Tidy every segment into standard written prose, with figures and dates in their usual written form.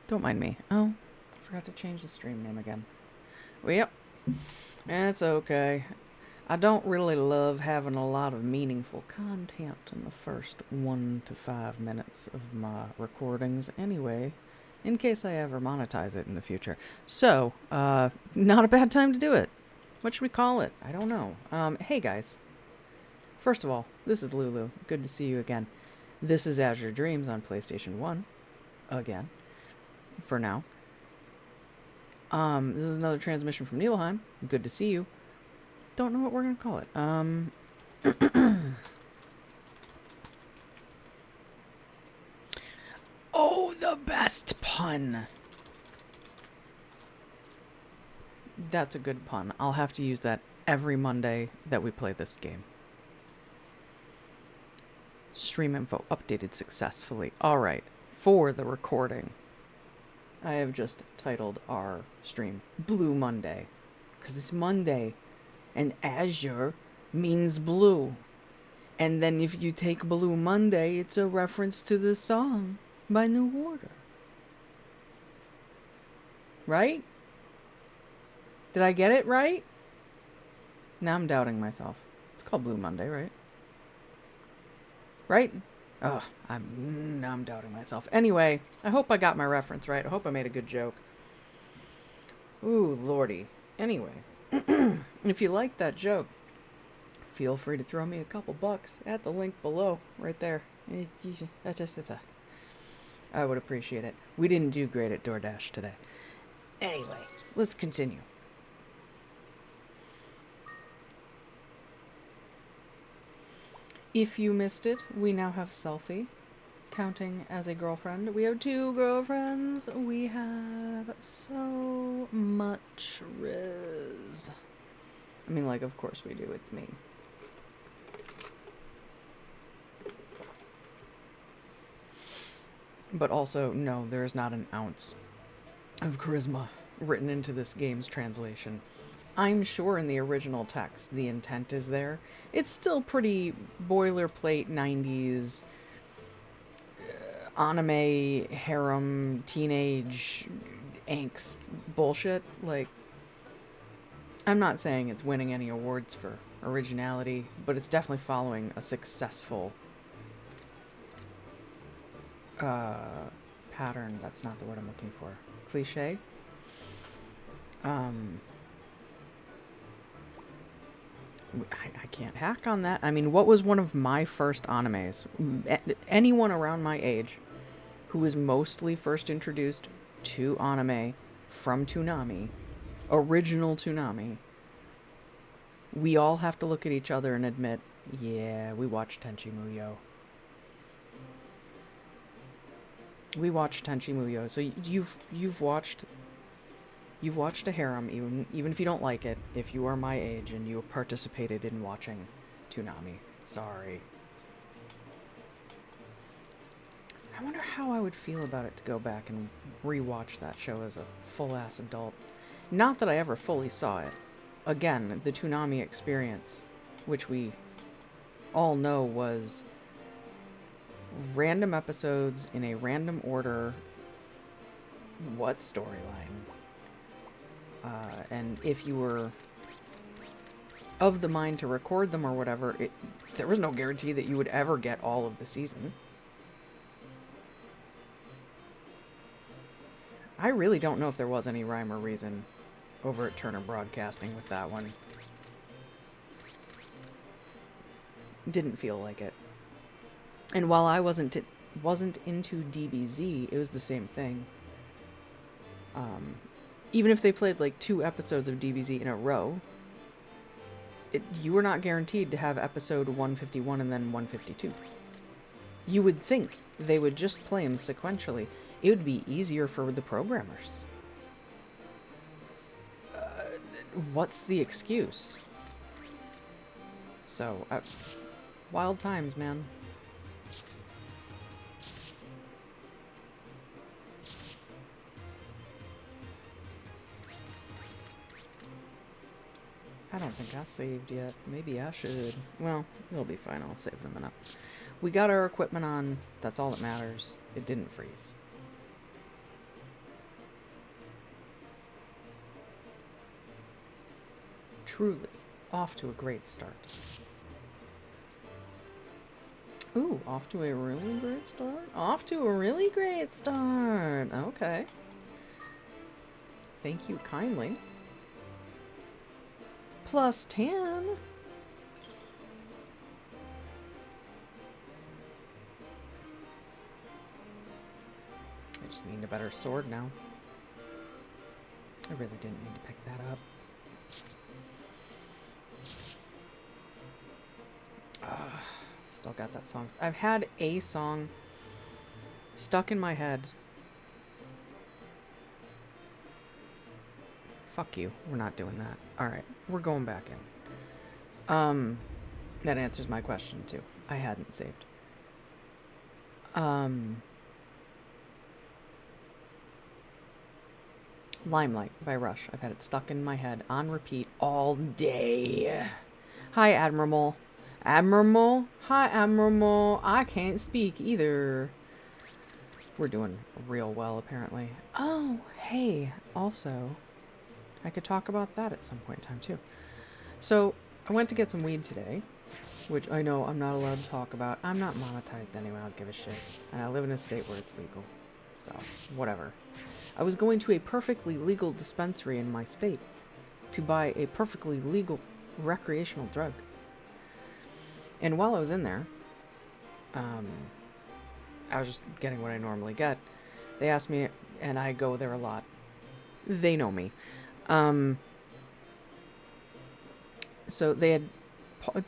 Don't mind me. Oh, I forgot to change the stream name again. Well, yep. It's okay. I don't really love having a lot of meaningful content in the first 1 to 5 minutes of my recordings anyway, in case I ever monetize it in the future. So, not a bad time to do it. What should we call it? I don't know. Hey guys. First of all, this is Lulu. Good to see you again. This is Azure Dreams on PlayStation 1. Again. For now. This is another transmission from Nibelheim. Good to see you. Don't know what we're gonna call it. Oh, the best pun! That's a good pun. I'll have to use that every Monday that we play this game. Stream info updated successfully. Alright, for the recording, I have just titled our stream Blue Monday. Because it's Monday, and Azure means blue. And then if you take Blue Monday, it's a reference to the song by New Order. Right? Did I get it right? Now I'm doubting myself. It's called Blue Monday, right? Right? Oh, now I'm doubting myself. Anyway, I hope I got my reference right. I hope I made a good joke. Ooh, lordy. Anyway, if you liked that joke, feel free to throw me a couple bucks at the link below, right there. I would appreciate it. We didn't do great at DoorDash today. Anyway, let's continue. If you missed it, we now have Selfie counting as a girlfriend. We have 2 girlfriends. We have so much Riz. I mean, like, of course we do. It's me. But also, no, there is not an ounce of charisma written into this game's translation. I'm sure in the original text the intent is there. It's still pretty boilerplate 90s anime, harem, teenage angst bullshit. Like, I'm not saying it's winning any awards for originality, but it's definitely following a successful pattern. That's not the word I'm looking for. Cliche. I can't hack on that. I mean, what was one of my first animes? Anyone around my age who was mostly first introduced to anime from Toonami, original Toonami, we all have to look at each other and admit, yeah, we watched Tenchi Muyo. We watched Tenchi Muyo. So you've watched a harem, even if you don't like it, if you are my age and you participated in watching Toonami. Sorry. I wonder how I would feel about it to go back and rewatch that show as a full-ass adult. Not that I ever fully saw it. Again, the Toonami experience, which we all know was random episodes in a random order. What storyline? And if you were of the mind to record them or whatever, there was no guarantee that you would ever get all of the season. I really don't know if there was any rhyme or reason over at Turner Broadcasting with that one. Didn't feel like it. And while I wasn't into DBZ, it was the same thing. Even if they played like 2 episodes of DBZ in a row, you were not guaranteed to have episode 151 and then 152. You would think they would just play them sequentially. It would be easier for the programmers. What's the excuse? So, wild times, man. I don't think I saved yet. Maybe I should. Well, it'll be fine. I'll save them enough. We got our equipment on. That's all that matters. It didn't freeze. truly off to a great start. Ooh, off to a really great start? Off to a really great start. Okay. Thank you kindly. Plus 10. I just need a better sword now. I really didn't need to pick that up. Still got that song. I've had a song stuck in my head. Fuck you. We're not doing that. Alright. We're going back in. That answers my question too. I hadn't saved. Limelight by Rush. I've had it stuck in my head on repeat all day. Hi, Admiral. Admiral? Hi, Admiral. I can't speak either. We're doing real well, apparently. Oh, hey. Also, I could talk about that at some point in time, too. So, I went to get some weed today, which I know I'm not allowed to talk about. I'm not monetized anyway. I don't give a shit. And I live in a state where it's legal. So, whatever. I was going to a perfectly legal dispensary in my state to buy a perfectly legal recreational drug. And while I was in there, I was just getting what I normally get. They asked me, and I go there a lot. They know me. So they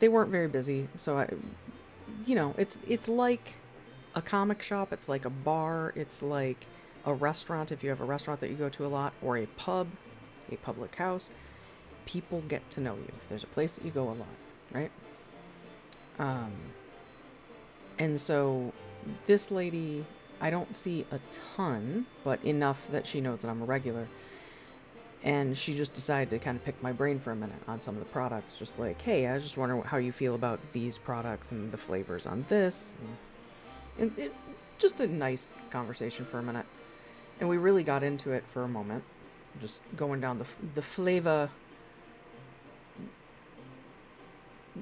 weren't very busy. So it's like a comic shop. It's like a bar. It's like a restaurant, if you have a restaurant that you go to a lot, or a pub, a public house. People get to know you. If there's a place that you go a lot, right? And so this lady, I don't see a ton, but enough that she knows that I'm a regular. And she just decided to kind of pick my brain for a minute on some of the products. Just like, hey, I was just wondering how you feel about these products and the flavors on this. And just a nice conversation for a minute. And we really got into it for a moment. Just going down the flavor...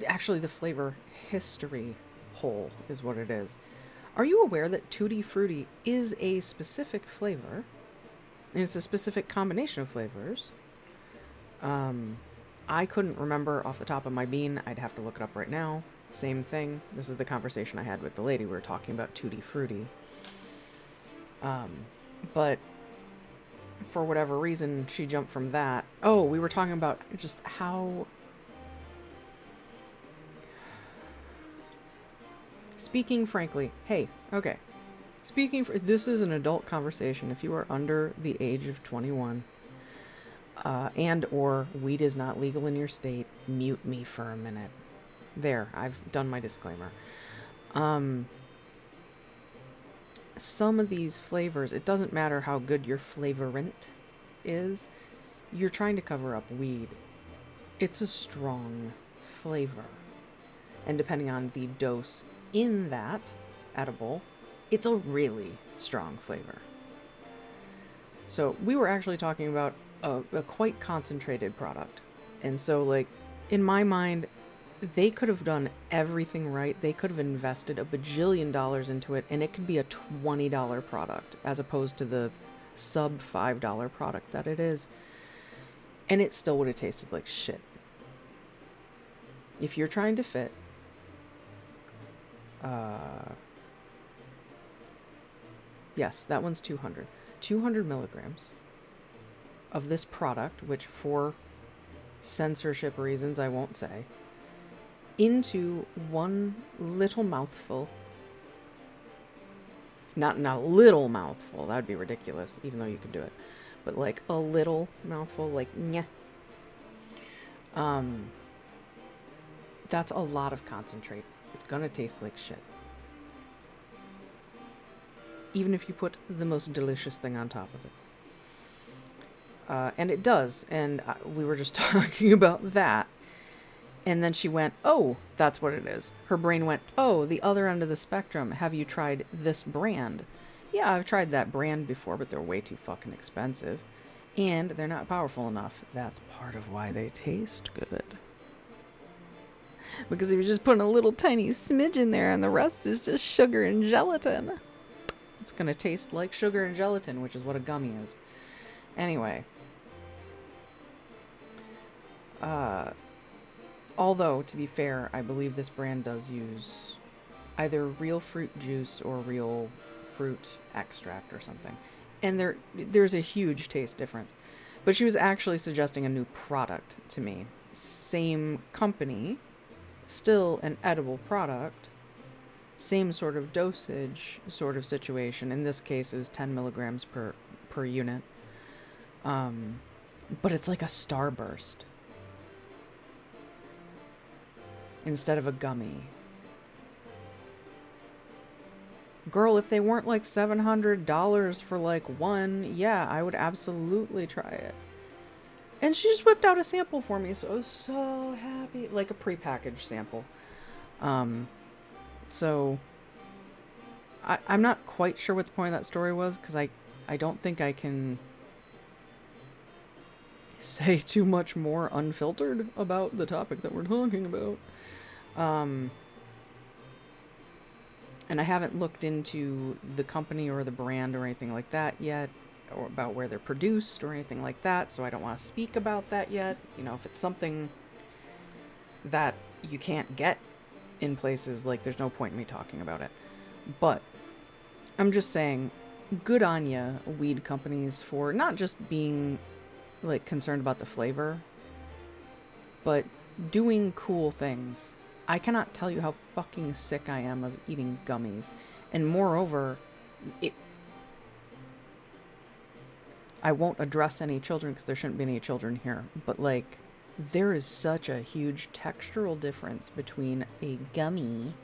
Actually, the flavor history hole is what it is. Are you aware that Tutti Frutti is a specific flavor? And it's a specific combination of flavors. I couldn't remember off the top of my bean. I'd have to look it up right now. Same thing. This is the conversation I had with the lady. We were talking about Tutti Frutti. But for whatever reason, she jumped from that. Oh, we were talking about just how... Speaking frankly, hey, okay. This is an adult conversation. If you are under the age of 21, and or weed is not legal in your state, mute me for a minute. There, I've done my disclaimer. Some of these flavors, it doesn't matter how good your flavorant is, you're trying to cover up weed. It's a strong flavor. And depending on the dose in that edible, it's a really strong flavor. So we were actually talking about a quite concentrated product. And so, like, in my mind, they could have done everything right. They could have invested a bajillion dollars into it, and it could be a $20 product as opposed to the sub $5 product that it is. And it still would have tasted like shit. If you're trying to fit yes, that one's 200 milligrams of this product, which for censorship reasons I won't say, into one little mouthful. Not a little mouthful, that would be ridiculous, even though you could do it, but like a little mouthful, like nyeh. That's a lot of concentrate. It's gonna taste like shit. Even if you put the most delicious thing on top of it. And it does. And we were just talking about that. And then she went, oh, that's what it is. Her brain went, oh, the other end of the spectrum. Have you tried this brand? Yeah, I've tried that brand before, but they're way too fucking expensive. And they're not powerful enough. That's part of why they taste good. Because if you're just putting a little tiny smidge in there and the rest is just sugar and gelatin, it's going to taste like sugar and gelatin, which is what a gummy is. Anyway. Although, to be fair, I believe this brand does use either real fruit juice or real fruit extract or something. And there's a huge taste difference. But she was actually suggesting a new product to me. Same company, still an edible product, same sort of dosage sort of situation. In this case, it was 10 milligrams per unit. But it's like a Starburst instead of a gummy. Girl, if they weren't like $700 for like one, yeah, I would absolutely try it. And she just whipped out a sample for me, so I was so happy. Like a prepackaged sample. So I'm not quite sure what the point of that story was, because I don't think I can say too much more unfiltered about the topic that we're talking about. And I haven't looked into the company or the brand or anything like that yet, or about where they're produced or anything like that, so I don't want to speak about that yet. You know, if it's something that you can't get in places, like, there's no point in me talking about it. But I'm just saying, good on ya, weed companies, for not just being, like, concerned about the flavor, but doing cool things. I cannot tell you how fucking sick I am of eating gummies. And moreover, I won't address any children because there shouldn't be any children here. But, like, there is such a huge textural difference between a gummy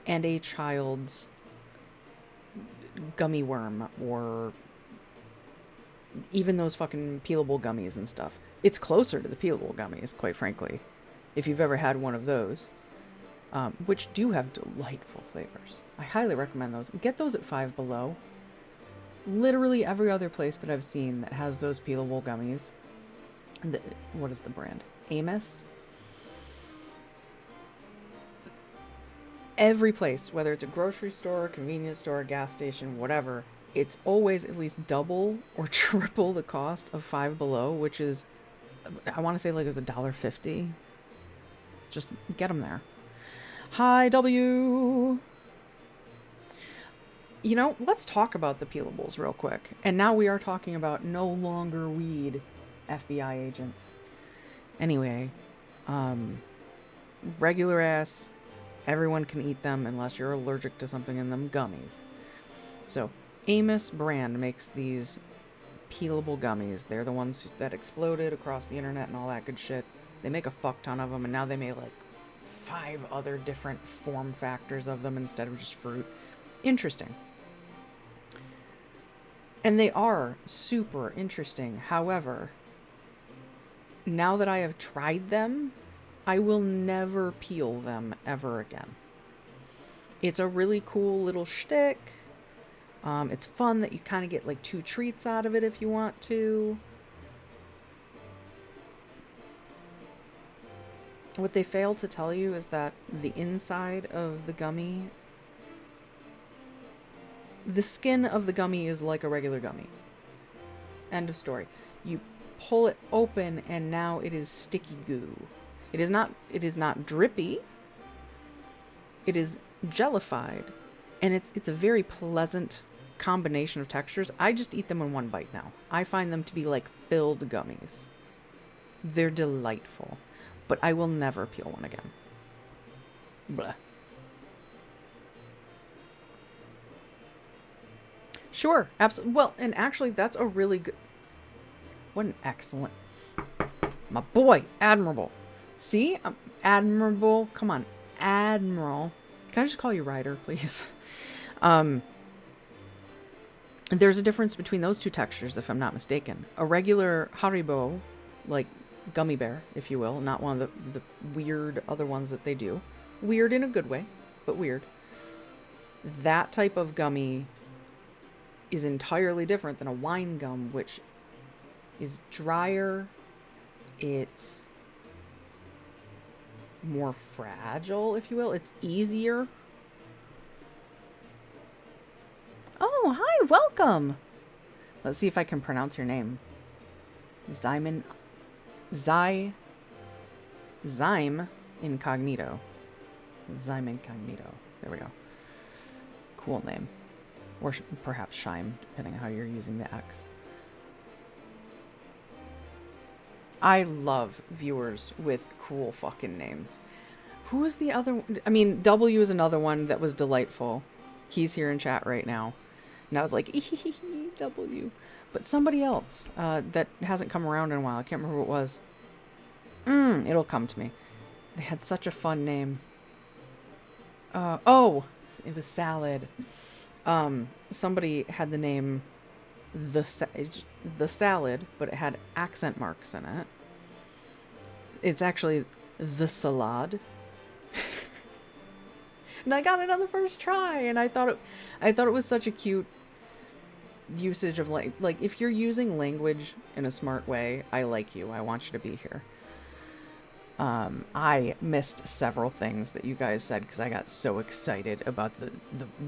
and a child's gummy worm, or even those fucking peelable gummies and stuff. It's closer to the peelable gummies, quite frankly, if you've ever had one of those, which do have delightful flavors. I highly recommend those. Get those at Five Below. Literally every other place that I've seen that has those peelable gummies. What is the brand? Amos? Every place, whether it's a grocery store, convenience store, gas station, whatever, it's always at least double or triple the cost of Five Below, which is, I want to say, like, it was $1.50. Just get them there. Hi, W. You know, let's talk about the peelables real quick. And now we are talking about no longer weed FBI agents. Anyway, regular ass, everyone can eat them unless you're allergic to something in them, gummies. So, Amos brand makes these peelable gummies. They're the ones that exploded across the internet and all that good shit. They make a fuck ton of them, and now they make like 5 other different form factors of them instead of just fruit. Interesting. And they are super interesting. However, now that I have tried them, I will never peel them ever again. It's a really cool little shtick. It's fun that you kind of get like 2 treats out of it if you want to. What they fail to tell you is that the inside of the gummy, the skin of the gummy is like a regular gummy. End of story. You pull it open and now it is sticky goo. It is not drippy. It is jellified, and it's a very pleasant combination of textures. I just eat them in one bite now. I find them to be like filled gummies. They're delightful, but I will never peel one again. Blah. Sure, absolutely. Well, and actually, that's a really good... What an excellent... My boy, Admirable. See? Admirable. Come on. Admiral. Can I just call you Ryder, please? There's a difference between those 2 textures, if I'm not mistaken. A regular Haribo, like gummy bear, if you will, not one of the weird other ones that they do. Weird in a good way, but weird. That type of gummy is entirely different than a wine gum, which is drier. It's more fragile, if you will. It's easier. Oh, hi, welcome. Let's see if I can pronounce your name. Zyme Incognito. Zyme Incognito. There we go. Cool name. Or perhaps Shime, depending on how you're using the X. I love viewers with cool fucking names. Who is the other one? I mean, W is another one that was delightful. He's here in chat right now. And I was like, W. But somebody else that hasn't come around in a while. I can't remember who it was. It'll come to me. They had such a fun name. Oh, it was Salad. Somebody had the name the Salad, but it had accent marks in it. It's actually the Salad. And I got it on the first try, and I thought it was such a cute usage of like if you're using language in a smart way, I like you. I want you to be here. I missed several things that you guys said because I got so excited about the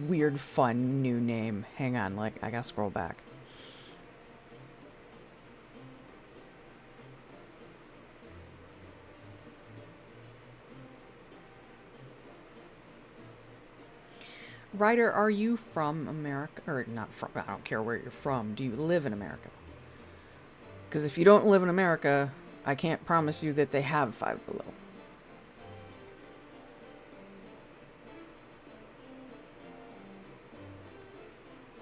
weird, fun new name. Hang on, I gotta scroll back. Ryder, are you from America? Or not from, I don't care where you're from. Do you live in America? Because if you don't live in America, I can't promise you that they have Five Below.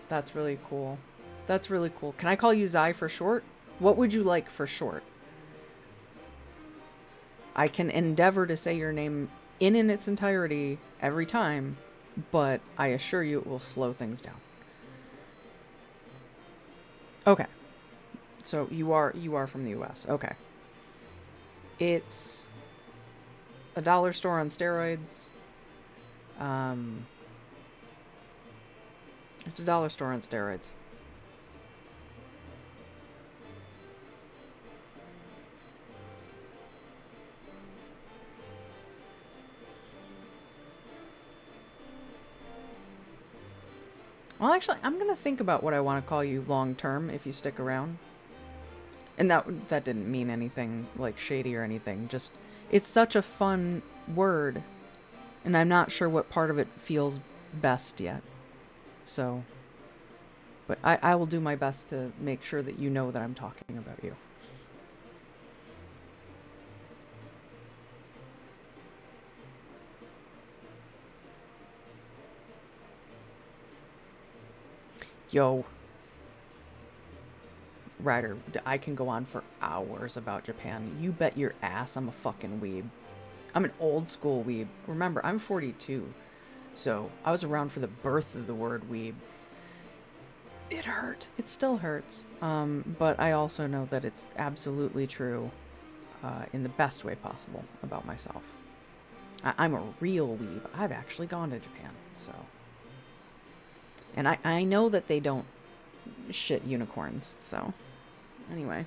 That's really cool. That's really cool. Can I call you Zai for short? What would you like for short? I can endeavor to say your name in its entirety every time, but I assure you it will slow things down. Okay. So you are from the US. Okay. It's a dollar store on steroids. It's a dollar store on steroids. Well, actually, I'm going to think about what I want to call you long term if you stick around. And that didn't mean anything like shady or anything. Just, it's such a fun word. And I'm not sure what part of it feels best yet. So, but I will do my best to make sure that you know that I'm talking about you. Yo. Ryder, I can go on for hours about Japan. You bet your ass I'm a fucking weeb. I'm an old school weeb. Remember, I'm 42. So, I was around for the birth of the word weeb. It hurt. It still hurts. But I also know that it's absolutely true in the best way possible about myself. I'm a real weeb. I've actually gone to Japan, so... And I know that they don't shit unicorns, so... Anyway.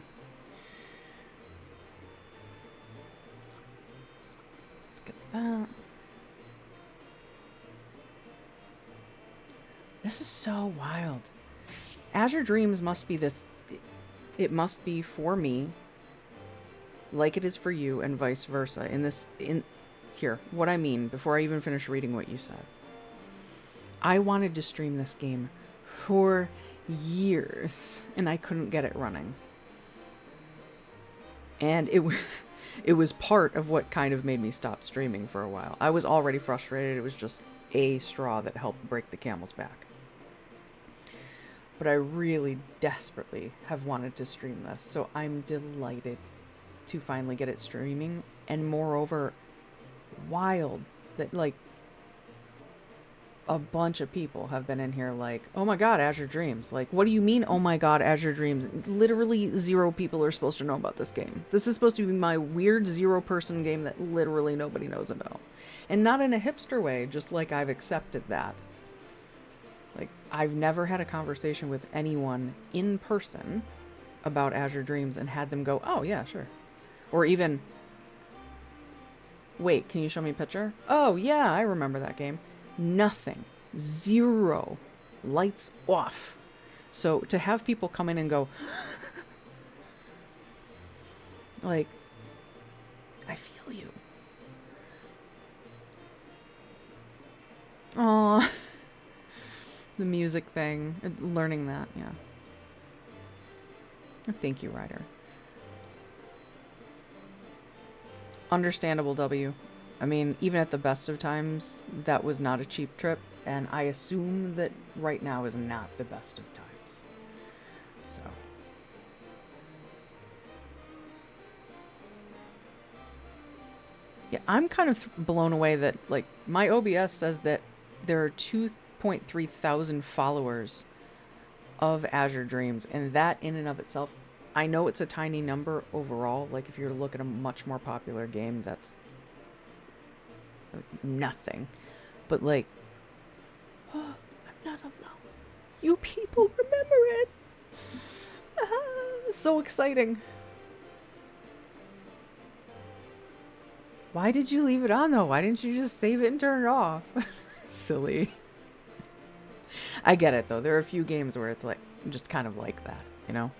Let's get that. This is so wild. Azure Dreams must be this... It must be for me, like it is for you, and vice versa. Here, what I mean, before I even finish reading what you said. I wanted to stream this game for years, and I couldn't get it running. And it was part of what kind of made me stop streaming for a while. I was already frustrated. It was just a straw that helped break the camel's back. But I really desperately have wanted to stream this, so I'm delighted to finally get it streaming. And moreover, wild that, like, a bunch of people have been in here like, oh my god, Azure Dreams. Like, what do you mean, oh my god, Azure Dreams? Literally 0 people are supposed to know about this game. This is supposed to be my weird 0-person game that literally nobody knows about. And not in a hipster way, just like I've accepted that. Like, I've never had a conversation with anyone in person about Azure Dreams and had them go, oh, yeah, sure. Or even, wait, can you show me a picture? Oh, yeah, I remember that game. Nothing. Zero. Lights off. So to have people come in and go, like, I feel you. Aw. The music thing. Learning that, yeah. Thank you, Ryder. Understandable, W. I mean, even at the best of times, that was not a cheap trip, and I assume that right now is not the best of times. So. Yeah, I'm kind of blown away that, like, my OBS says that there are 2.3 thousand followers of Azure Dreams, and that in and of itself, I know it's a tiny number overall. Like, if you're to look at a much more popular game, that's nothing. But, like, oh, I'm not alone. You people remember it. So exciting. Why did you leave it on, though? Why didn't you just save it and turn it off? Silly. I get it, though. There are a few games where it's, like, just kind of like that, you know?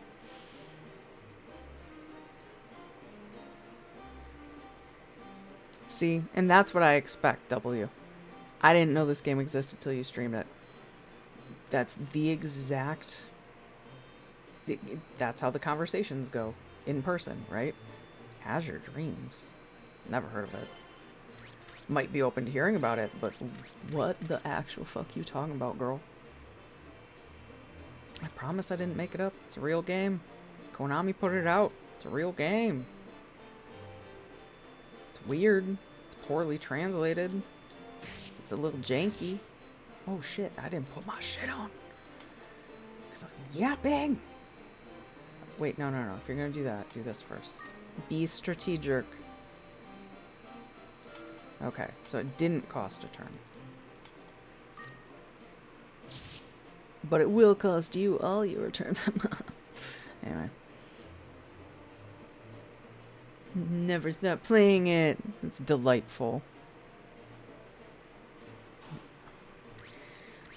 See? And that's what I expect, W. I didn't know this game existed till you streamed it. That's the exact... That's how the conversations go. In person, right? Azure Dreams. Never heard of it. Might be open to hearing about it, but what the actual fuck you talking about, girl? I promise I didn't make it up. It's a real game. Konami put it out. It's a real game. It's weird. It's poorly translated. It's a little janky. Oh shit, I didn't put my shit on. Because I was yapping. Wait, no. If you're going to do that, do this first. Be strategic. Okay, so it didn't cost a turn. But it will cost you all your turns. Anyway. Never stop playing it. It's delightful.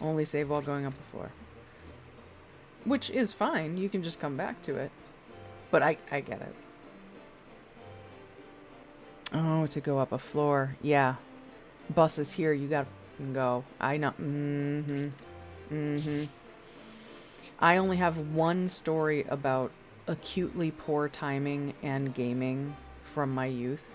Only save while going up a floor. Which is fine. You can just come back to it. But I get it. Oh, to go up a floor. Yeah. Bus is here. You gotta go. I know. I only have one story about acutely poor timing and gaming from my youth.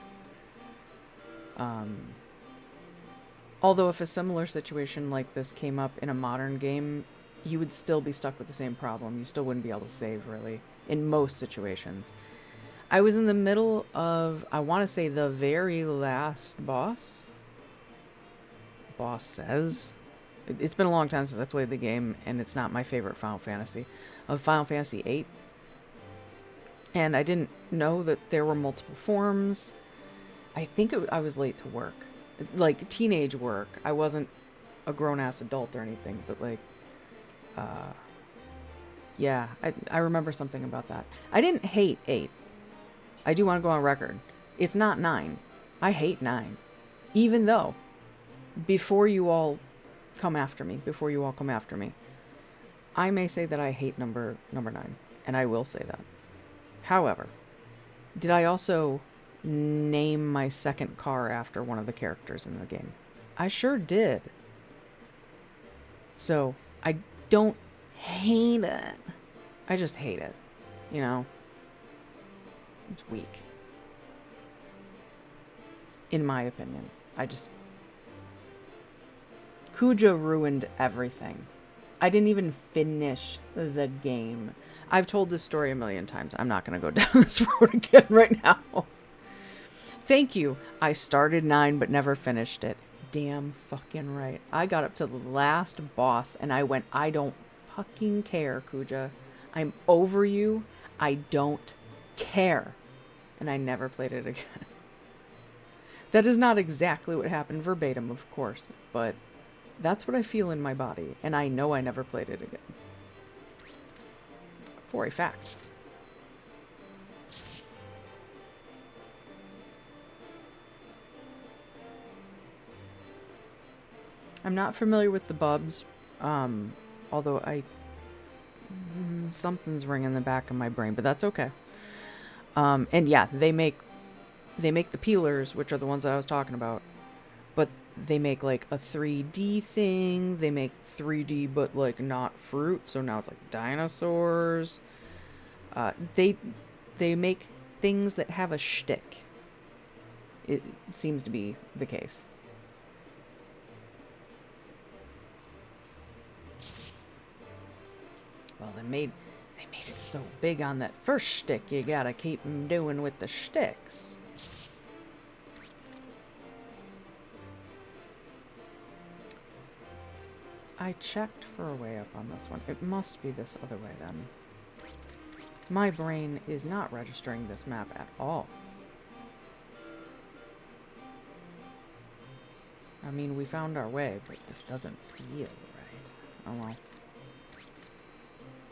Although if a similar situation like this came up in a modern game, you would still be stuck with the same problem. You still wouldn't be able to save, really, in most situations. I was in the middle of, I want to say, the very last boss. Boss says. It's been a long time since I played the game, and it's not my favorite Final Fantasy. Of Final Fantasy VIII. And I didn't know that there were multiple forms. I think I was late to work. Like, teenage work. I wasn't a grown-ass adult or anything, but, like, yeah, I remember something about that. I didn't hate 8. I do want to go on record. It's not 9. I hate 9. Even though, before you all come after me, I may say that I hate number 9, and I will say that. However, did I also name my second car after one of the characters in the game? I sure did. So, I don't hate it. I just hate it. You know? It's weak. In my opinion. Kuja ruined everything. I didn't even finish the game. I've told this story a million times. I'm not going to go down this road again right now. Thank you. I started 9 but never finished it. Damn fucking right. I got up to the last boss and I went, I don't fucking care, Kuja. I'm over you. I don't care. And I never played it again. That is not exactly what happened verbatim, of course, but that's what I feel in my body, and I know I never played it again. For a fact. I'm not familiar with the Bubs, although something's ringing in the back of my brain, but that's okay. And yeah, they make the peelers, which are the ones that I was talking about, but they make like a 3D thing. They make 3D, but like not fruit, so now it's like dinosaurs. They make things that have a shtick. It seems to be the case. Well, they made it so big on that first shtick. You gotta keep 'em doing with the shticks. I checked for a way up on this one. It must be this other way then. My brain is not registering this map at all. I mean, we found our way, but this doesn't feel right. Oh well.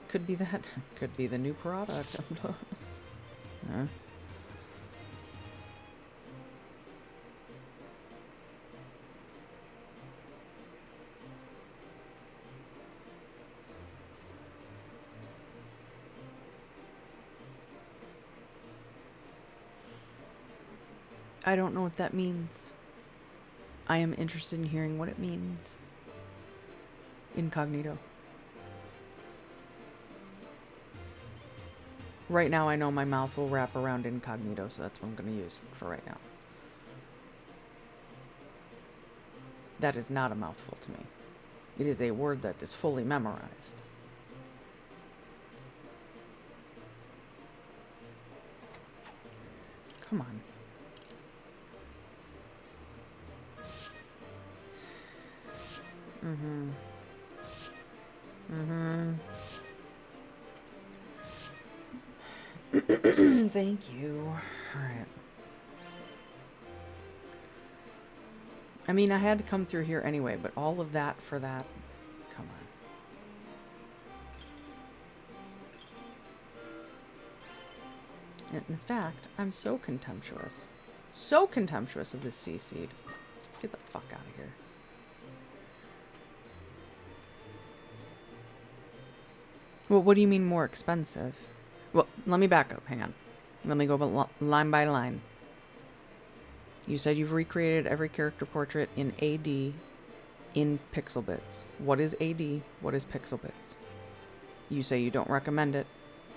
Could be that. Could be the new product. Huh? I don't know what that means. I am interested in hearing what it means. Incognito. Right now I know my mouth will wrap around incognito, so that's what I'm going to use for right now. That is not a mouthful to me. It is a word that is fully memorized. Come on. Mm-hmm. Mm-hmm. Thank you. Alright. I mean, I had to come through here anyway, but all of that for that? Come on. And in fact, I'm so contemptuous. So contemptuous of this sea seed. Get the fuck out of here. Well, what do you mean more expensive? Well, let me back up. Hang on. Let me go line by line. You said you've recreated every character portrait in AD in pixel bits. What is AD? What is pixel bits? You say you don't recommend it.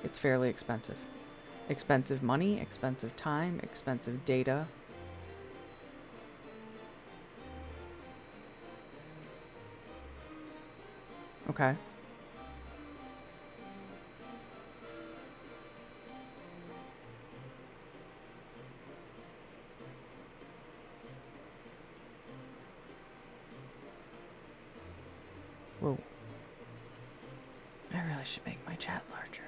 It's fairly expensive. Expensive money, expensive time, expensive data. Okay. Whoa. I really should make my chat larger.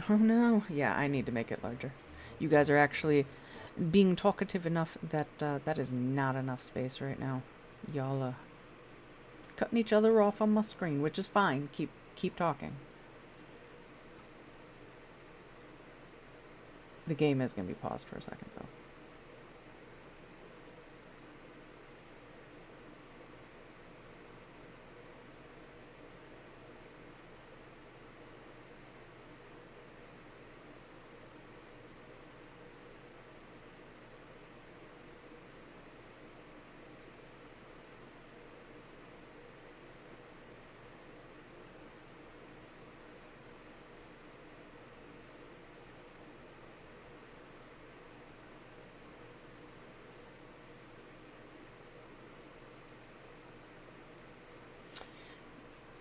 Oh no. Yeah, I need to make it larger. You guys are actually being talkative enough that that is not enough space right now. Y'all cutting each other off on my screen, which is fine. Keep talking. The game is going to be paused for a second though.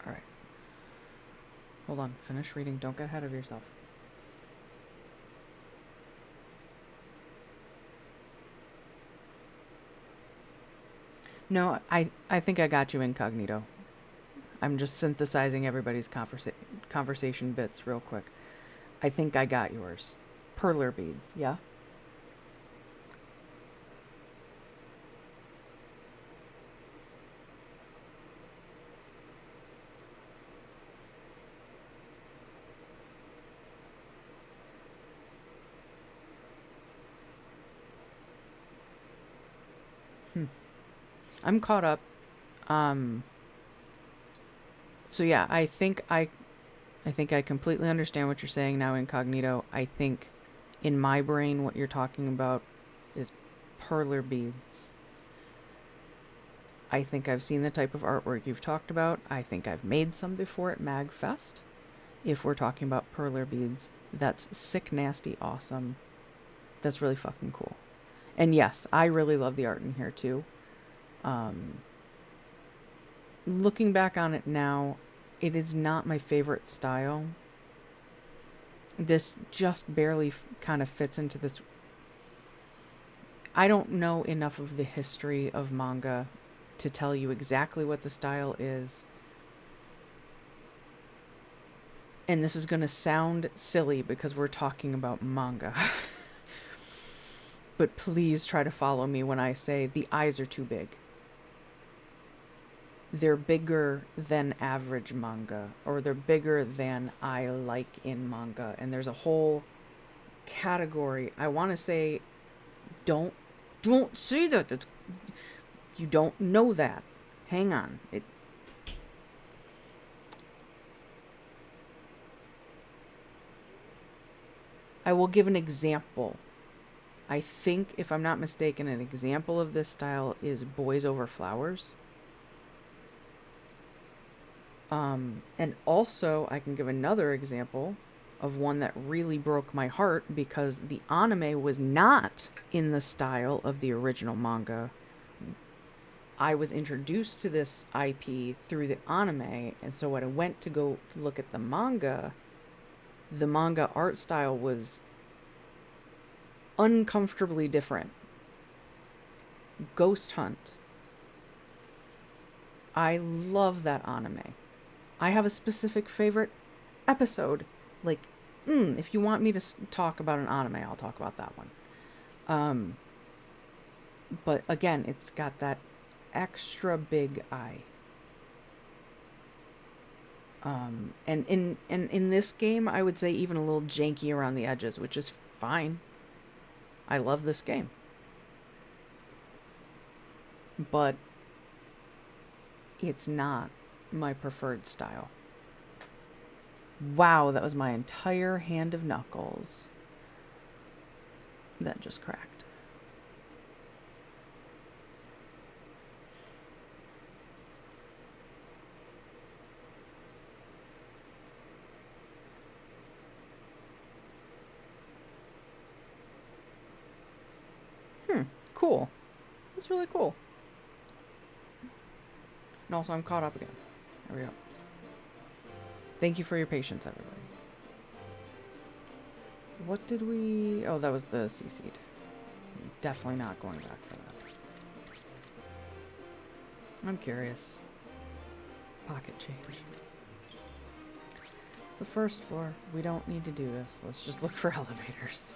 Alright. Hold on. Finish reading. Don't get ahead of yourself. No, I think I got you incognito. I'm just synthesizing everybody's conversation bits real quick. I think I got yours. Perler beads, yeah? I'm caught up. Um, so yeah, I think I completely understand what you're saying now, Incognito. I think in my brain what you're talking about is perler beads. I think I've seen the type of artwork you've talked about. I think I've made some before at MagFest. If we're talking about perler beads, that's sick, nasty, awesome. That's really fucking cool. And yes, I really love the art in here too. Looking back on it now, it is not my favorite style. This just barely kind of fits into this. I don't know enough of the history of manga to tell you exactly what the style is. And this is going to sound silly because we're talking about manga. But please try to follow me when I say the eyes are too big. They're bigger than average manga, or they're bigger than I like in manga. And there's a whole category. I want to say, don't say that. You don't know that. Hang on. I will give an example. I think, if I'm not mistaken, an example of this style is Boys Over Flowers. And also, I can give another example of one that really broke my heart because the anime was not in the style of the original manga. I was introduced to this IP through the anime, and so when I went to go look at the manga art style was uncomfortably different. Ghost Hunt. I love that anime. I have a specific favorite episode. Like, if you want me to talk about an anime, I'll talk about that one. But again, it's got that extra big eye. And in this game, I would say even a little janky around the edges, which is fine. I love this game. But it's not my preferred style. Wow, that was my entire hand of knuckles. That just cracked. Cool. That's really cool. And also, I'm caught up again. There we go. Thank you for your patience, everybody. What did we... Oh, that was the sea seed. Definitely not going back for that. I'm curious. Pocket change. It's the first floor. We don't need to do this. Let's just look for elevators.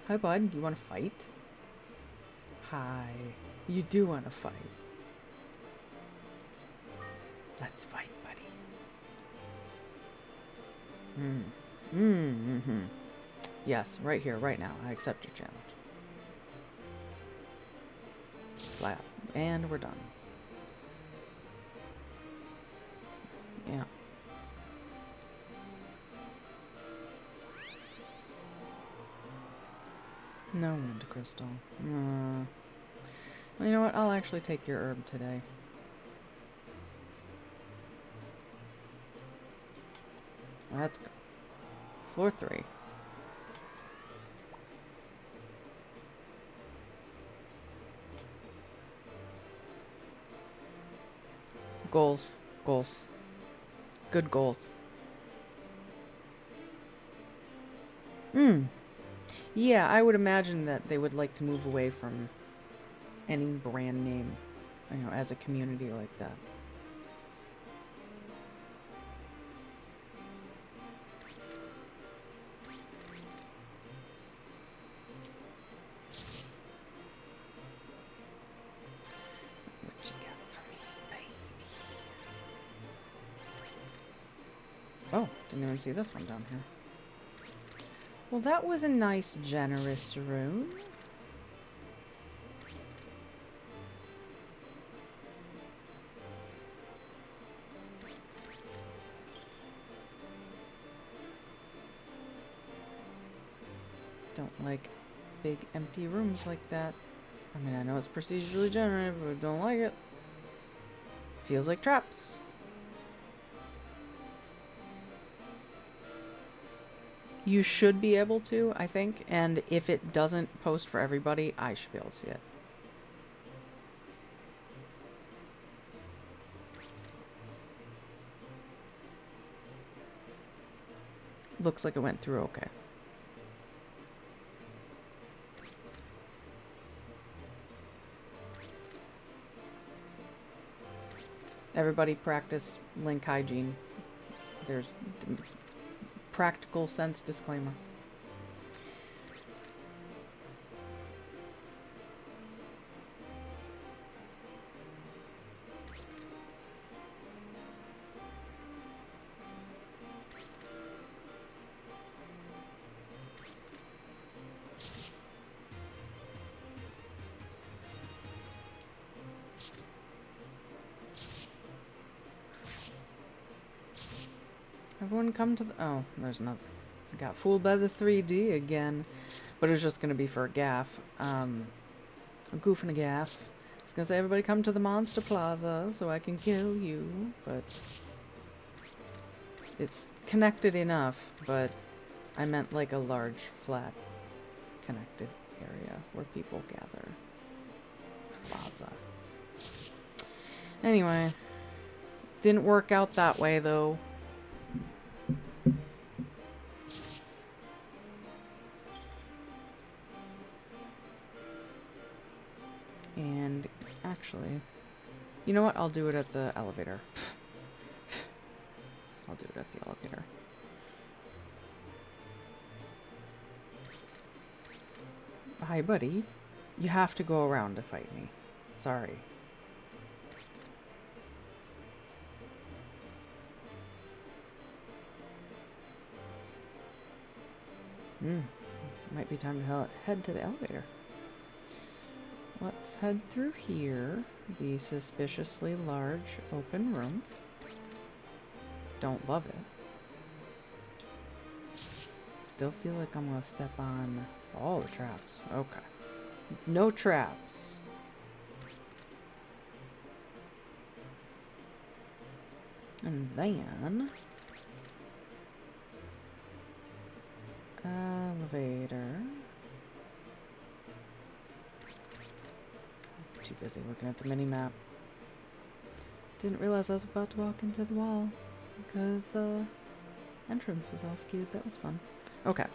Hi, bud. You want to fight? Hi. You do want to fight. Let's fight, buddy. Yes, right here, right now. I accept your challenge. Slap. And we're done. Yeah. No wind crystal. Well, you know what? I'll actually take your herb today. Let's go. Floor 3. Goals. Goals. Good goals. Yeah, I would imagine that they would like to move away from any brand name, as a community like that. Oh, didn't even see this one down here. Well, that was a nice, generous room. Don't like big, empty rooms like that. I mean, I know it's procedurally generated, but I don't like it. Feels like traps. You should be able to, I think, and if it doesn't post for everybody, I should be able to see it. Looks like it went through okay. Everybody practice link hygiene. There's practical sense disclaimer. Everyone come to the... Oh, there's another. I got fooled by the 3D again. But it was just going to be for a gaff. A goof and a gaff. I was going to say, everybody come to the Monster Plaza so I can kill you. But... it's connected enough, but I meant like a large, flat, connected area where people gather. Plaza. Anyway. Didn't work out that way, though. And actually, you know what? I'll do it at the elevator. I'll do it at the elevator. Hi, buddy. You have to go around to fight me. Sorry. Might be time to head to the elevator. Let's head through here. The suspiciously large open room. Don't love it. Still feel like I'm gonna step on all the traps. Okay. No traps. And then... elevator. Too busy looking at the mini-map. Didn't realize I was about to walk into the wall because the entrance was all skewed. That was fun. Okay.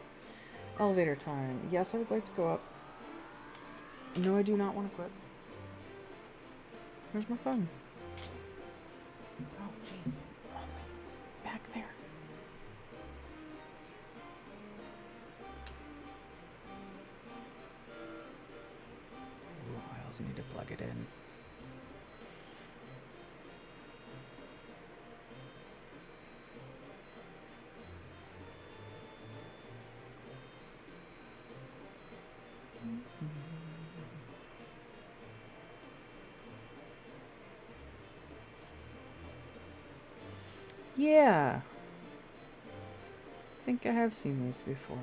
Elevator time. Yes, I would like to go up. No, I do not want to quit. Where's my phone? Oh, jeez. Oh, wait. Back there. Ooh, I also need to plug it in. Yeah. I think I have seen these before.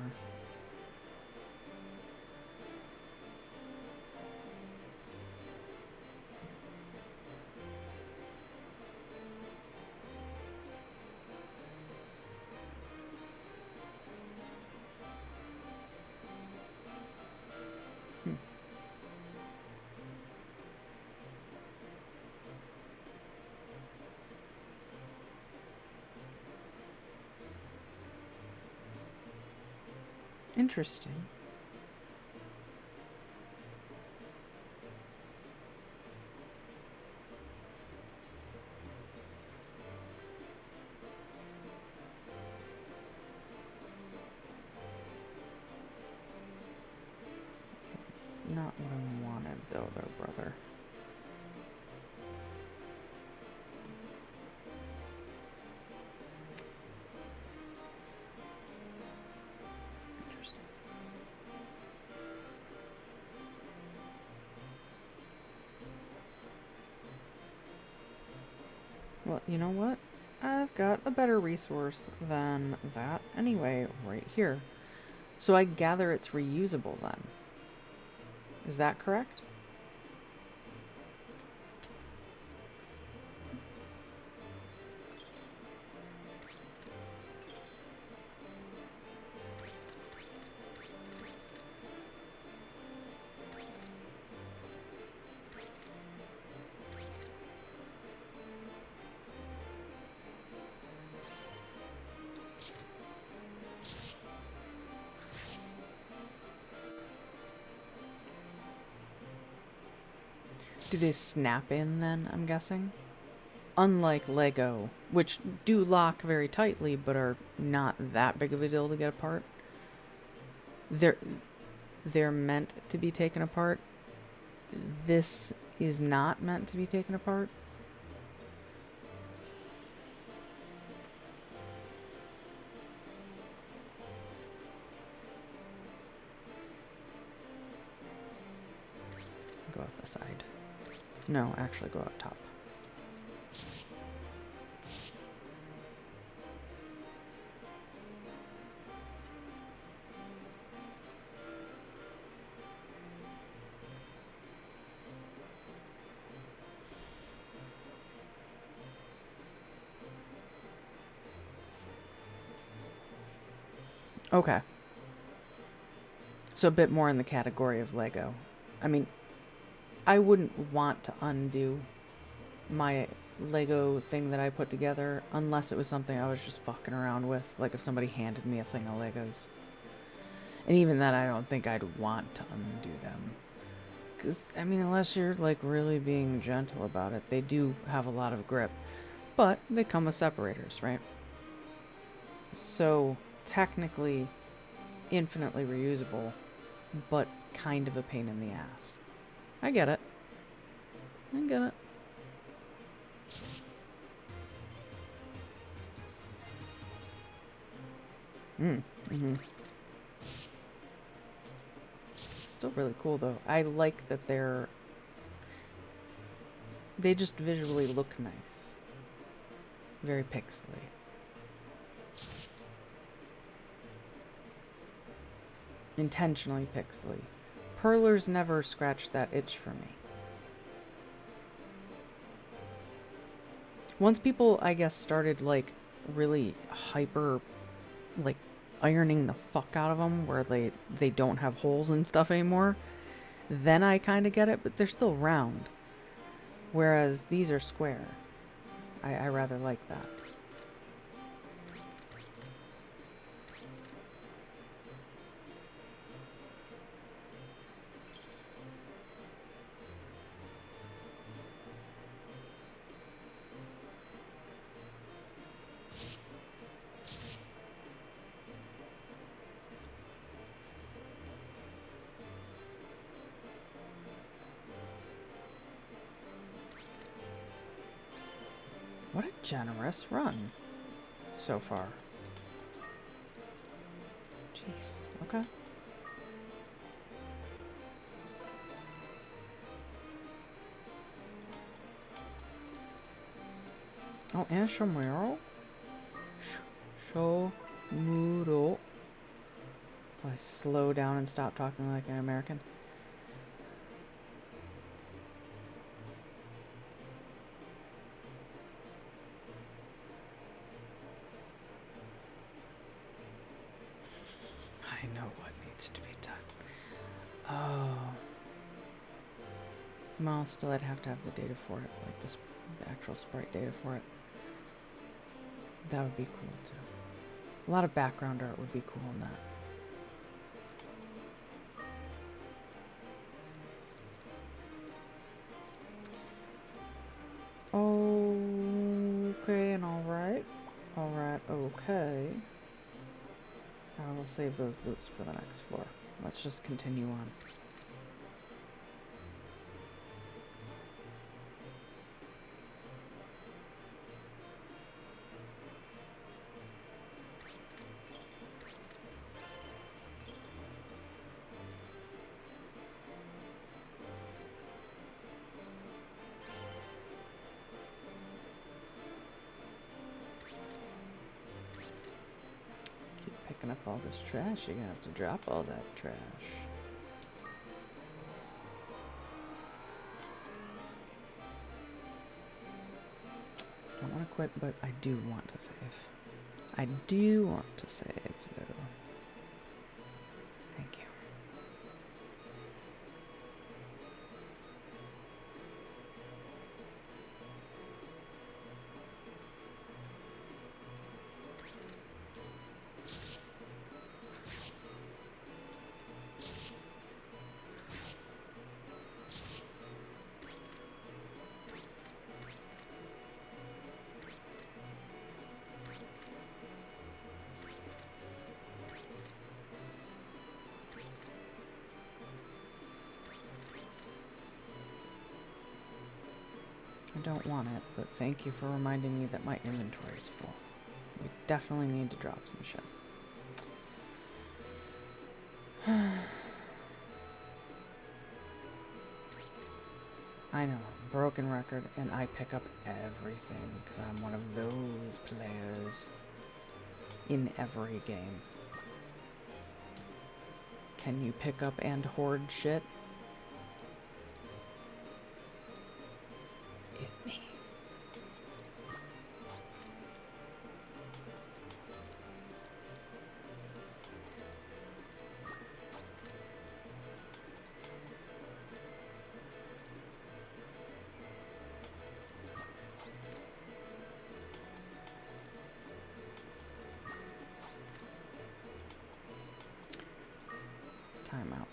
Interesting. It's not what I wanted, though, brother. Well, you know what? I've got a better resource than that anyway, right here. So I gather it's reusable then. Is that correct? Do they snap in then, I'm guessing? Unlike Lego, which do lock very tightly but are not that big of a deal to get apart. They're they're meant to be taken apart. This is not meant to be taken apart. Go out the side. No, actually go out top. Okay. So a bit more in the category of Lego. I mean, I wouldn't want to undo my Lego thing that I put together unless it was something I was just fucking around with, like if somebody handed me a thing of Legos. And even then, I don't think I'd want to undo them. Because, I mean, unless you're, like, really being gentle about it, they do have a lot of grip. But they come with separators, right? So, technically, infinitely reusable, but kind of a pain in the ass. I get it. I get it. Mm-hmm. Still really cool, though. I like that they just visually look nice. Very pixely. Intentionally pixely. Perlers never scratched that itch for me. Once people, I guess, started, like, really hyper, like, ironing the fuck out of them where they don't have holes and stuff anymore, then I kind of get it, but they're still round. Whereas these are square. I rather like that. What a generous run so far. Jeez. Okay. Oh, and Shomuro. Shomuro. I slow down and stop talking like an American. I know what needs to be done. Oh. Well, still I'd have to have the data for it, like the actual sprite data for it. That would be cool too. A lot of background art would be cool in that. Okay, and alright. Alright, okay. I will save those loops for the next floor. Let's just continue on. picking up all this trash, you're gonna have to drop all that trash. I don't want to quit, but I do want to save. I do want to save, though. Thank you. I don't want it, but thank you for reminding me that my inventory is full. We definitely need to drop some shit. I know, broken record, and I pick up everything because I'm one of those players in every game. Can you pick up and hoard shit? Hit me. Timeout.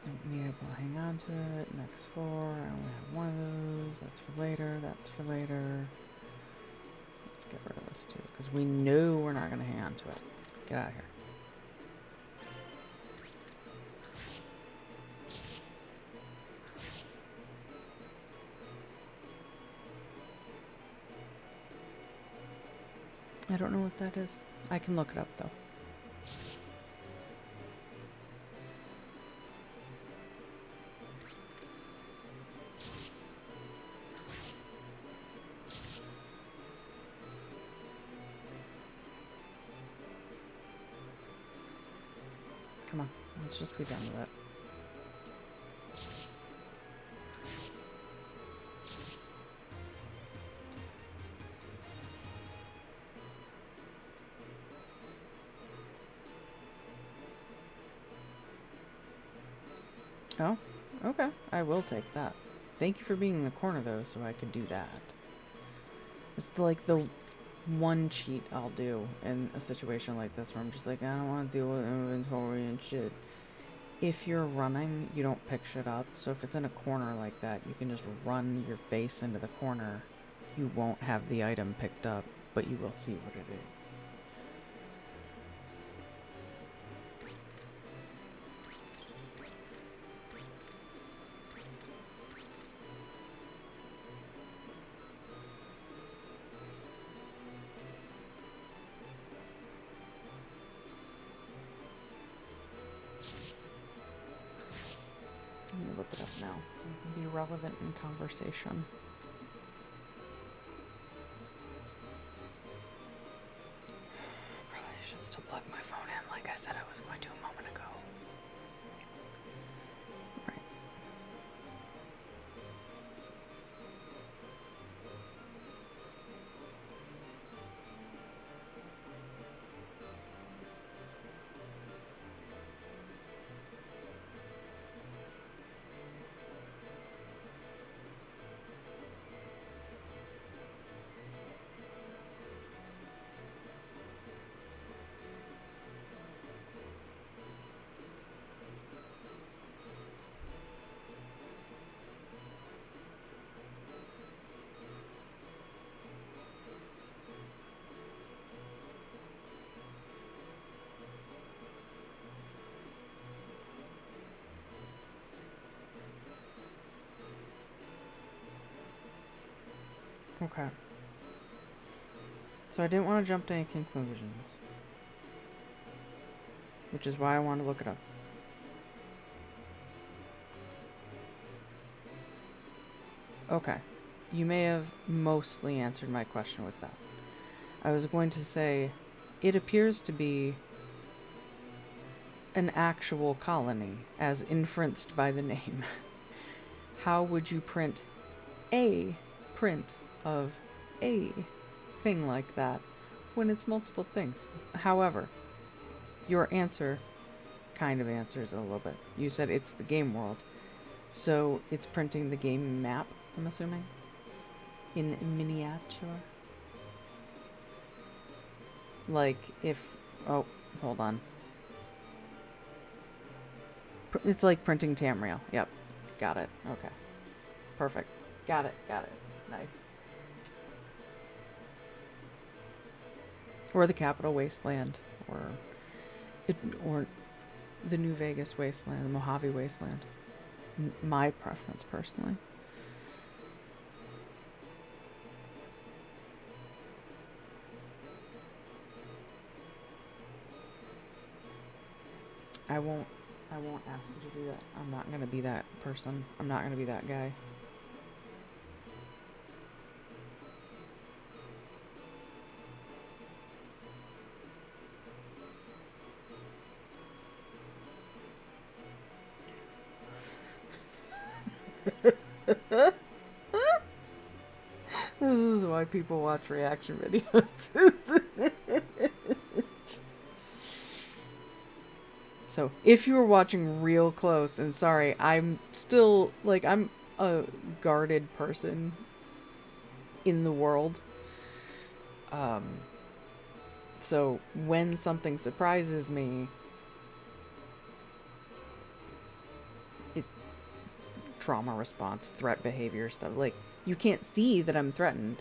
Don't need it, we'll hang on to it. Next floor, I only have one of those. That's for later, that's for later. Let's get rid of this too, because we know we're not going to hang on to it. Get out of here. I don't know what that is. I can look it up though. Come on, let's just be done with it. Oh, okay. I will take that. Thank you for being in the corner, though, so I could do that. It's like the one cheat I'll do in a situation like this where I'm just like, I don't want to deal with inventory and shit. If you're running, you don't pick shit up. So if it's in a corner like that, you can just run your face into the corner. You won't have the item picked up, but you will see what it is. Let me look it up now so you can be relevant in conversation. Probably should still plug my phone in like I said I was going to a moment ago. Right. Okay. So I didn't want to jump to any conclusions, which is why I wanted to look it up. Okay. You may have mostly answered my question with that. I was going to say, it appears to be an actual colony, as inferenced by the name. How would you print a print of a thing like that when it's multiple things? However, your answer kind of answers it a little bit. You said it's the game world. So it's printing the game map, I'm assuming? In miniature? Like if... Oh, hold on. It's like printing Tamriel. Yep. Got it. Okay. Perfect. Got it. Got it. Nice. Or the Capital Wasteland. Or the New Vegas Wasteland. The Mojave Wasteland. My preference, personally. I won't ask you to do that. I'm not gonna be that person. I'm not gonna be that guy. This is why people watch reaction videos. So, if you were watching real close, and sorry, I'm still, like, I'm a guarded person in the world. So when something surprises me, trauma response, threat behavior stuff, like, you can't see that I'm threatened.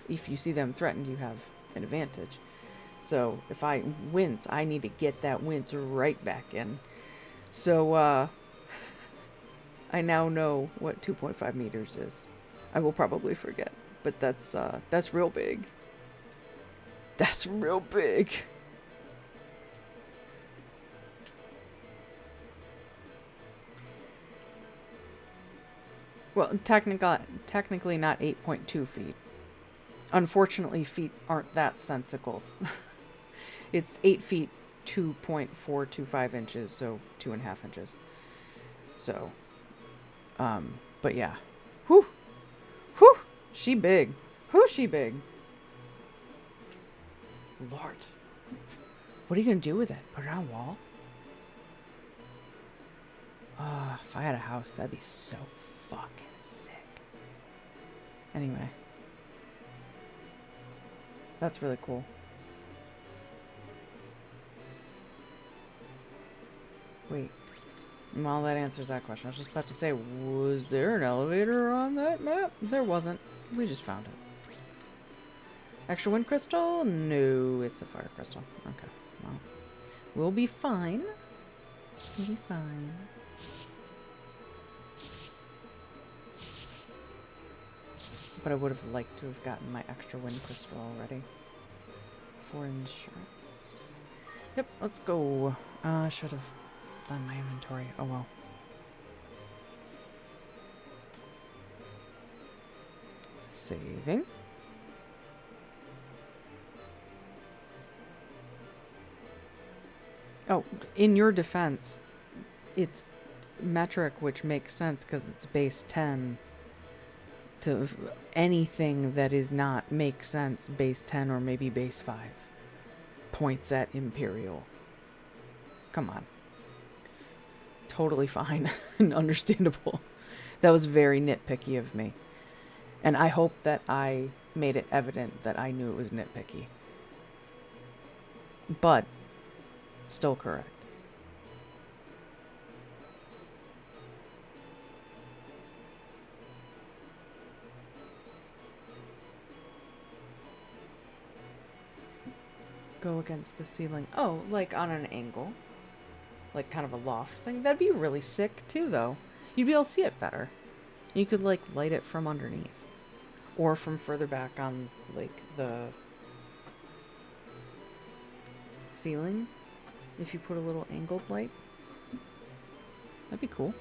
If you see them threatened, you have an advantage. So if I wince, I need to get that wince right back in. So I now know what 2.5 meters is. I will probably forget, but that's real big. That's real big. Well, technically not 8.2 feet. Unfortunately, feet aren't that sensical. It's 8 feet, 2.425 inches, so 2.5 inches. So, but yeah. Whew. Whew. She big. Whew, she big. Lord. What are you gonna do with it? Put it on a wall? If I had a house, that'd be so fucking sick. Anyway. That's really cool. Wait. Well, that answers that question. I was just about to say, was there an elevator on that map? There wasn't. We just found it. Extra wind crystal? No, it's a fire crystal. Okay. Well, we'll be fine. We'll be fine. But I would have liked to have gotten my extra wind crystal already. For insurance. Yep, let's go. I should have done my inventory. Oh well. Saving. Oh, in your defense, it's metric, which makes sense because it's base 10. To anything that is not make sense base 10 or maybe base 5. Points at Imperial. Come on. Totally fine and understandable. That was very nitpicky of me. And I hope that I made it evident that I knew it was nitpicky. But still correct. Go against the ceiling. Oh, like on an angle. Like kind of a loft thing. That'd be really sick too, though. You'd be able to see it better. You could like light it from underneath. Or from further back on like the ceiling. If you put a little angled light. That'd be cool.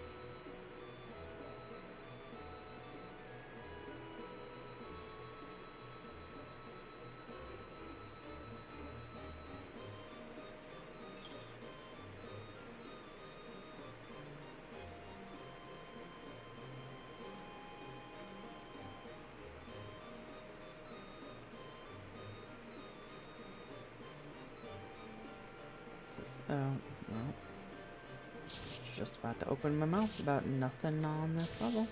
Oh, well. Just about to open my mouth about nothing on this level.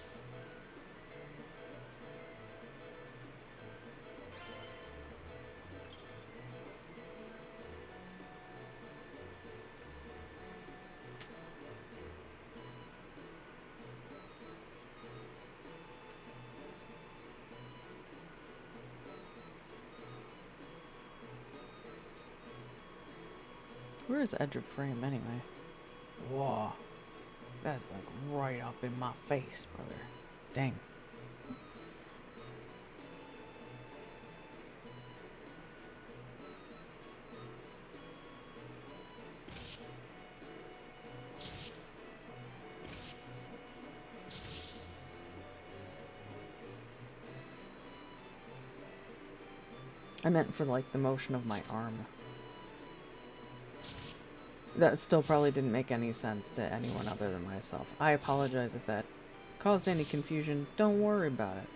Where is edge of frame anyway? Whoa. That's like right up in my face, brother. Dang. I meant for like the motion of my arm. That still probably didn't make any sense to anyone other than myself. I apologize if that caused any confusion. Don't worry about it.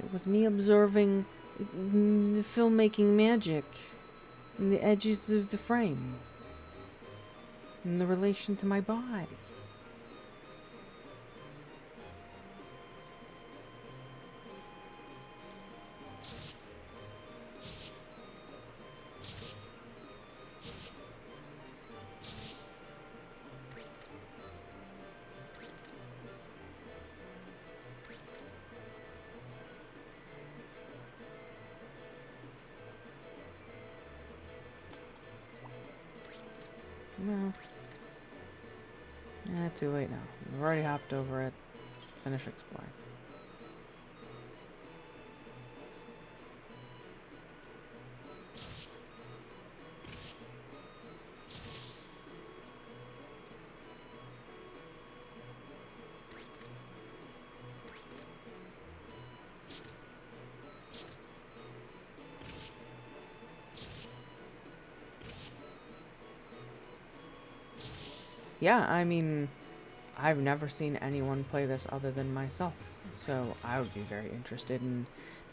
It was me observing the filmmaking magic and the edges of the frame and the relation to my body. No. Too late now. I've already hopped over it. Finish exploring. Yeah, I mean, I've never seen anyone play this other than myself, so I would be very interested in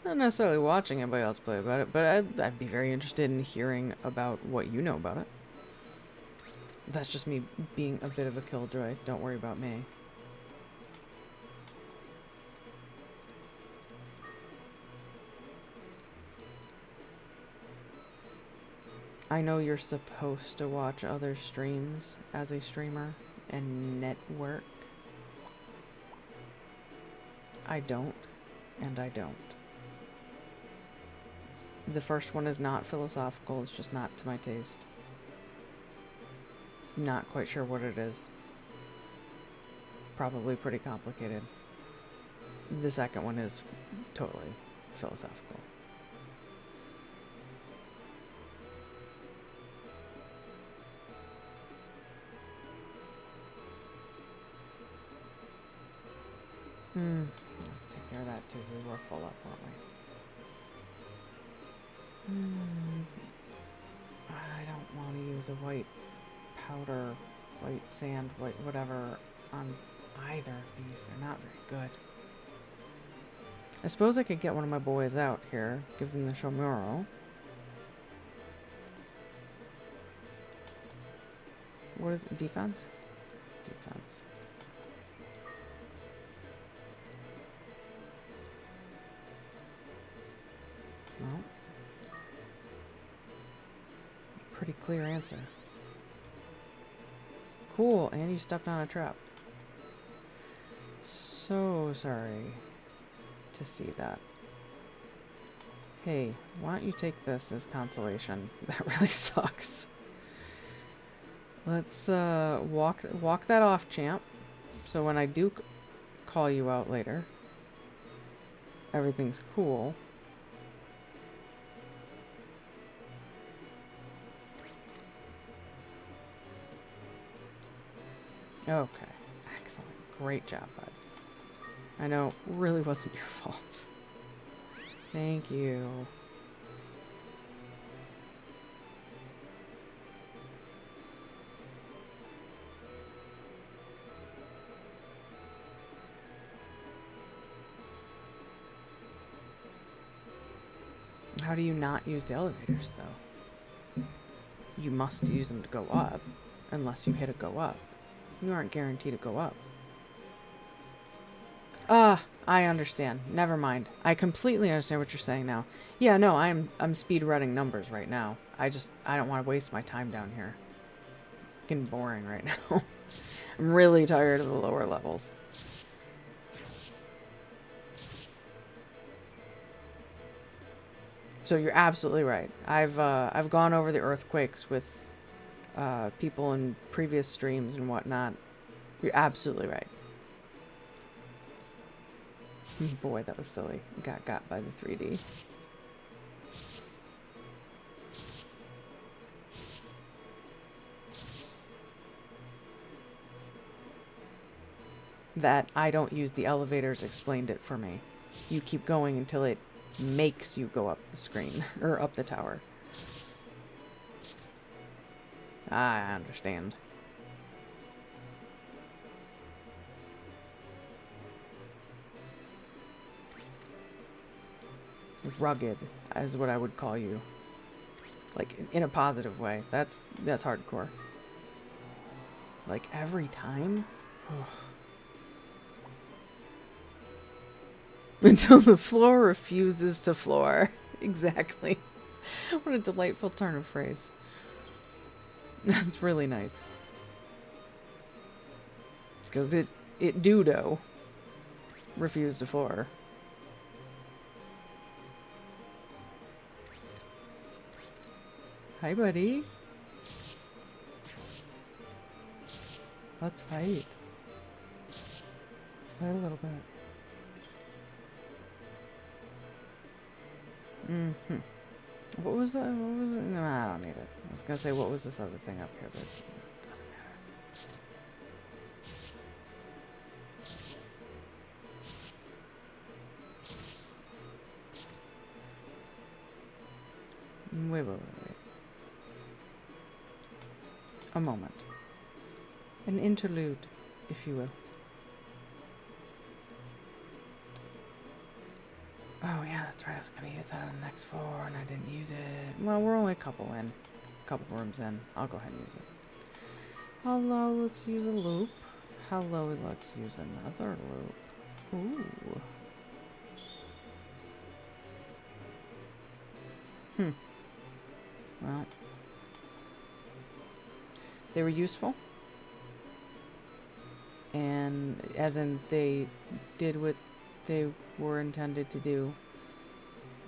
not necessarily watching anybody else play about it, but I'd be very interested in hearing about what you know about it. That's just me being a bit of a killjoy. Don't worry about me. I know you're supposed to watch other streams as a streamer and network. I don't, and I don't. The first one is not philosophical, it's just not to my taste. Not quite sure what it is. Probably pretty complicated. The second one is totally philosophical. Let's take care of that too. We were full up, weren't we? I don't want to use a white powder, white sand, white whatever on either of these. They're not very good. I suppose I could get one of my boys out here, give them the Shomuro. What is it? Defense? Defense. Well, pretty clear answer. Cool, and you stepped on a trap. So sorry to see that. Hey, why don't you take this as consolation? That really sucks. Let's walk that off, champ. So when I do call you out later, everything's cool. Okay, excellent. Great job, bud. I know it really wasn't your fault. Thank you. How do you not use the elevators, though? you must use them to go up, unless you hit a go up. You aren't guaranteed to go up. I understand. Never mind. I completely understand what you're saying now. Yeah, no, I'm speed running numbers right now. I don't want to waste my time down here. Getting boring right now. I'm really tired of the lower levels. So you're absolutely right. I've gone over the earthquakes with people in previous streams and whatnot. You're absolutely right. Boy, that was silly. Got by the 3D. That I don't use the elevators explained it for me. You keep going until it makes you go up the screen, or up the tower. I understand. Rugged is what I would call you. Like, in a positive way. That's hardcore. Like, every time? Until the floor refuses to floor. Exactly. What a delightful turn of phrase. That's really nice. Because it do refused to floor. Hi, buddy. Let's fight. Let's fight a little bit. Mm-hmm. What was that? What was it? No, I don't need it. I was gonna say, what was this other thing up here, but it doesn't matter. Wait. A moment. An interlude, if you will. Oh yeah, that's right. I was gonna use that on the next floor, and I didn't use it. Well, we're only a couple rooms in. I'll go ahead and use it. Hello, let's use a loop. Hello, let's use another loop. Ooh. Well, they were useful, and as in they did what they were intended to do.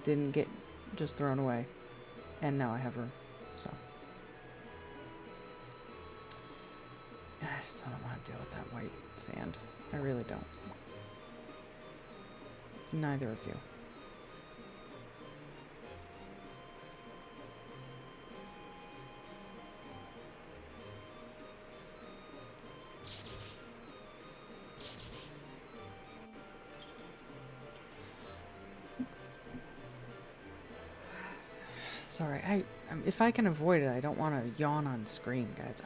Didn't get just thrown away, and now I have room. So I still don't want to deal with that white sand. I really don't. Neither of you. Sorry, if I can avoid it, I don't want to yawn on screen, guys.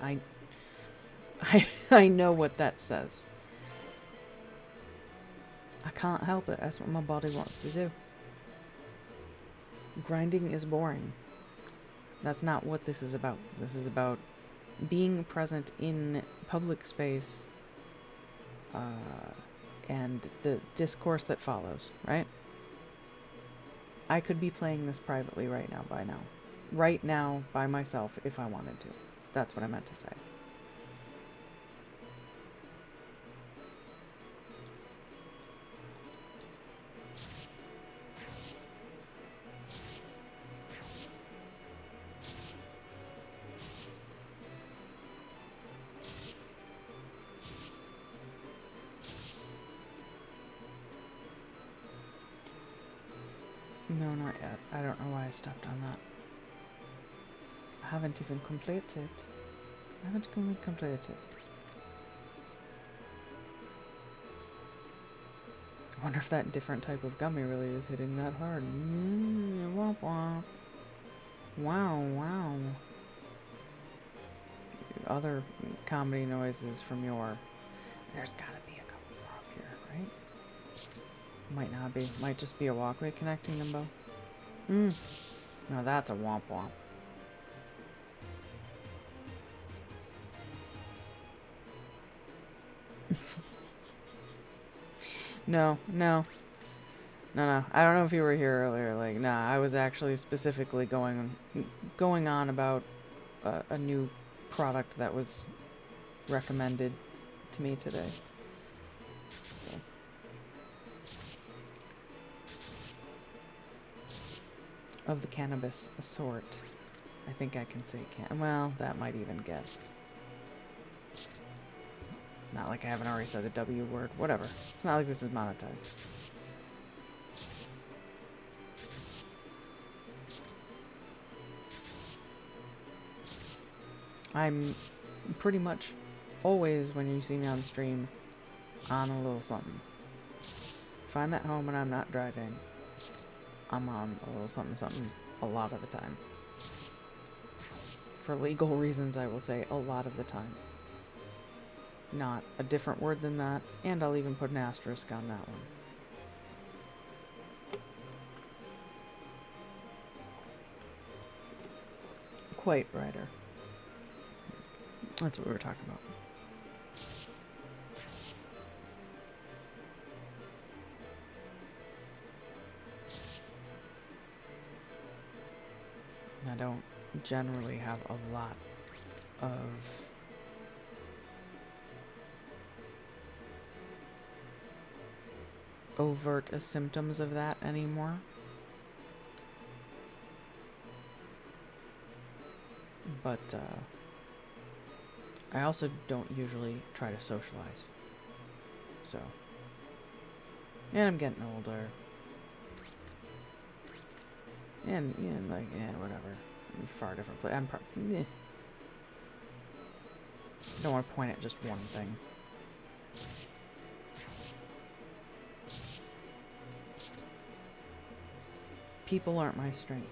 I know what that says. I can't help it. That's what my body wants to do. Grinding is boring. That's not what this is about. This is about being present in public space and the discourse that follows, right? I could be playing this privately right now by myself if I wanted to. That's what I meant to say. No, not yet. I don't know why I stopped on that. I haven't even completed. I wonder if that different type of gummy really is hitting that hard. Womp womp. Wow. Other comedy noises from your... There's gotta be a couple more up here, right? Might not be. Might just be a walkway connecting them both. Now that's a womp womp. No, no. No. I don't know if you were here earlier. Like, nah, I was actually specifically going on about a new product that was recommended to me today. So. Of the cannabis sort. I think I can say well, that might even get. Not like I haven't already said the W word. Whatever. It's not like this is monetized. I'm pretty much always, when you see me on stream, on a little something. If I'm at home and I'm not driving, I'm on a little something a lot of the time. For legal reasons, I will say a lot of the time. Not a different word than that, and I'll even put an asterisk on that one. Quite writer. That's what we were talking about. I don't generally have a lot of overt symptoms of that anymore. But I also don't usually try to socialize. So, and I'm getting older. And whatever. Far different place. I don't want to point at just one thing. People aren't my strength.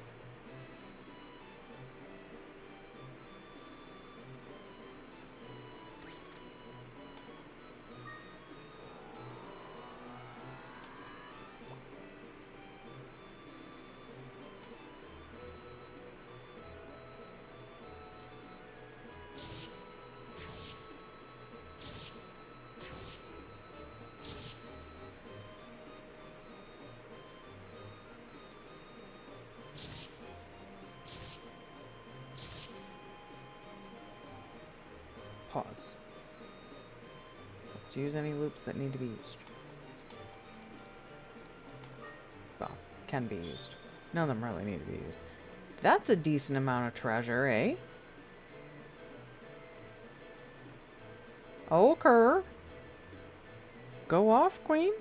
Pause. Let's use any loops that need to be used. Well, can be used. None of them really need to be used. That's a decent amount of treasure, eh? Okay. Go off, queen.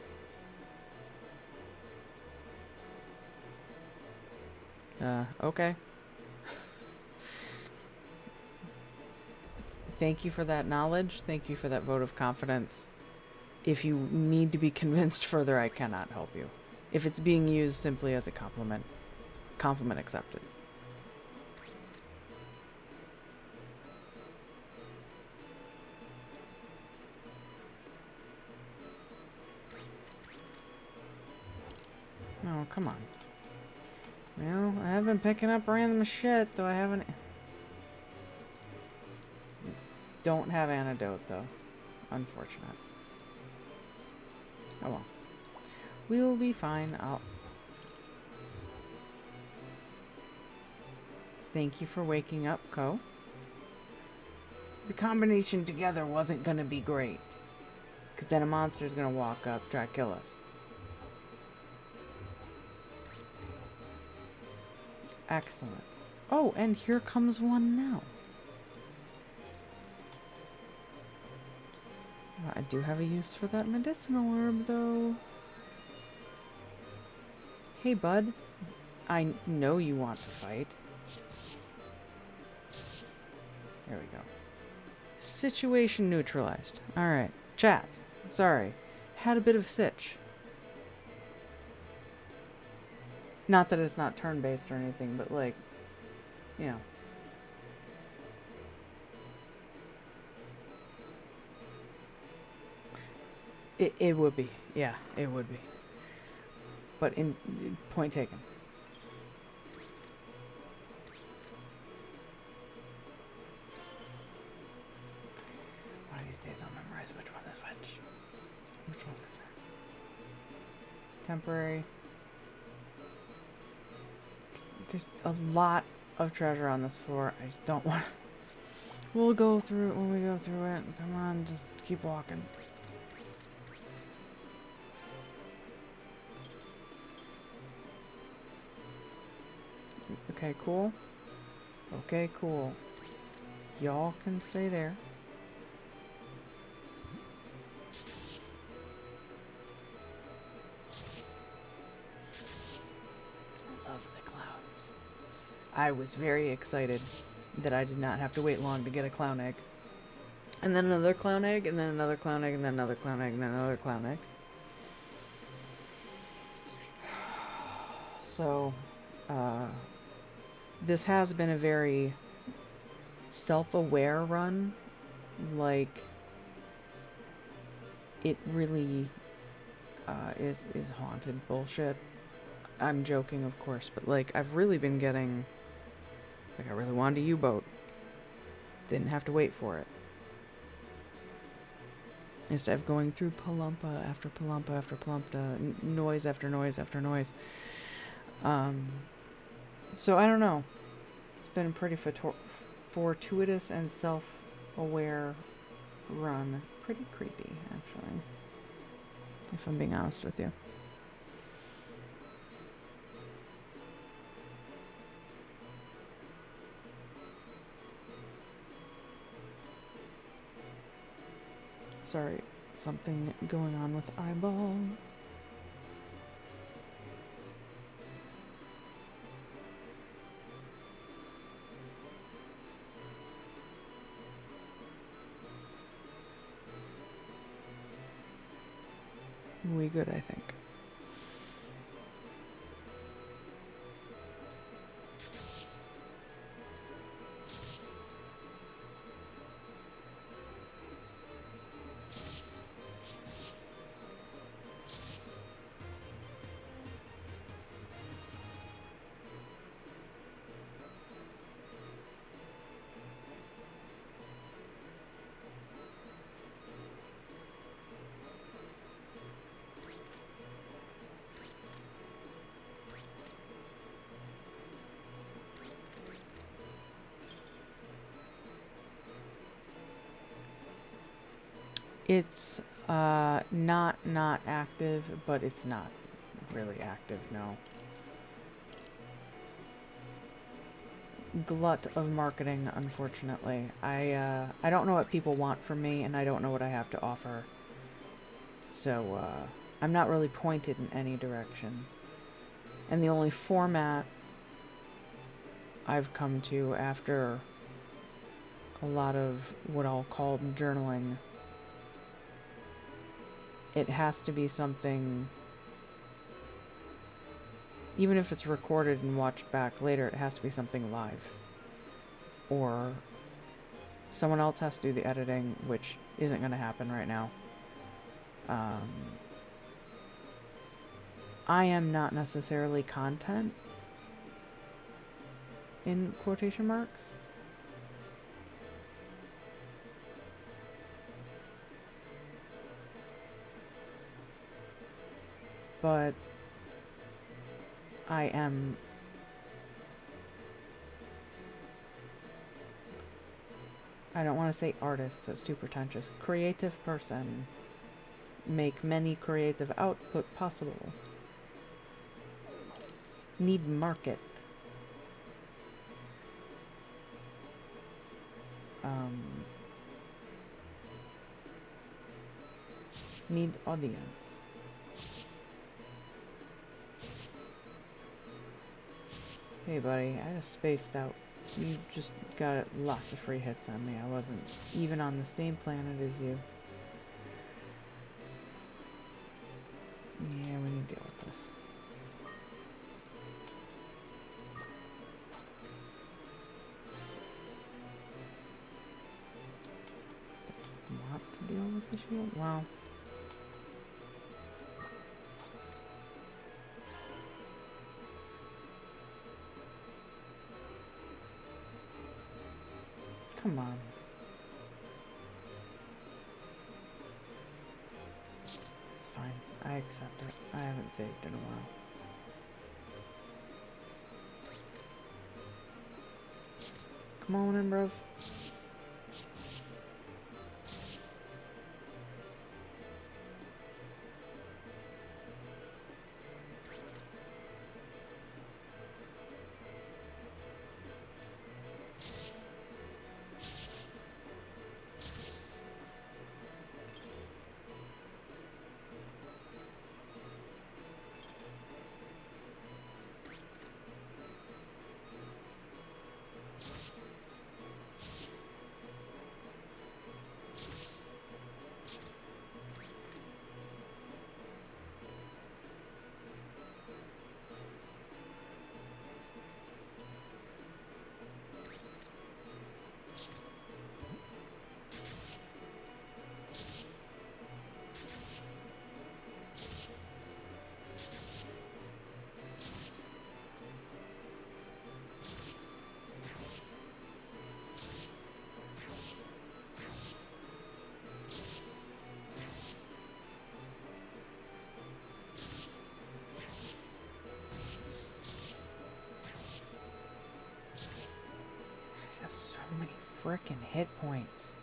Okay. Thank you for that knowledge. Thank you for that vote of confidence. If you need to be convinced further, I cannot help you. If it's being used simply as a compliment, compliment accepted. Oh, come on. Well, I have been picking up random shit, though I haven't... Don't have antidote, though. Unfortunate. Oh well. We'll be fine. Thank you for waking up, Ko. The combination together wasn't gonna be great. Because then a monster's gonna walk up, try to kill us. Excellent. Oh, and here comes one now. I do have a use for that medicinal herb, though. Hey, bud. I know you want to fight. There we go. Situation neutralized. Alright. Chat. Sorry. Had a bit of a sitch. Not that it's not turn-based or anything, but like, you know. It would be. Yeah, it would be. But point taken. One of these days I'll memorize which one is which. Which one's this one? Temporary. There's a lot of treasure on this floor. I just don't want... We'll go through it when we go through it. Come on, just keep walking. Okay, cool. Okay, cool. Y'all can stay there. I love the clouds. I was very excited that I did not have to wait long to get a clown egg. And then another clown egg, and then another clown egg, and then another clown egg, and then another clown egg. So, this has been a very self-aware run. Like, it really is haunted bullshit. I'm joking, of course, but like, I've really been getting... Like, I really wanted a U-boat. Didn't have to wait for it. Instead of going through palumpa after palumpa after palumpa, noise after noise after noise. So I don't know. It's been a pretty fortuitous and self-aware run. Pretty creepy, actually. If I'm being honest with you. Sorry, something going on with eyeball. We good, I think. It's not active, but it's not really active, no. Glut of marketing, unfortunately. I don't know what people want from me, and I don't know what I have to offer. So, I'm not really pointed in any direction. And the only format I've come to after a lot of what I'll call journaling, it has to be something, even if it's recorded and watched back later, it has to be something live. Or someone else has to do the editing, which isn't going to happen right now. I am not necessarily content, in quotation marks. But I am I don't want to say artist, that's too pretentious. Creative person. Make many creative output possible. Need market. Need audience. Hey buddy, I just spaced out. You just got lots of free hits on me. I wasn't even on the same planet as you. Yeah, we need to deal with this. Want to deal with the shield? Wow. Come on. It's fine. I accept it. I haven't saved in a while. Come on in, bruv. Have so many frickin' hit points.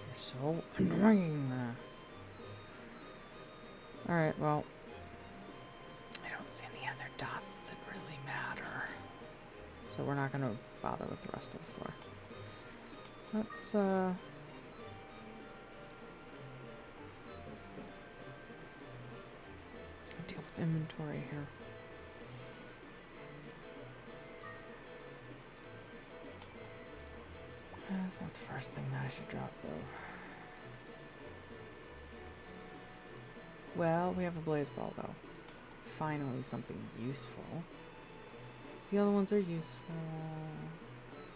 You're so annoying. Alright, well. I don't see any other dots that really matter. So we're not going to bother with the rest of the floor. Let's, deal with inventory here. That's not the first thing that I should drop, though. Well, we have a blaze ball, though. Finally, something useful. The other ones are useful.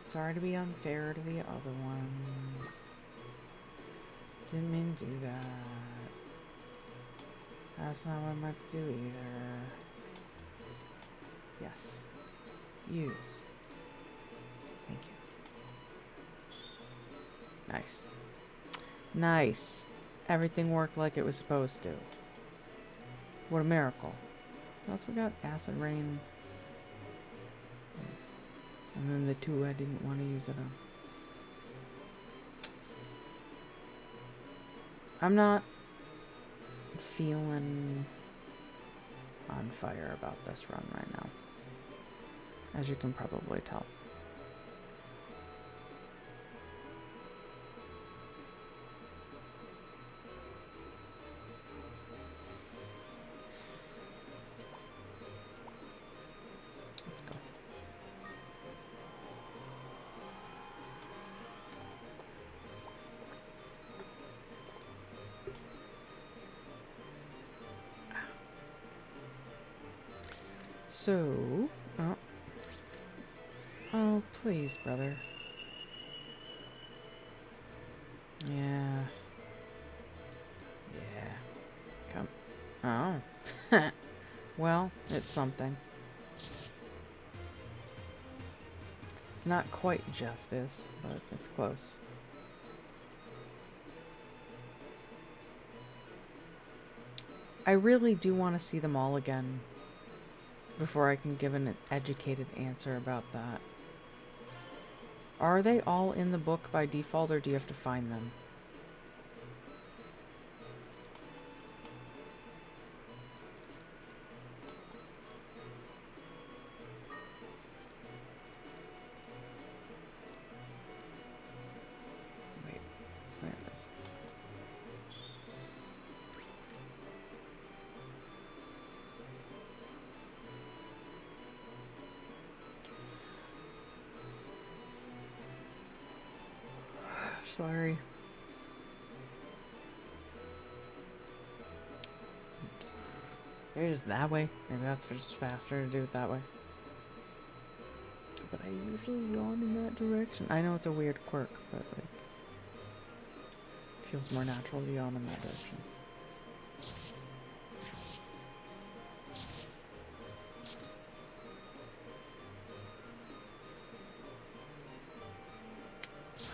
Sorry to be unfair to the other ones. Didn't mean to do that. That's not what I meant to do either. Yes. Use. Thank you. Nice. Nice. Everything worked like it was supposed to. What a miracle. What else we got? Acid rain. And then the two I didn't want to use it on. I'm not feeling on fire about this run right now, as you can probably tell. Let's go. So, oh, please, brother. Yeah. Come. Oh. Well, it's something. It's not quite justice, but it's close. I really do want to see them all again before I can give an educated answer about that. Are they all in the book by default, or do you have to find them? Wait, there it is. Sorry. Maybe just that way. Maybe that's just faster to do it that way. But I usually yawn in that direction. I know it's a weird quirk, but like, it feels more natural to yawn in that direction.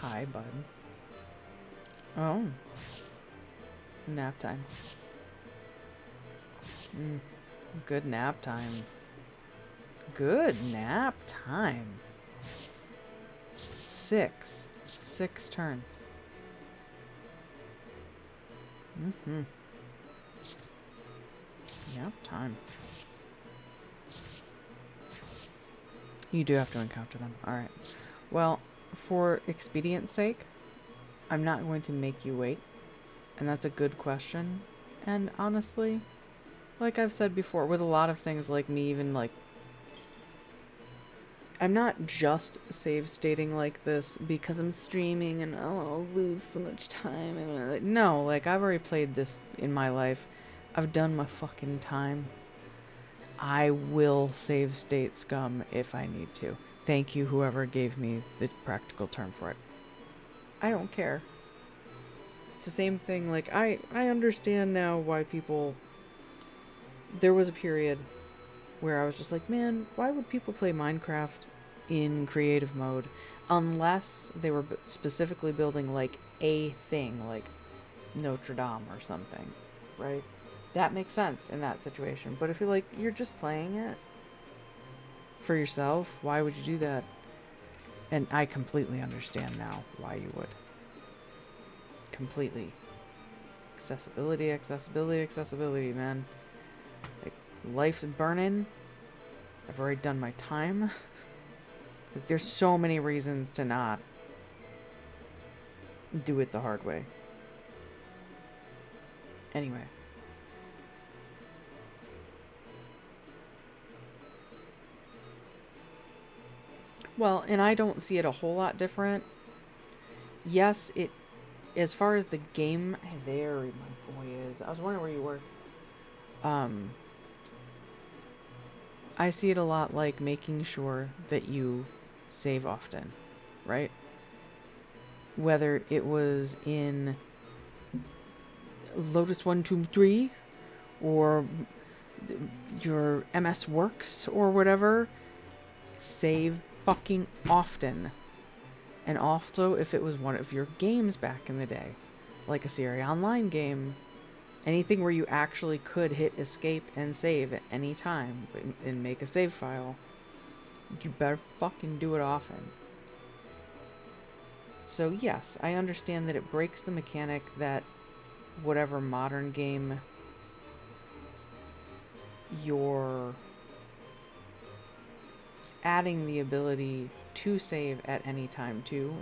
Hi, bud. Oh. Nap time. Mm, good nap time. Good nap time. 6. 6 turns. Mm-hmm. Nap time. You do have to encounter them. Alright. Well, for expedience sake, I'm not going to make you wait. And that's a good question. And honestly, like I've said before, with a lot of things like me, even like, I'm not just save stating like this because I'm streaming and I'll lose so much time. And no, like I've already played this in my life. I've done my fucking time. I will save state scum if I need to. Thank you, whoever gave me the practical term for it. I don't care. It's the same thing, like, I understand now why people... There was a period where I was just like, man, why would people play Minecraft in creative mode unless they were specifically building, like, a thing, like Notre Dame or something, right? That makes sense in that situation. But if you're like, you're just playing it for yourself, why would you do that? And I completely understand now why you would. Completely. Accessibility, accessibility, accessibility, man. Like, life's burning. I've already done my time. Like, there's so many reasons to not do it the hard way. Anyway. Well, and I don't see it a whole lot different. Yes, it, as far as the game, there my boy is. I was wondering where you were. I see it a lot like making sure that you save often, right? Whether it was in Lotus 1, 2, 3 or your MS Works or whatever, save fucking often. And also, if it was one of your games back in the day, like a Siri Online game, anything where you actually could hit escape and save at any time and make a save file, you better fucking do it often. So yes, I understand that it breaks the mechanic that whatever modern game you're adding the ability to save at any time too,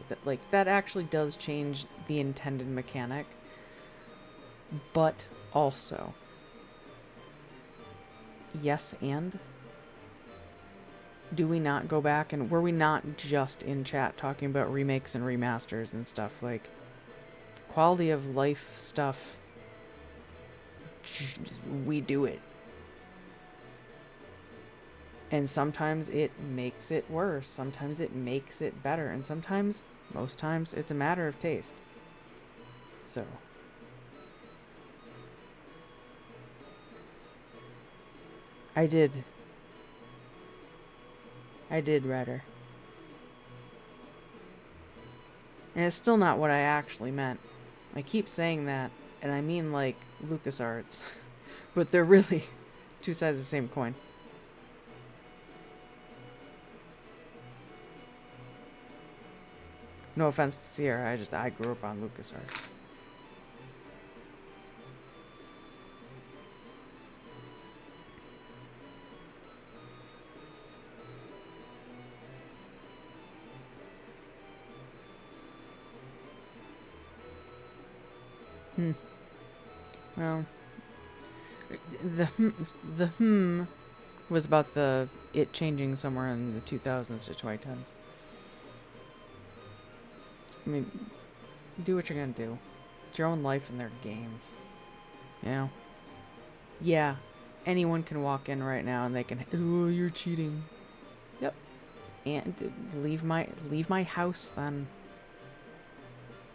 that actually does change the intended mechanic. But also, yes, and do we not go back and were we not just in chat talking about remakes and remasters and stuff, like quality of life stuff? We do it. And sometimes it makes it worse, sometimes it makes it better, and sometimes, most times, it's a matter of taste. So. I did, Ryder. And it's still not what I actually meant. I keep saying that, and I mean like LucasArts. But they're really two sides of the same coin. No offense to Sierra, I grew up on LucasArts. Well, the was about it changing somewhere in the 2000s to 2010s. I mean, do what you're gonna do. It's your own life and their games. You know? Yeah, anyone can walk in right now and they can, oh, you're cheating. Yep. And leave my house then.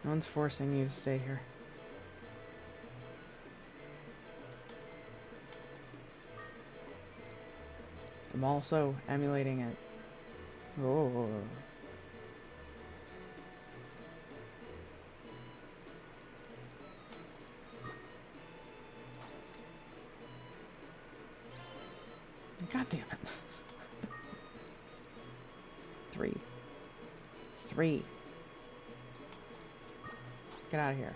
No one's forcing you to stay here. I'm also emulating it. Oh. God damn it. 3. 3. Get out of here.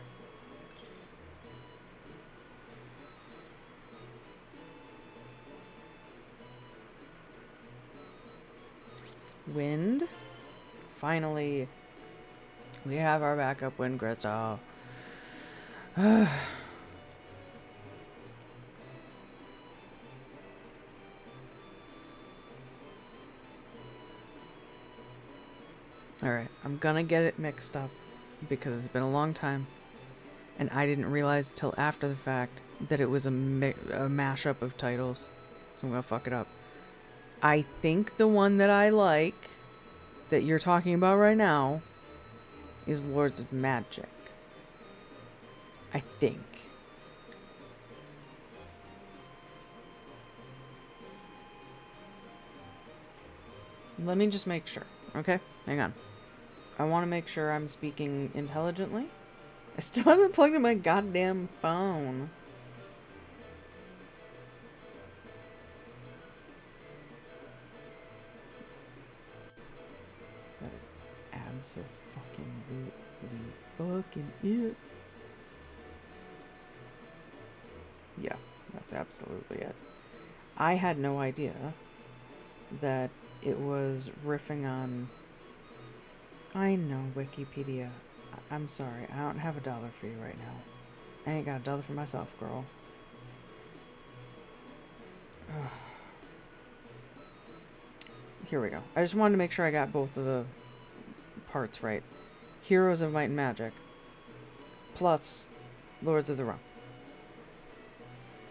Wind. Finally, we have our backup wind crystal. Alright, I'm gonna get it mixed up because it's been a long time. And I didn't realize till after the fact that it was a mashup of titles. So I'm gonna fuck it up. I think the one that I like, that you're talking about right now, is Lords of Magic. I think. Let me just make sure, okay? Hang on. I want to make sure I'm speaking intelligently. I still haven't plugged in my goddamn phone. That is absolutely fucking it. Yeah, that's absolutely it. I had no idea that it was riffing on... I know, Wikipedia. I'm sorry, I don't have $1 for you right now. I ain't got $1 for myself, girl. Here we go. I just wanted to make sure I got both of the parts right. Heroes of Might and Magic plus Lords of the Realm.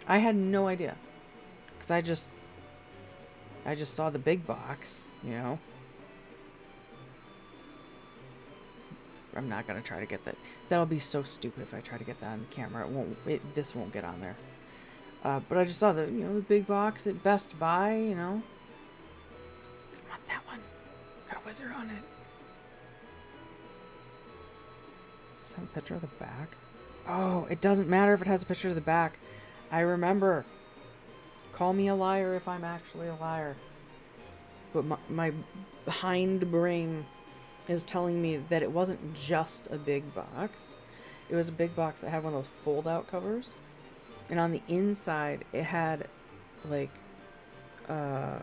I had no idea. Because I just saw the big box, you know. I'm not gonna try to get that. That'll be so stupid if I try to get that on camera. This won't get on there. But I just saw the, you know, the big box at Best Buy, you know. I want that one. Got a wizard on it. Does it have a picture of the back? Oh, it doesn't matter if it has a picture of the back. I remember. Call me a liar if I'm actually a liar. But my hind brain is telling me that it wasn't just a big box. It was a big box that had one of those fold-out covers. And on the inside, it had, like, a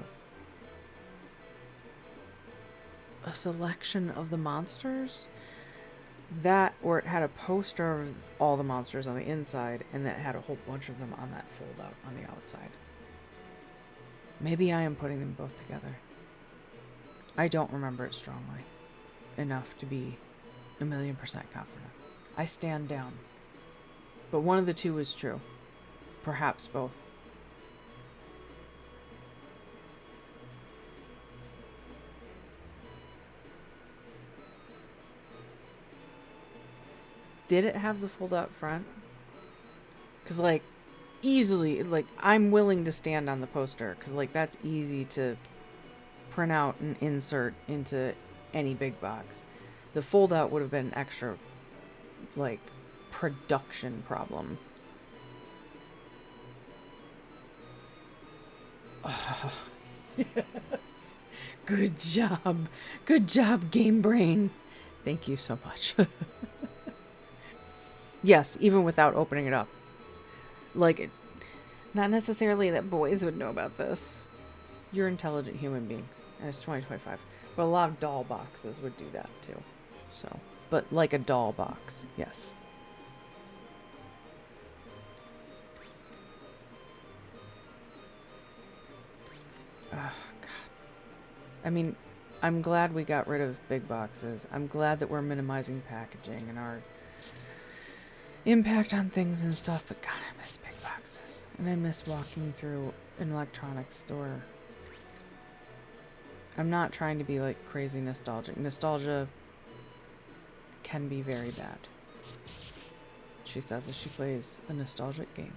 selection of the monsters. That, or it had a poster of all the monsters on the inside, and that had a whole bunch of them on that fold-out on the outside. Maybe I am putting them both together. I don't remember it strongly enough to be 1,000,000% confident. I stand down. But one of the two is true. Perhaps both. Did it have the fold-out front? Because, like, easily, like, I'm willing to stand on the poster. Because, like, that's easy to print out and insert into any big box. The fold-out would have been an extra, like, production problem. Oh, yes. Good job. Good job, Game Brain. Thank you so much. Yes, even without opening it up. Like, not necessarily that boys would know about this. You're intelligent human beings, and it's 2025. But a lot of doll boxes would do that, too. So, but like a doll box, yes. Oh, God. I mean, I'm glad we got rid of big boxes. I'm glad that we're minimizing packaging and our impact on things and stuff, but God, I miss big boxes. And I miss walking through an electronics store. I'm not trying to be like crazy nostalgic. Nostalgia can be very bad. She says as she plays a nostalgic game.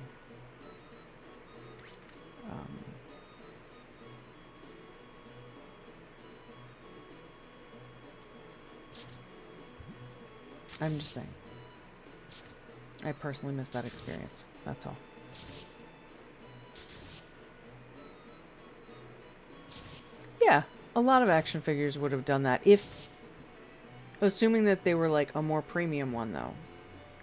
I'm just saying. I personally miss that experience. That's all. A lot of action figures would have done that if, assuming that they were like a more premium one though,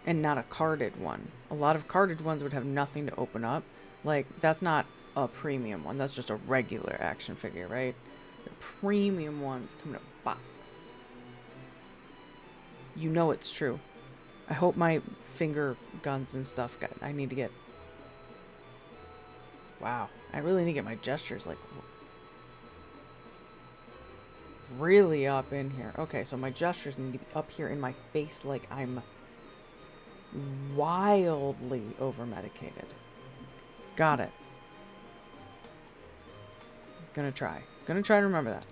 and not a carded one. A lot of carded ones would have nothing to open up. Like, that's not a premium one. That's just a regular action figure, right? The premium ones come in a box. You know it's true. I hope my finger guns and stuff I need to get... Wow. I really need to get my gestures, like, really up in here. Okay, so my gestures need to be up here in my face like I'm wildly over-medicated. Got it. Gonna try. Gonna try to remember that.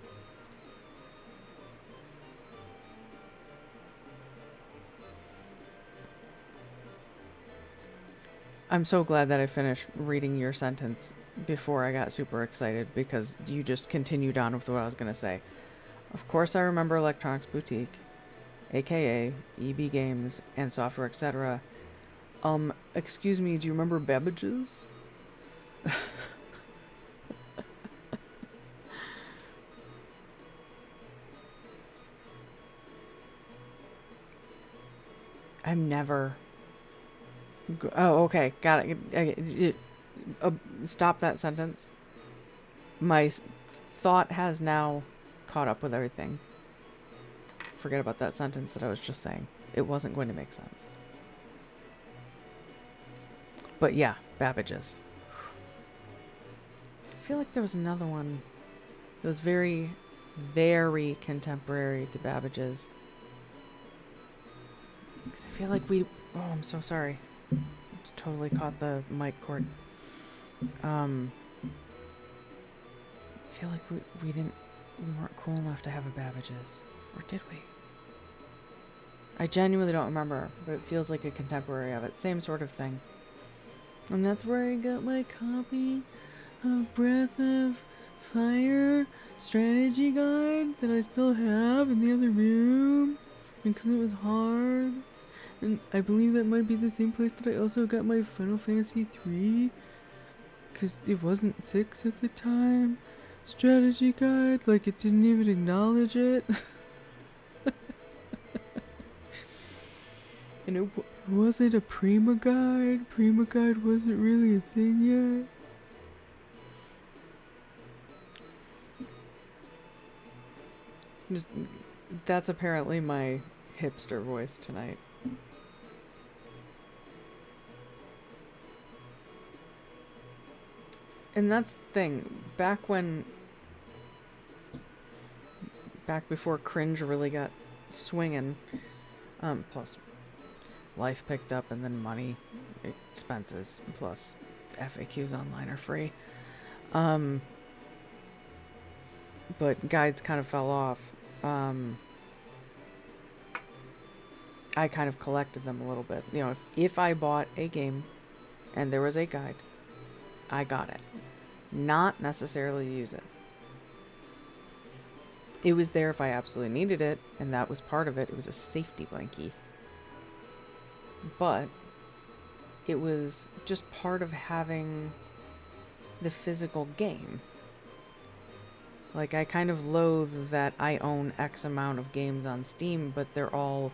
I'm so glad that I finished reading your sentence before I got super excited, because you just continued on with what I was gonna say. Of course I remember Electronics Boutique, aka EB Games and Software, etc. Excuse me, do you remember Babbage's? I'm never... Oh, okay, got it. Stop that sentence. My thought has now caught up with everything. Forget about that sentence that I was just saying. It wasn't going to make sense. But yeah, Babbage's. I feel like there was another one that was very, very contemporary to Babbage's. 'Cause I feel like we... Oh, I'm so sorry. Totally caught the mic cord. I feel like we weren't cool enough to have a Babbage's. Or did we? I genuinely don't remember, but it feels like a contemporary of it. Same sort of thing. And that's where I got my copy of Breath of Fire strategy guide that I still have in the other room. Because it was hard. And I believe that might be the same place that I also got my Final Fantasy 3. Because it wasn't 6 at the time. Strategy guide, like it didn't even acknowledge it. And it wasn't a Prima guide. Prima guide wasn't really a thing yet. Just, that's apparently my hipster voice tonight. And that's the thing. Back before cringe really got swinging, plus life picked up, and then money, expenses, plus FAQs online are free. But guides kind of fell off. I kind of collected them a little bit. You know, if I bought a game and there was a guide, I got it. Not necessarily use it. It was there if I absolutely needed it, and that was part of it. It was a safety blankie. But it was just part of having the physical game. Like, I kind of loathe that I own X amount of games on Steam, but they're all...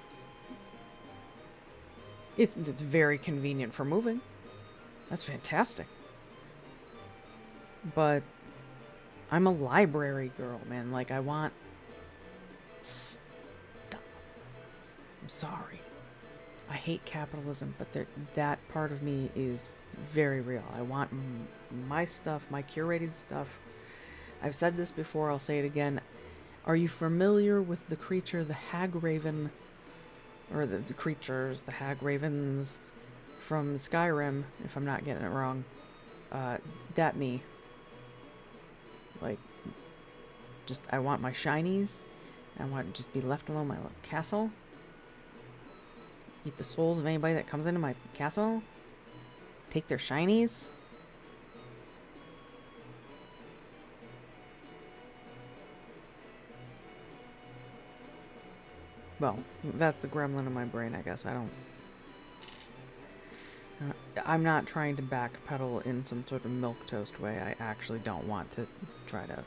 It's very convenient for moving. That's fantastic. But I'm a library girl, man. Like, I want stuff. I'm sorry. I hate capitalism, but that part of me is very real. I want my stuff, my curated stuff. I've said this before, I'll say it again. Are you familiar with the creature, the hag raven, or the creatures, the hag ravens from Skyrim, if I'm not getting it wrong? That me. Like, just, I want my shinies. I want to just be left alone in my little castle. Eat the souls of anybody that comes into my castle. Take their shinies. Well, that's the gremlin in my brain, I guess. I'm not trying to backpedal in some sort of milquetoast way. I actually don't want to try to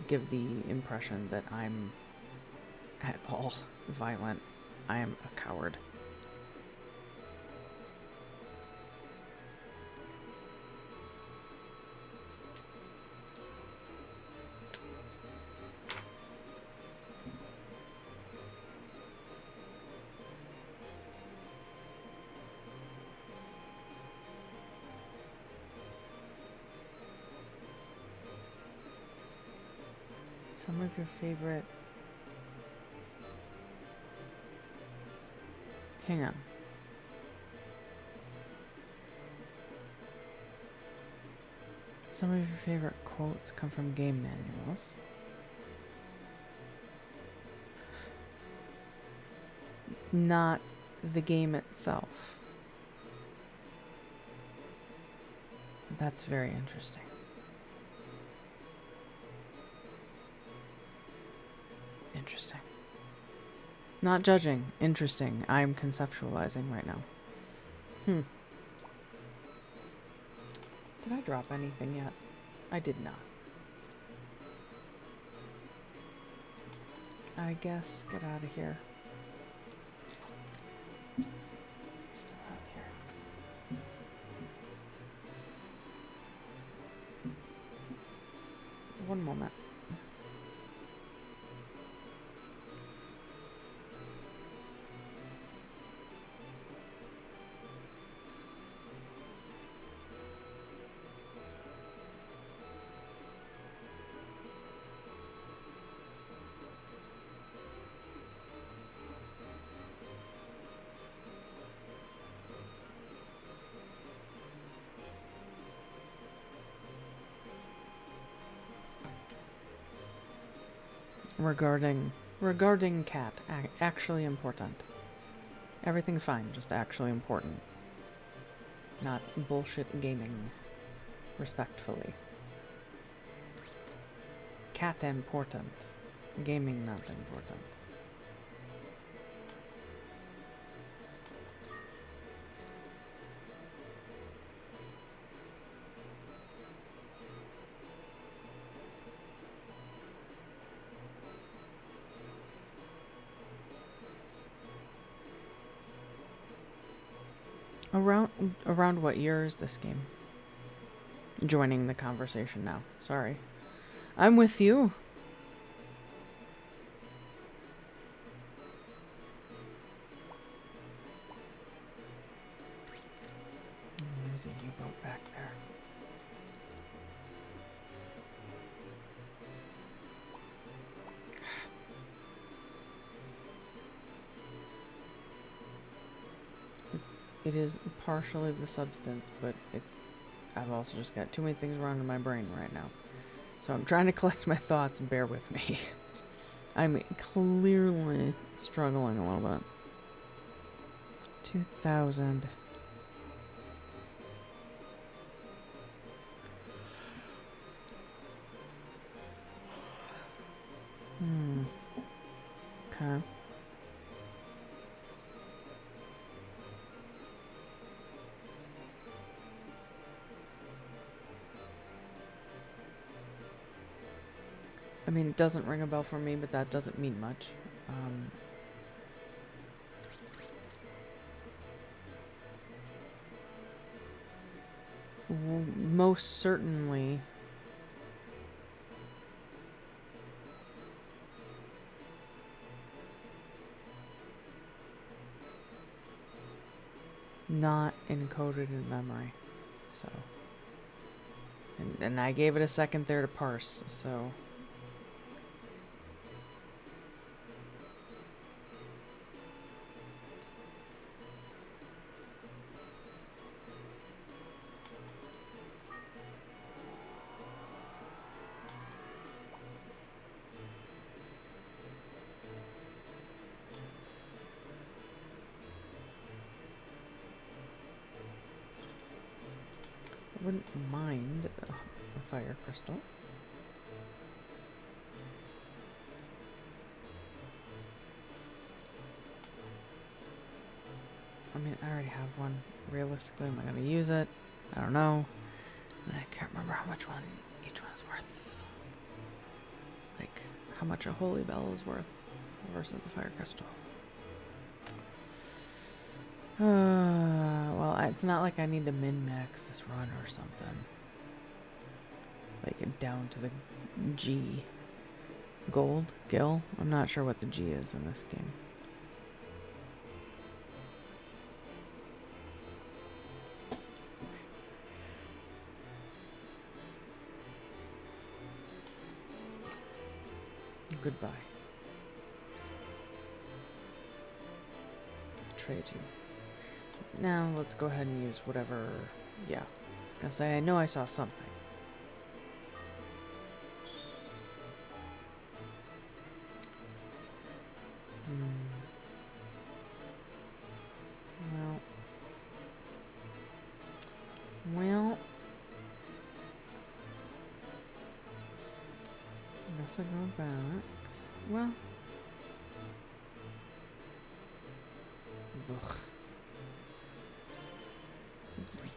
give the impression that I'm at all violent. I am a coward. Some of your favorite... Hang on. Some of your favorite quotes come from game manuals. Not the game itself. That's very interesting. Interesting. Not judging. Interesting. I'm conceptualizing right now. Did I drop anything yet? I did not. I guess get out of here. Still out here. One moment. Regarding cat, actually important. Everything's fine, just actually important. Not bullshit gaming. Respectfully. Cat important. Gaming not important. Around what year is this game? Joining the conversation now. Sorry. I'm with you. There's a U-boat back there. It is partially the substance, but I've also just got too many things wrong in my brain right now. So I'm trying to collect my thoughts, bear with me. I'm clearly struggling a little bit. 2000. Okay. I mean, it doesn't ring a bell for me, but that doesn't mean much. Most certainly not encoded in memory. So, and I gave it a second there to parse, so. I wouldn't mind a fire crystal. I mean, I already have one. Realistically, am I going to use it? I don't know. I can't remember how much one each one's worth. like how much a holy bell is worth versus a fire crystal. Well, it's not like I need to min-max this run or something. Like it down to the G. Gold? Gil? I'm not sure what the G is in this game. Goodbye. Trade you. Now let's go ahead and use whatever. Yeah, I was gonna say I know I saw something. Well, I guess I go back. Well, ugh.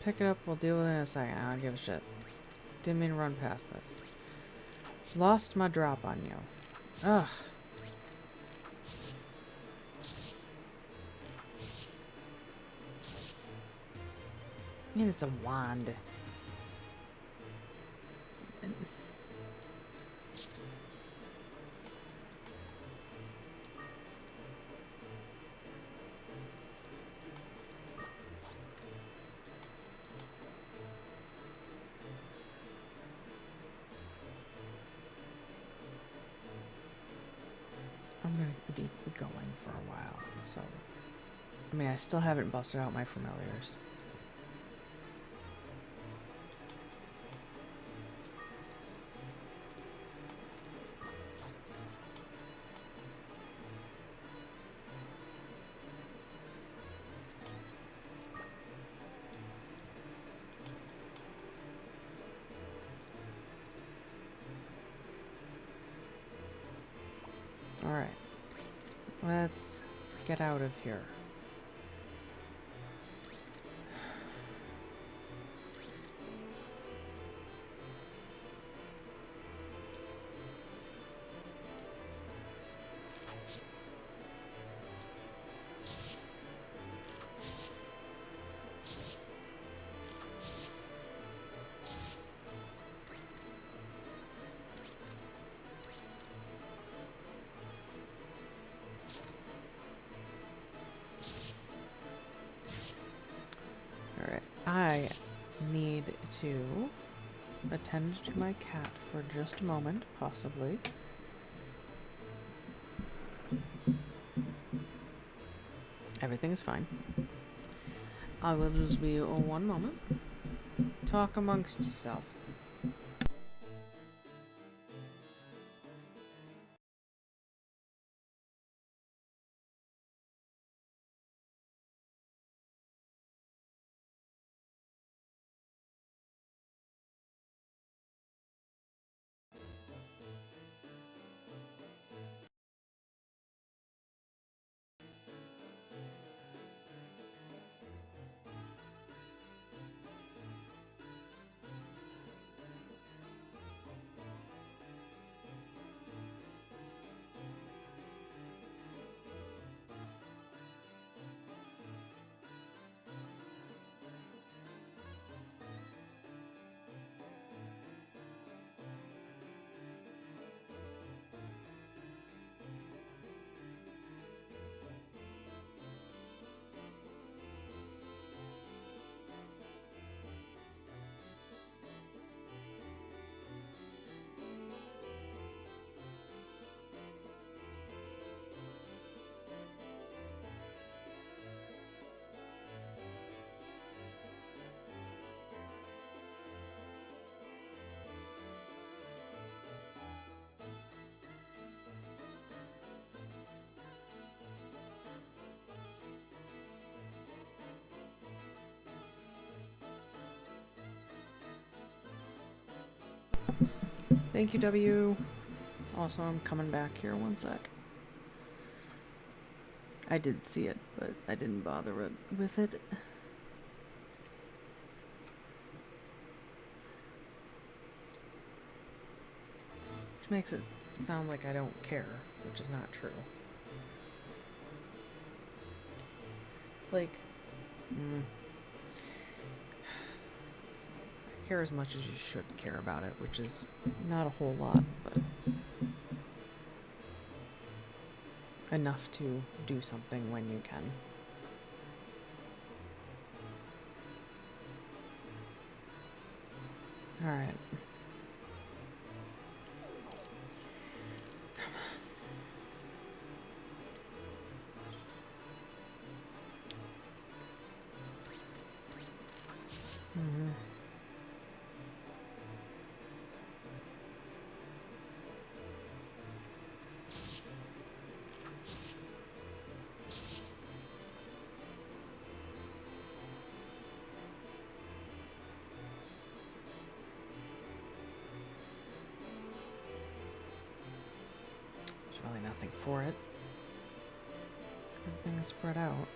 Pick it up. We'll deal with it in a second. I don't give a shit. Didn't mean to run past this. Lost my drop on you. Ugh. I mean, it's a wand. I'm gonna be going for a while, so... I mean, I still haven't busted out my familiars. Alright. Let's get out of here. I need to attend to my cat for just a moment, possibly. Everything is fine. I will just be one moment. Talk amongst yourselves. Thank you, W. Also, I'm coming back here one sec. I did see it, but I didn't bother with it. Which makes it sound like I don't care, which is not true. Like, I care as much as you should care about it, which is not a whole lot, but enough to do something when you can. All right. There's really nothing for it. Everything is spread out.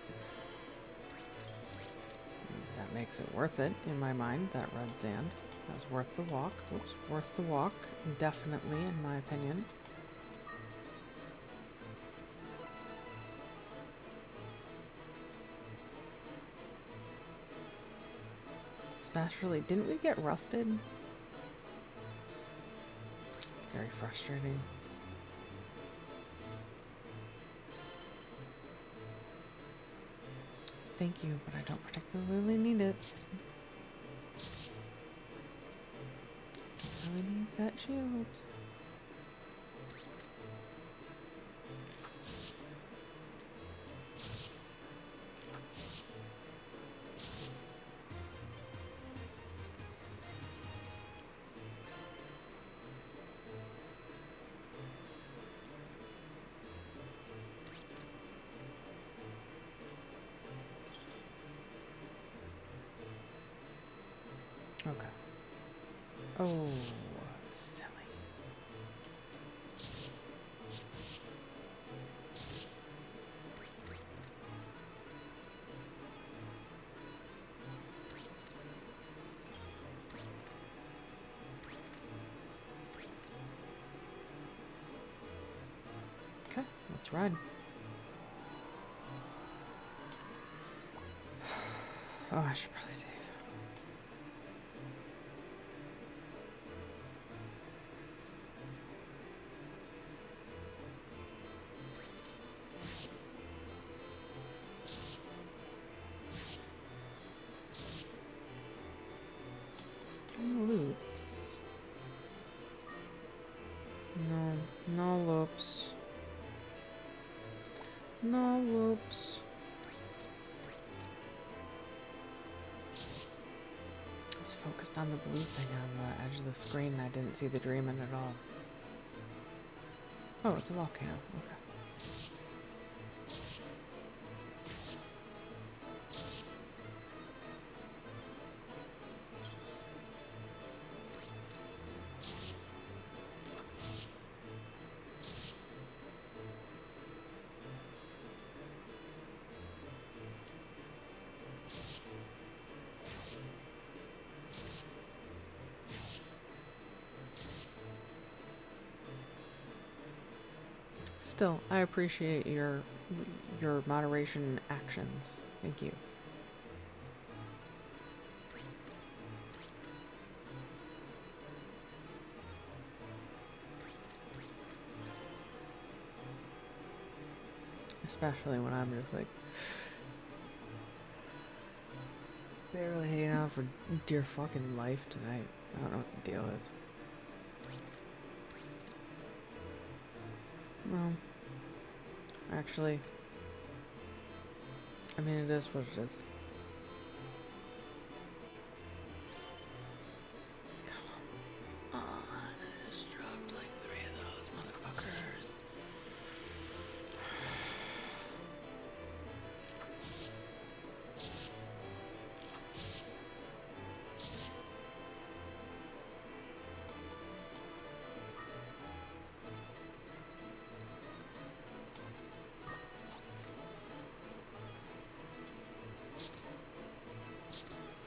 That makes it worth it in my mind, that red sand. That was worth the walk. Oops, worth the walk, definitely, in my opinion. Especially, didn't we get rusted? Very frustrating. Thank you, but I don't particularly need it. I really need that shield. Okay. Oh, silly. Okay, let's ride. Oh, I should probably save. Loops. No, no loops. No loops. I was focused on the blue thing on the edge of the screen and I didn't see the dream in it at all. Oh, it's a volcano. Okay. Still, I appreciate your moderation actions. Thank you. Especially when I'm just like barely hanging out for dear fucking life tonight. I don't know what the deal is. Well, actually, I mean, it is what it is. Come on, I just dropped like 3 of those motherfuckers.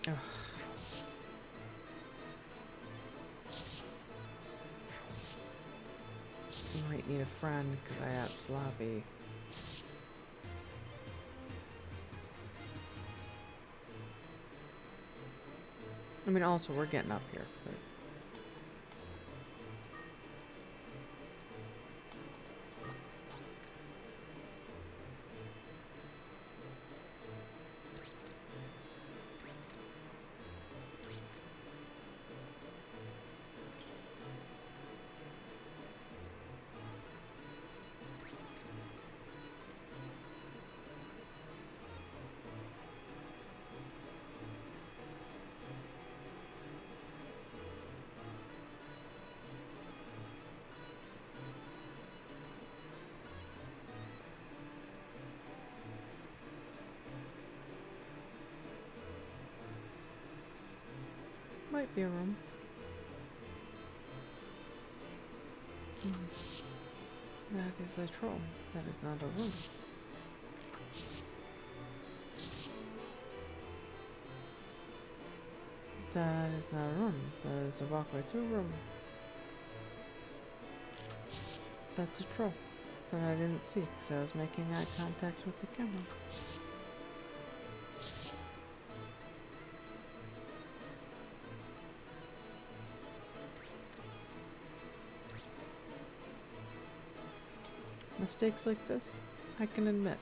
Ugh. might need a friend because I got sloppy. I mean, also, we're getting up here, but... Might be a room. That is a troll. That is not a room. That is not a room. That is a walkway to a room. That's a troll that I didn't see because I was making eye contact with the camera. Mistakes like this, I can admit.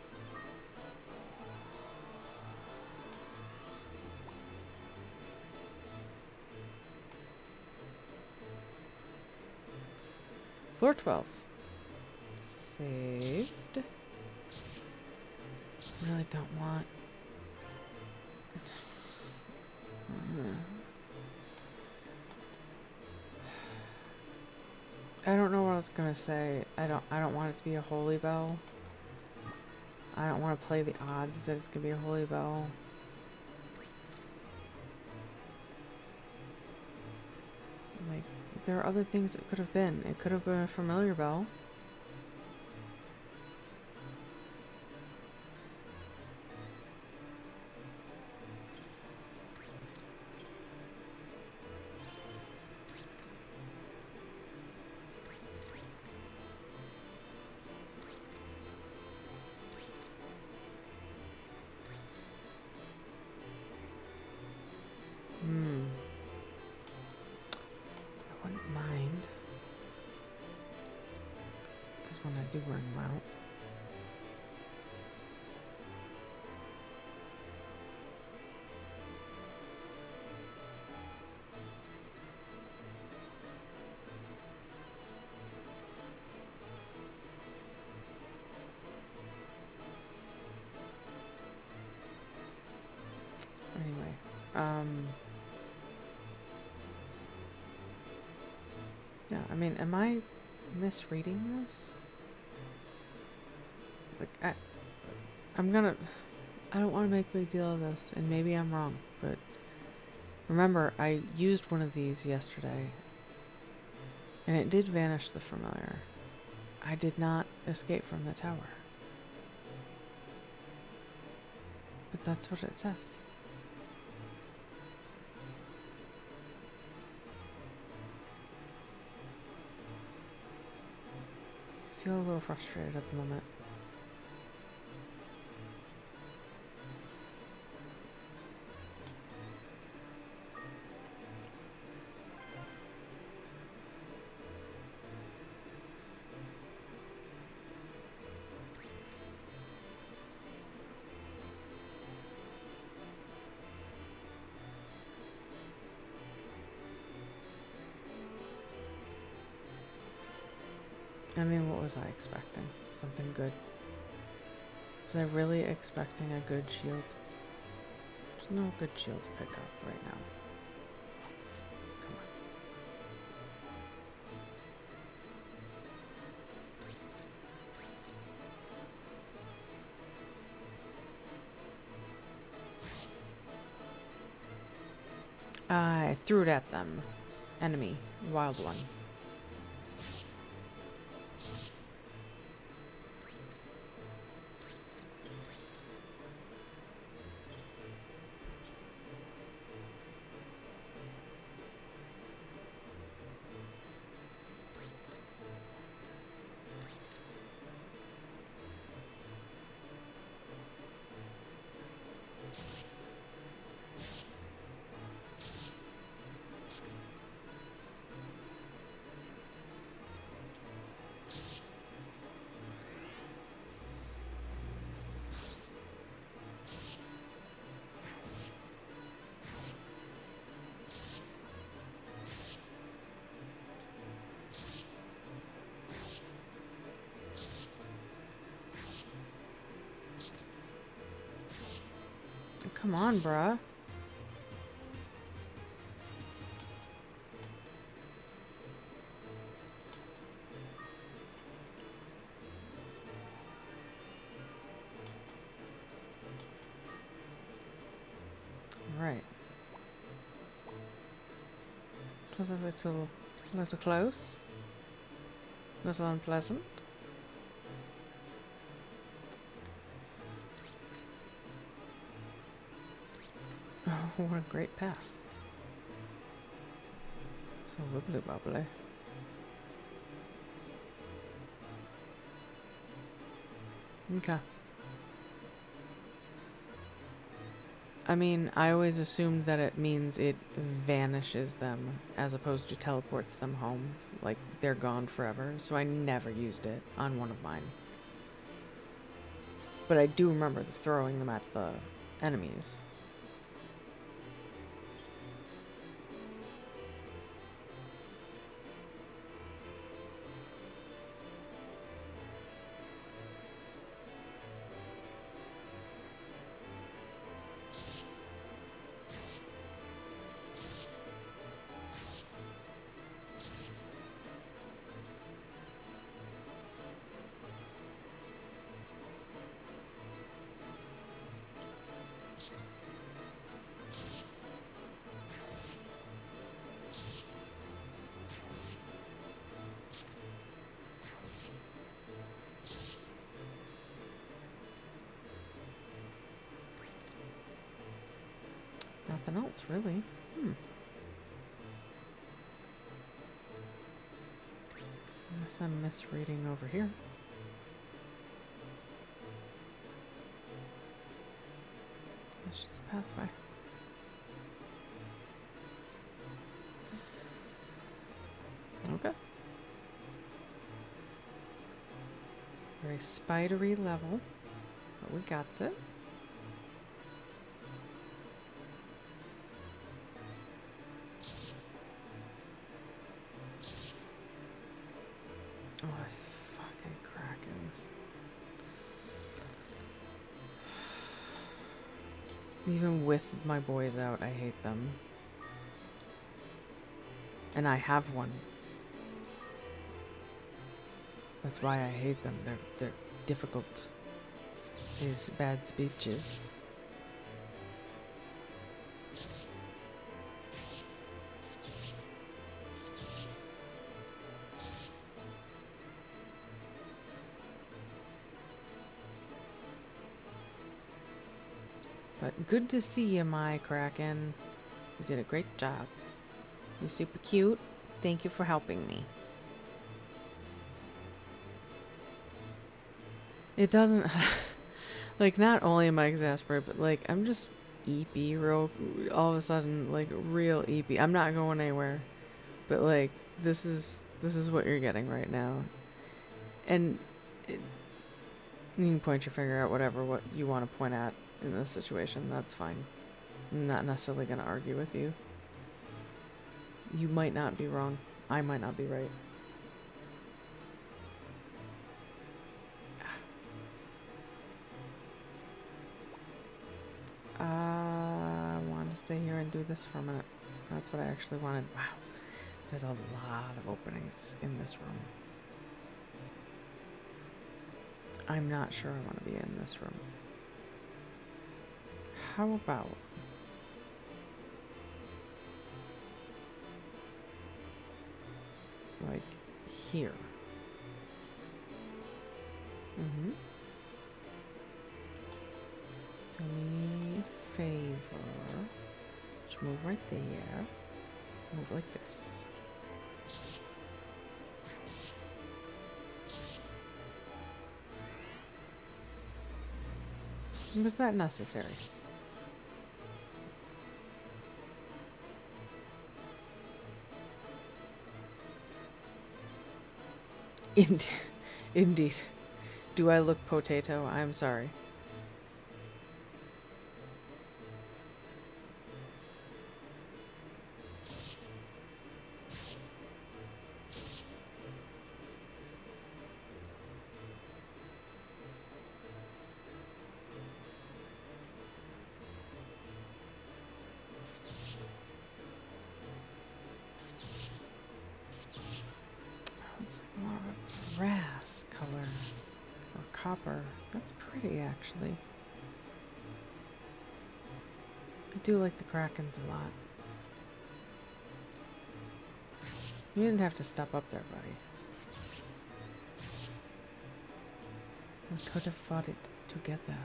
Floor 12. Saved. Really don't want... I don't know what I was gonna say. I don't want it to be a holy bell. I don't want to play the odds that it's gonna be a holy bell. Like, there are other things it could have been. It could have been a familiar bell. I wouldn't mind. Because when I do run them out. Anyway, yeah, I mean, am I misreading this? Like, I don't want to make a big deal of this, and maybe I'm wrong, but remember, I used one of these yesterday, and it did vanish the familiar. I did not escape from the tower. But that's what it says. I feel a little frustrated at the moment. I mean, what was I expecting? Something good? Was I really expecting a good shield? There's no good shield to pick up right now. Come on. I threw it at them. Enemy. Wild one. Come on, bruh. Right. It was a little close. A little unpleasant. Oh, what a great path. So wibbly wobbly. Okay. I mean, I always assumed that it means it vanishes them as opposed to teleports them home. Like, they're gone forever. So I never used it on one of mine. But I do remember throwing them at the enemies. Nothing else, really. Unless I'm misreading over here. That's just a pathway. Okay. Very spidery level, but we got it. Oh, fucking krakens. Even with my boys out, I hate them. And I have one. That's why I hate them. They're difficult. These bad speeches. But good to see you, my Kraken. You did a great job. You're super cute. Thank you for helping me. It doesn't... like, not only am I exasperated, but, like, I'm just eepy all of a sudden, like, real eepy. I'm not going anywhere. But, like, this is what you're getting right now. And you can point your finger at what you want to point at in this situation. That's fine. I'm not necessarily going to argue with you. You might not be wrong. I might not be right. I want to stay here and do this for a minute. That's what I actually wanted. Wow. There's a lot of openings in this room. I'm not sure I want to be in this room. How about... like here. Do me a favor. Just move right there. Move like this. Was that necessary? Indeed. Do I look potato? I'm sorry. copper. That's pretty, actually. I do like the Krakens a lot. You didn't have to step up there, buddy. We could have fought it together.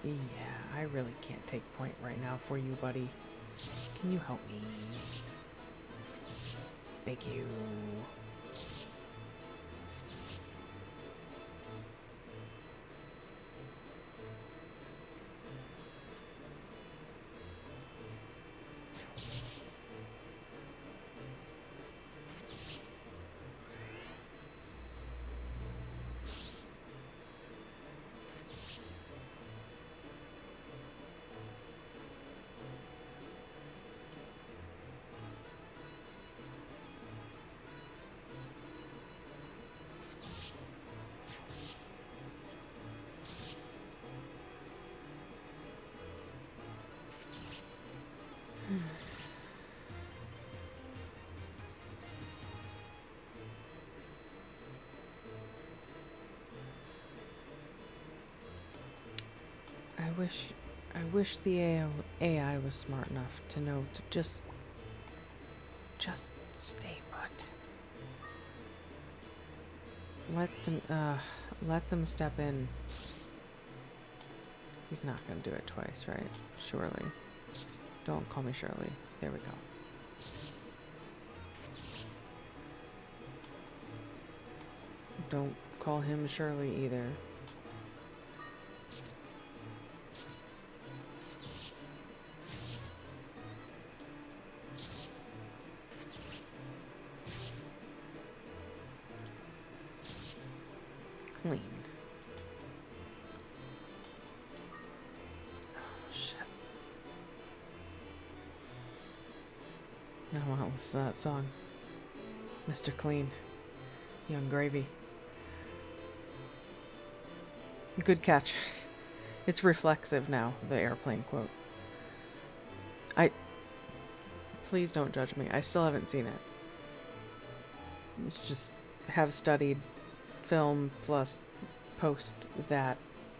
Yeah, I really can't take point right now for you, buddy. Can you help me? Thank you. I wish the AI was smart enough to know to just stay put. Let them step in. He's not gonna do it twice, right? Surely. Don't call me Shirley. There we go. Don't call him Shirley either. Clean. Oh, shit. I want to listen to that song. Mr. Clean. Young Gravy. Good catch. It's reflexive now, the airplane quote. Please don't judge me. I still haven't seen it. It's just have studied film plus post that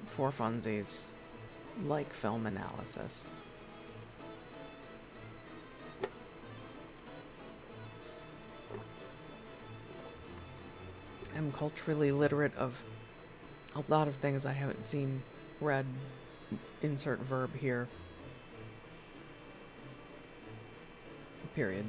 for funsies, like film analysis. I'm culturally literate of a lot of things I haven't seen, read, insert verb here. Period.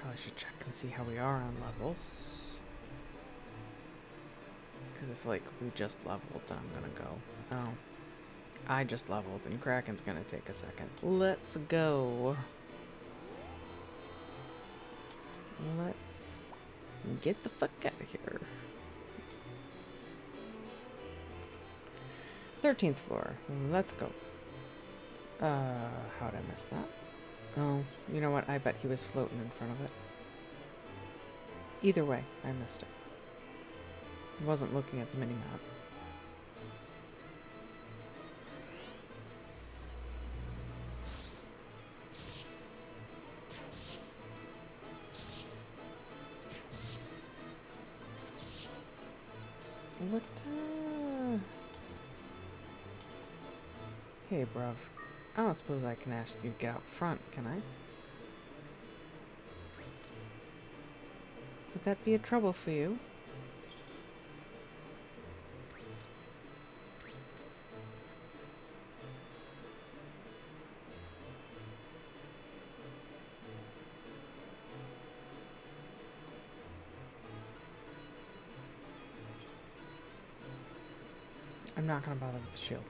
Probably should check and see how we are on levels. Because if, like, we just leveled, then I'm gonna go. Oh. I just leveled, and Kraken's gonna take a second. Let's go. Let's get the fuck out of here. 13th floor. Let's go. How'd I miss that? Oh, you know what? I bet he was floating in front of it. Either way, I missed it. I wasn't looking at the mini-map. What? Hey, bruv. I don't suppose I can ask you to get out front, can I? What that be a trouble for you? I'm not gonna bother with the shield.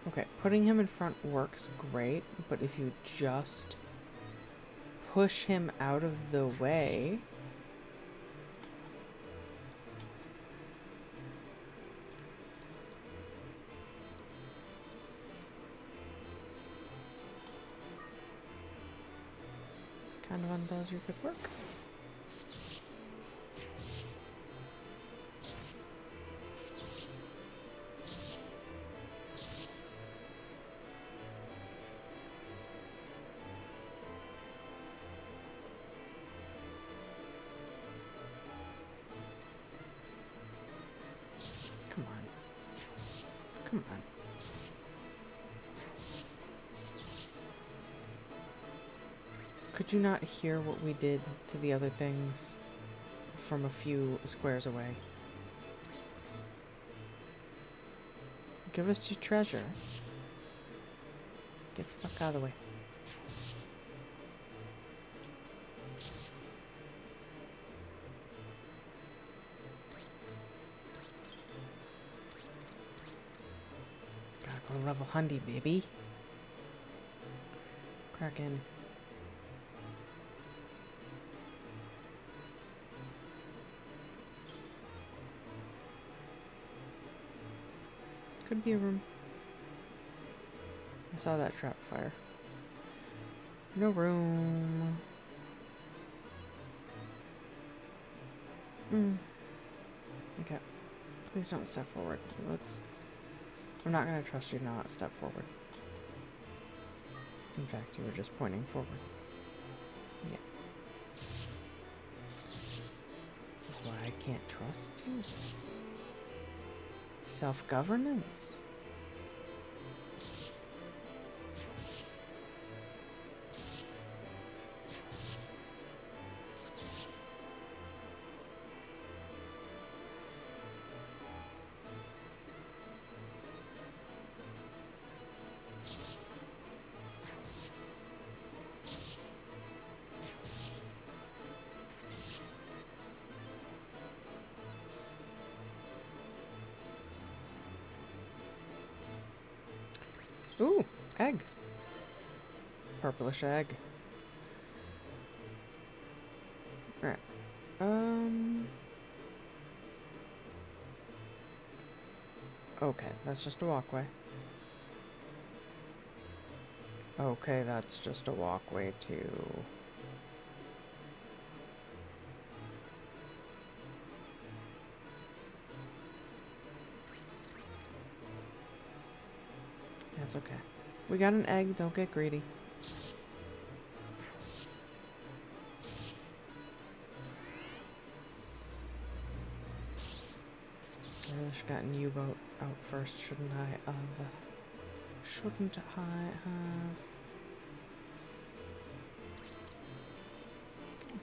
Okay, putting him in front works great, but if you just push him out of the way... kind of undoes your good work. Come on. Come on. Could you not hear what we did to the other things from a few squares away? Give us your treasure. Get the fuck out of the way. Gotta go to level 100, baby. Crack in. Could be a room. I saw that trap fire. No room. Okay. Please don't step forward. I'm not gonna trust you to not step forward. In fact, you were just pointing forward. Yeah. This is why I can't trust you. Self-governance. Ooh, egg. Purplish egg. Alright. Okay, that's just a walkway. Okay, that's just a walkway too. That's okay. We got an egg, don't get greedy. I really should have gotten U-boat out first, shouldn't I? Shouldn't I have?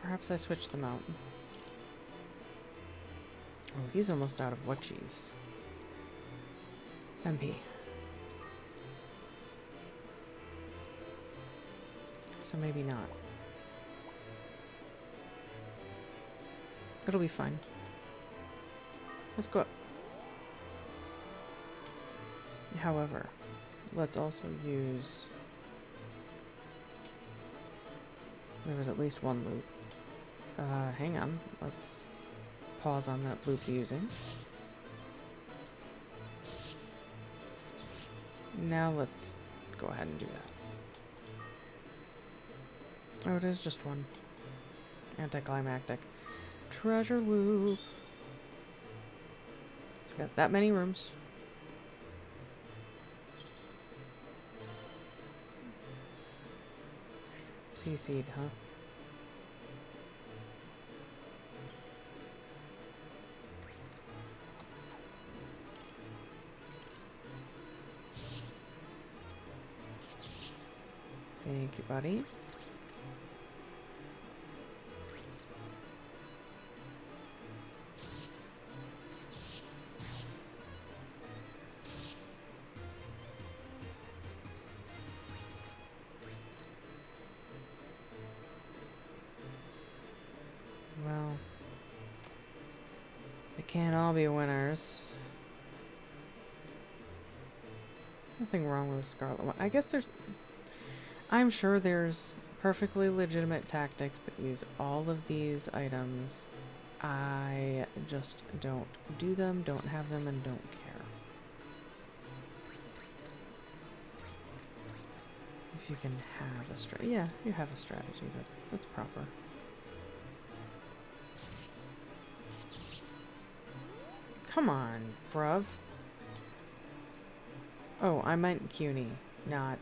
Perhaps I switched them out. Oh, he's almost out of whatchies. MP. So maybe not. It'll be fine. Let's go up. However, let's also use... There was at least one loop. Hang on. Let's pause on that loop using. Now let's go ahead and do that. Oh, it is just one. Anticlimactic. Treasure loop. It's got that many rooms. CC'd, huh? Thank you, buddy. Well, they can't all be winners. Nothing wrong with the Scarlet one. I guess I'm sure there's perfectly legitimate tactics that use all of these items. I just don't do them, don't have them, and don't care. If you can have a strategy. Yeah, you have a strategy. That's proper. Come on, bruv. Oh, I meant CUNY, not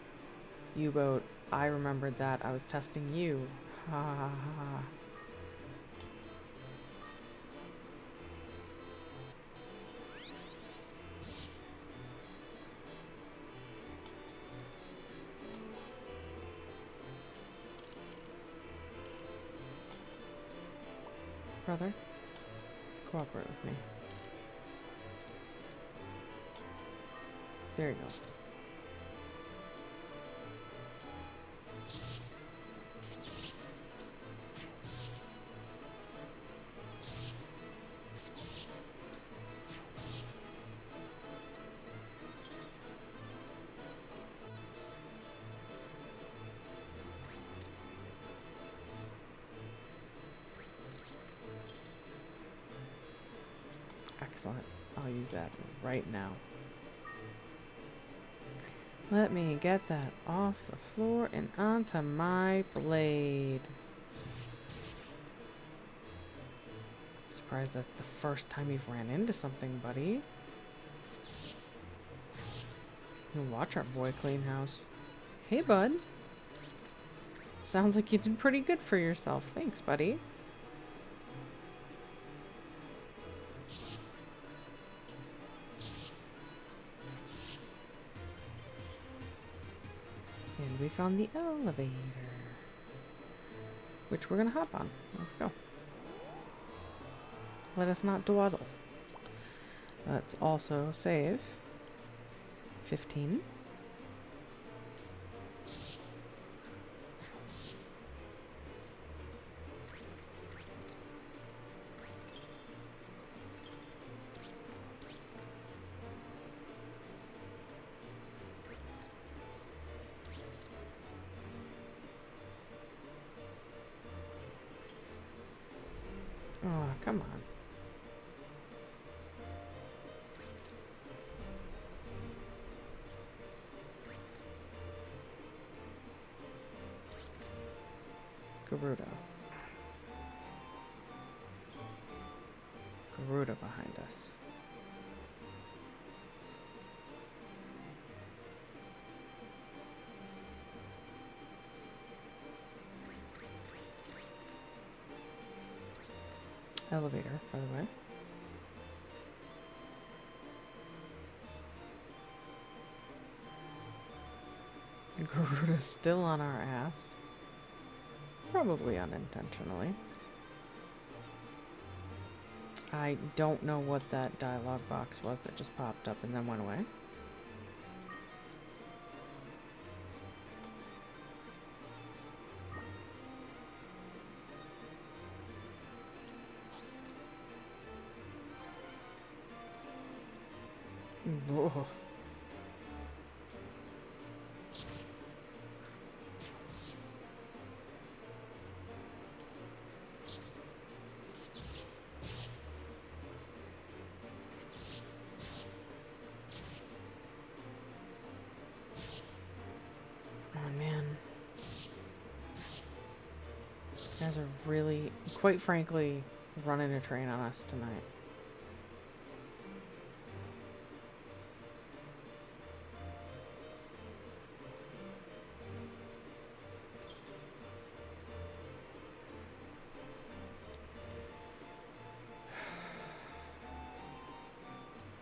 U-boat. I remembered that. I was testing you. Ha ha ha ha. Brother, cooperate with me. There you go. Excellent. I'll use that right now. Let me get that off the floor and onto my blade. I'm surprised that's the first time you've ran into something, buddy. You watch our boy clean house. Hey, bud. Sounds like you did pretty good for yourself. Thanks, buddy. And we found the elevator, which we're gonna hop on. Let's go. Let us not dawdle. Let's also save 15. Oh, come on. Garuda. Garuda behind us. Elevator, by the way. Garuda's still on our ass. Probably unintentionally. I don't know what that dialogue box was that just popped up and then went away. Whoa. Oh man. You guys are really, quite frankly, running a train on us tonight.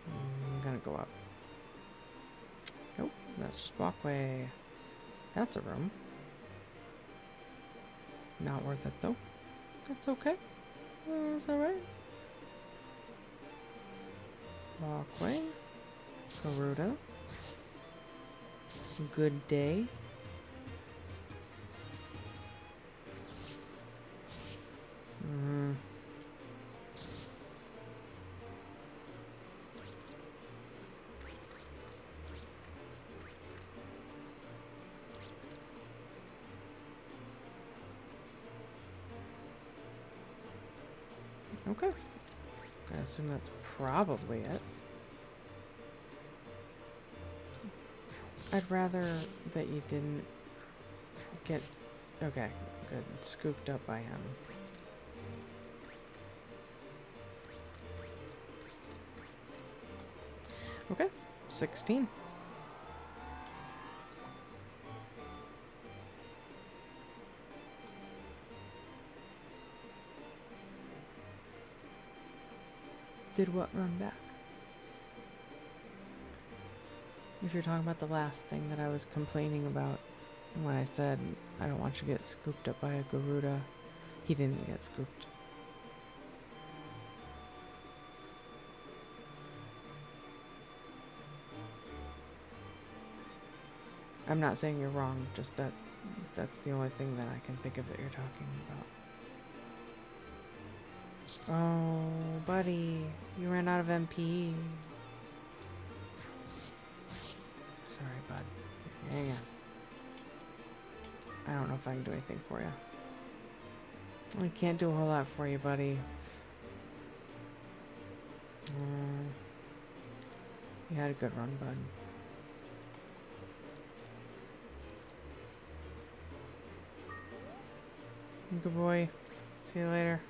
I'm gonna go up. Nope, that's just walkway. That's a room. Not worth it though. That's okay. It's alright. Walkway. Garuda. Good day. Okay. I assume that's probably it. I'd rather that you didn't get... Okay, good. Scooped up by him. Okay, 16. Did what run back? If you're talking about the last thing that I was complaining about when I said I don't want you to get scooped up by a Garuda, he didn't get scooped. I'm not saying you're wrong, just that that's the only thing that I can think of that you're talking about. Oh, buddy, you ran out of MP. Sorry, bud. Hang on. I don't know if I can do anything for you. I can't do a whole lot for you, buddy. You had a good run, bud. Good boy. See you later.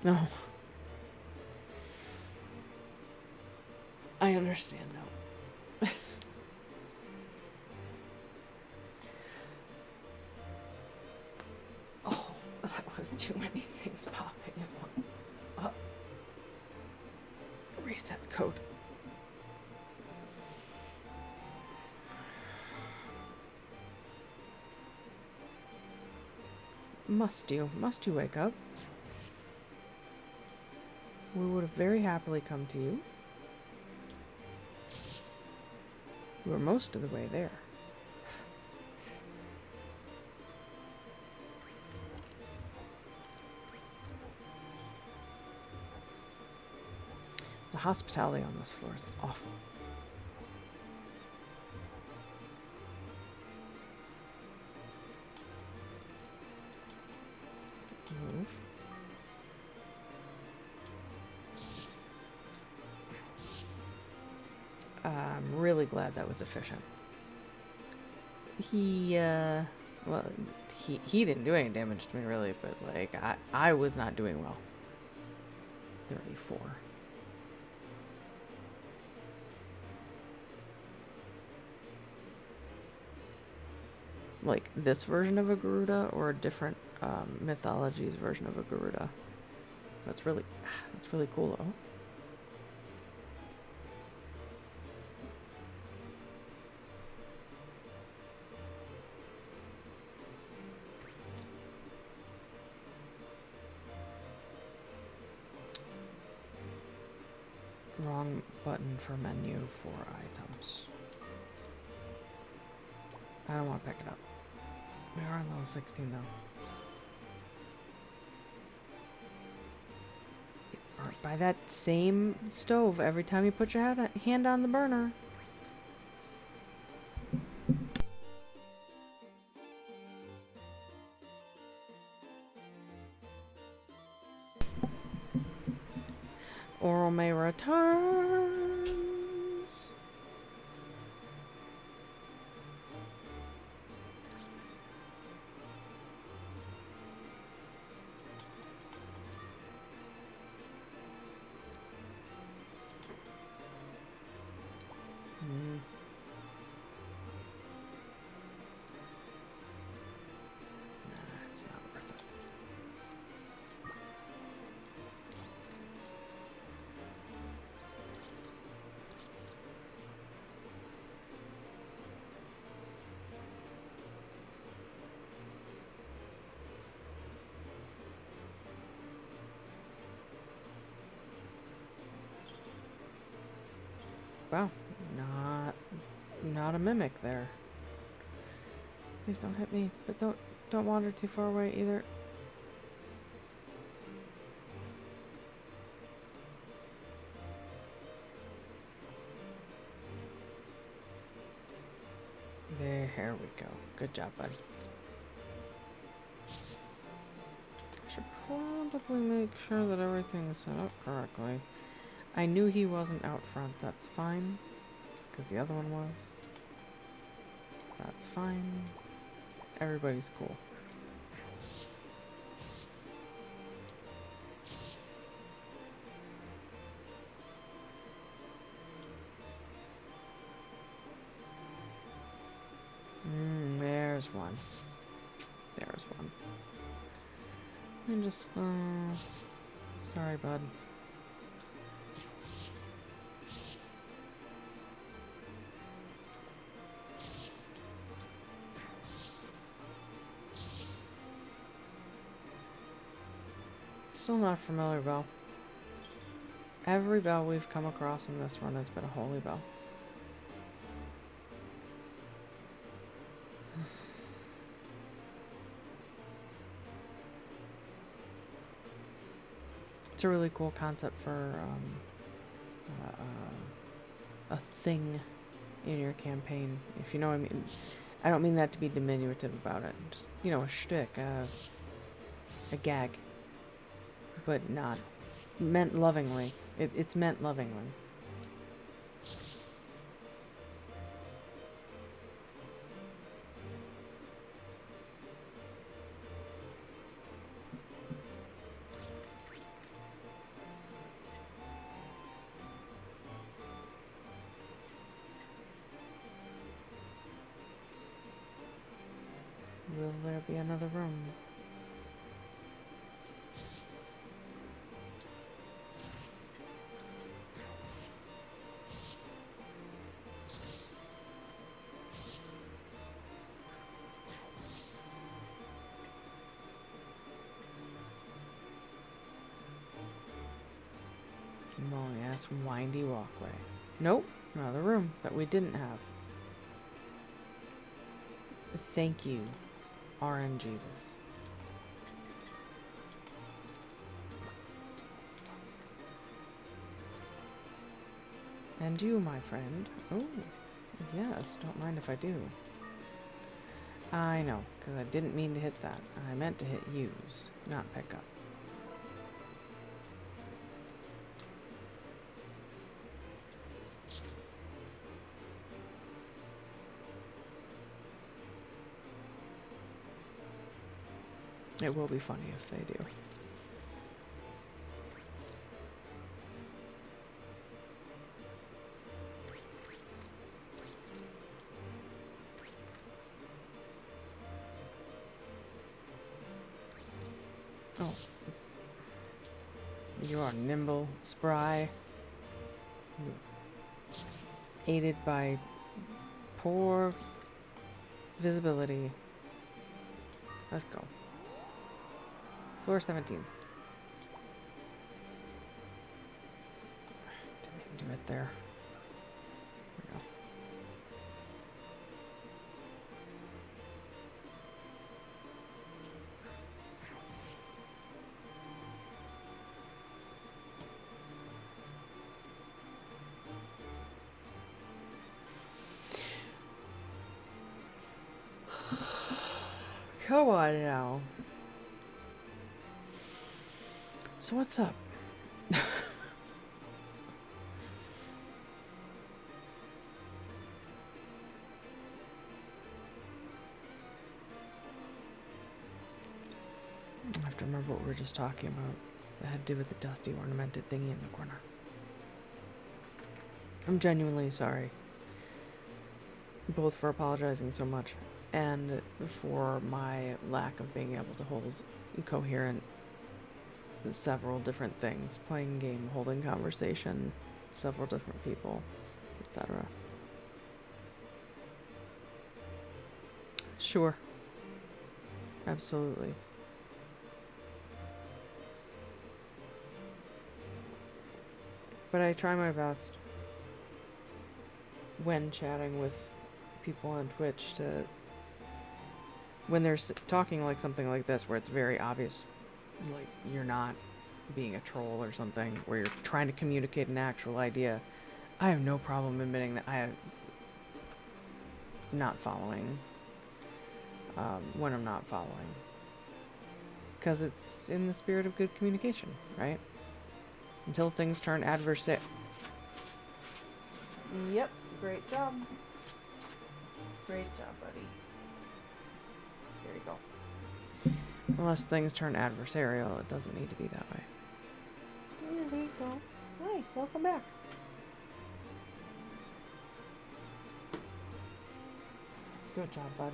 No. I understand now. Oh, that was too many things popping at once. Reset code. Must you wake up? We would have very happily come to you. We were most of the way there. The hospitality on this floor is awful. Move. I'm really glad that was efficient. Well, he didn't do any damage to me really, but like I was not doing well. 34. Like this version of a Garuda or a different mythology's version of a Garuda. That's really cool though. Wrong button for menu for items. I don't want to pick it up. We are on level 16 though. Get burnt by that same stove every time you put your hand on the burner. Oral May returns. Nah, it's not worth it. Wow, not a mimic there. Please don't hit me, but don't wander too far away either. There we go. Good job, bud. I should probably make sure that everything's set up correctly. I knew he wasn't out front. That's fine. Because the other one was. That's fine. Everybody's cool. There's one. There's one. And just, sorry, bud. Still not a familiar bell. Every bell we've come across in this run has been a holy bell. It's a really cool concept for a thing in your campaign, if you know what I mean. I don't mean that to be diminutive about it. Just, you know, a shtick, a gag. But not meant lovingly. It's meant lovingly. Will there be another room? Long ass windy walkway. Nope, another room that we didn't have. Thank you, RN Jesus. And you, my friend. Oh, yes, don't mind if I do. I know, because I didn't mean to hit that. I meant to hit use, not pick up. It will be funny if they do. Oh. You are nimble, spry, aided by poor visibility. Let's go. Floor 17. Didn't even do it there. There we go. Come on now. So what's up? I have to remember what we were just talking about. That had to do with the dusty ornamented thingy in the corner. I'm genuinely sorry. Both for apologizing so much and for my lack of being able to hold coherent several different things. Playing game, holding conversation, several different people, etc. Sure. Absolutely. But I try my best. when chatting with people on Twitch to when they're talking like something like this where it's very obvious like you're not being a troll or something, where you're trying to communicate an actual idea. I have no problem admitting that I am not following when I'm not following, because it's in the spirit of good communication, right? Until things turn adversarial. Yep, great job. Great job, buddy. There you go. Unless things turn adversarial, it doesn't need to be that way. Yeah, there you go. Hi, welcome back. Good job, bud.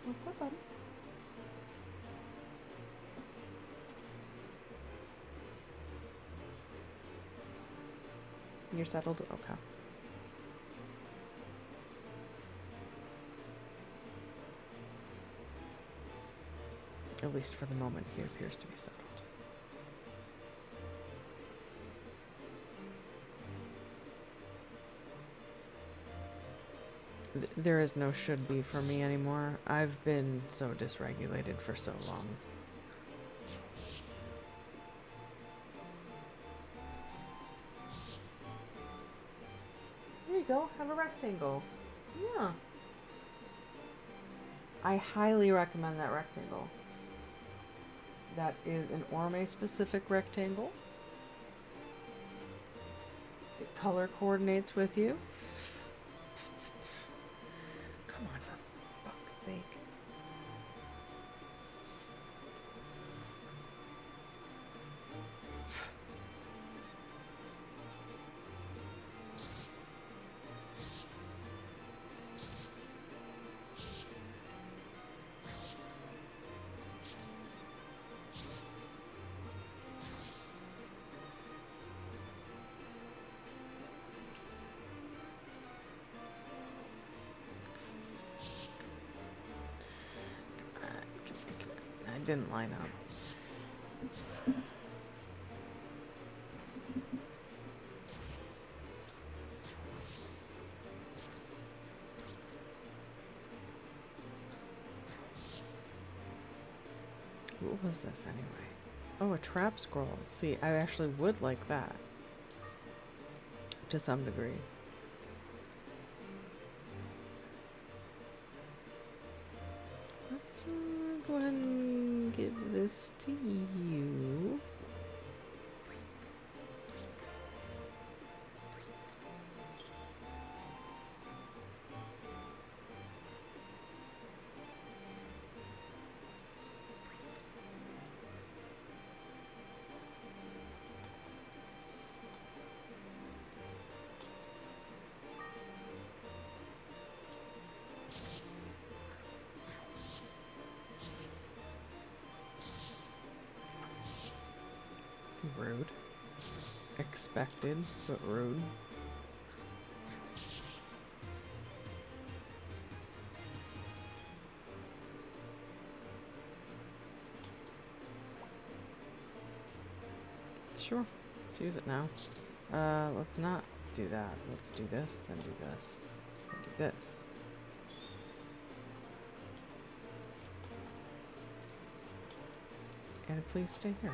What's up, buddy? You're settled? Okay. At least for the moment, he appears to be settled. There is no should be for me anymore. I've been so dysregulated for so long. There you go. Have a rectangle. Yeah. I highly recommend that rectangle. That is an Orme-specific rectangle. It color coordinates with you. Come on, for fuck's sake. I didn't line up. What was this anyway? Oh, a trap scroll. See, I actually would like that. To some degree. Let's go ahead and give this to you. Rude. Expected, but rude. Sure. Let's use it now. Let's not do that. Let's do this, then do this, then do this. And please stay here.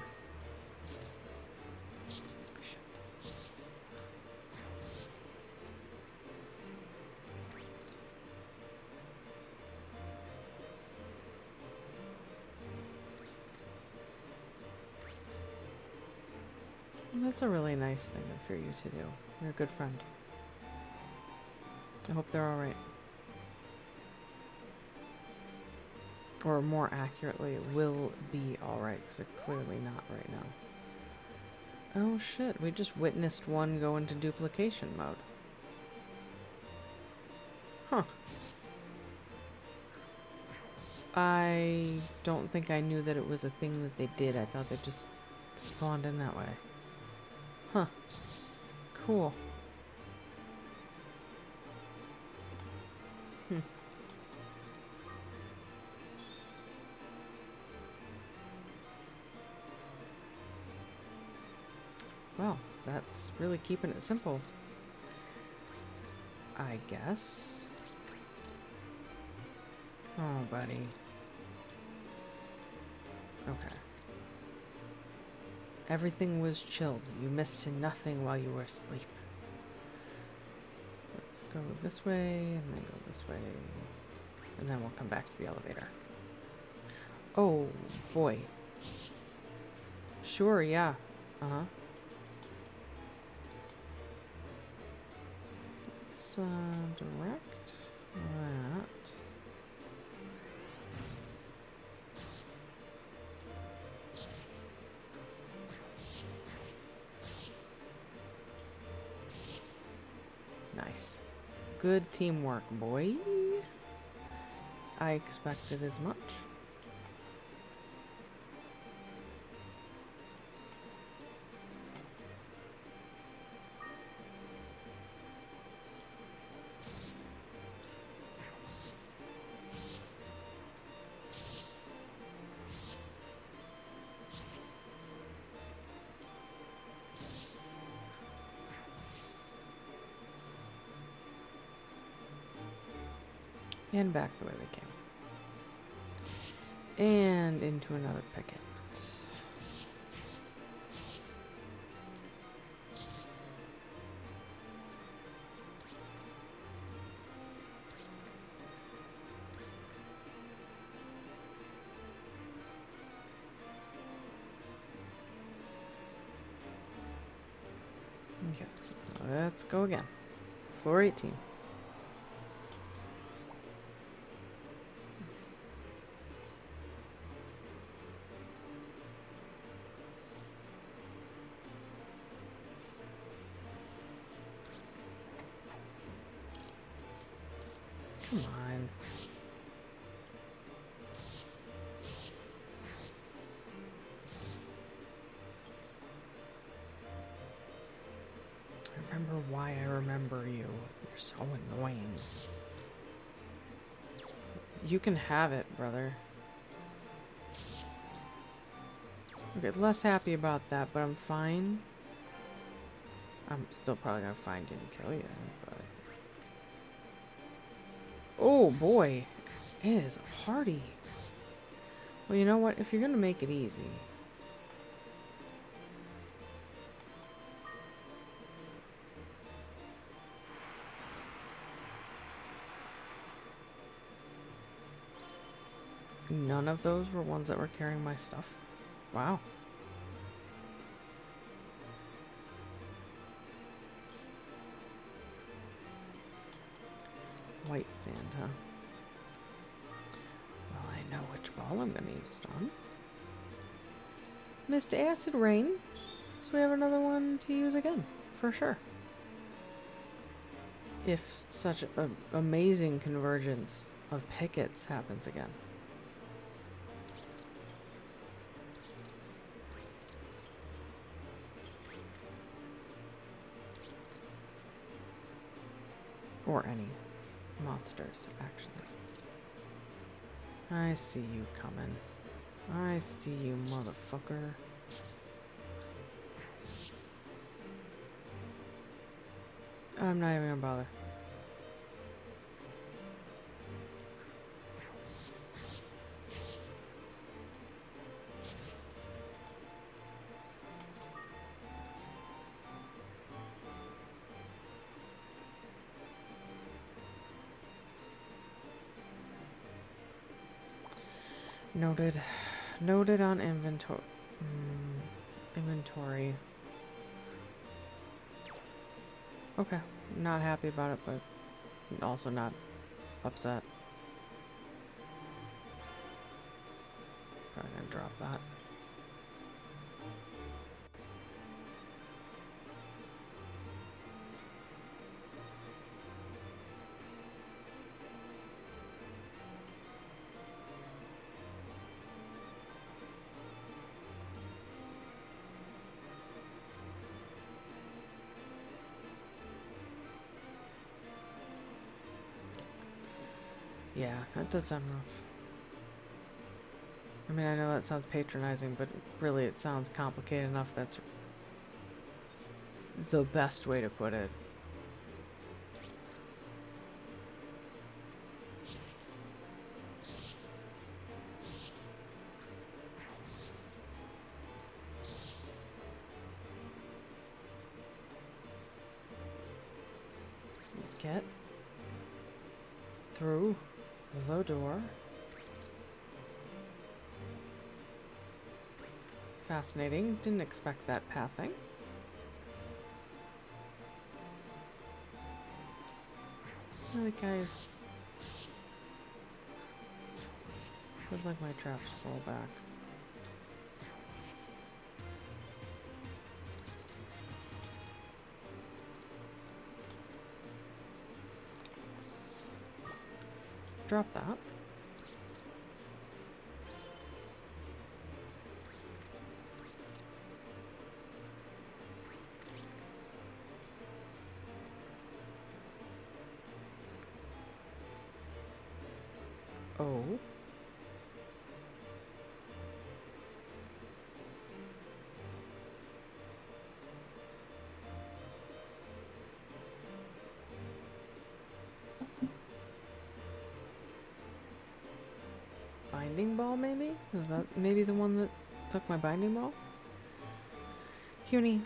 That's a really nice thing for you to do. You're a good friend. I hope they're alright. Or more accurately, will be alright, because they're clearly not right now. Oh shit, we just witnessed one go into duplication mode. Huh. I don't think I knew that it was a thing that they did. I thought they just spawned in that way. Huh. Cool. That's really keeping it simple, I guess. Oh, buddy. Okay. Everything was chilled. You missed nothing while you were asleep. Let's go this way, and then go this way. And then we'll come back to the elevator. Oh, boy. Sure, yeah. Uh-huh. Let's, direct that. Nice. Good teamwork, boy. I expected as much. And back the way we came. And into another picket. Okay, let's go again. Floor 18. Come on. I remember why I remember you. You're so annoying. You can have it, brother. Okay, less happy about that, but I'm fine. I'm still probably gonna find you and kill you, but... Oh, boy. It is a party. Well, you know what? If you're gonna make it easy... None of those were ones that were carrying my stuff. Wow. White sand, huh? Well, I know which ball I'm gonna use it on. Missed acid rain. So we have another one to use again, for sure. If such an amazing convergence of pickets happens again. Or any monsters, actually. I see you coming. I see you, motherfucker. I'm not even gonna bother. Noted. Noted on inventory. Inventory. Okay. Not happy about it, but also not upset. Probably gonna drop that. Yeah, that does sound rough. I mean, I know that sounds patronizing, but really it sounds complicated enough that's the best way to put it. Get through the door. Fascinating. Didn't expect that pathing. The guys would like my traps fall back. Let's drop that. Oh. Binding ball, maybe? Is that maybe the one that took my binding ball? Cuny.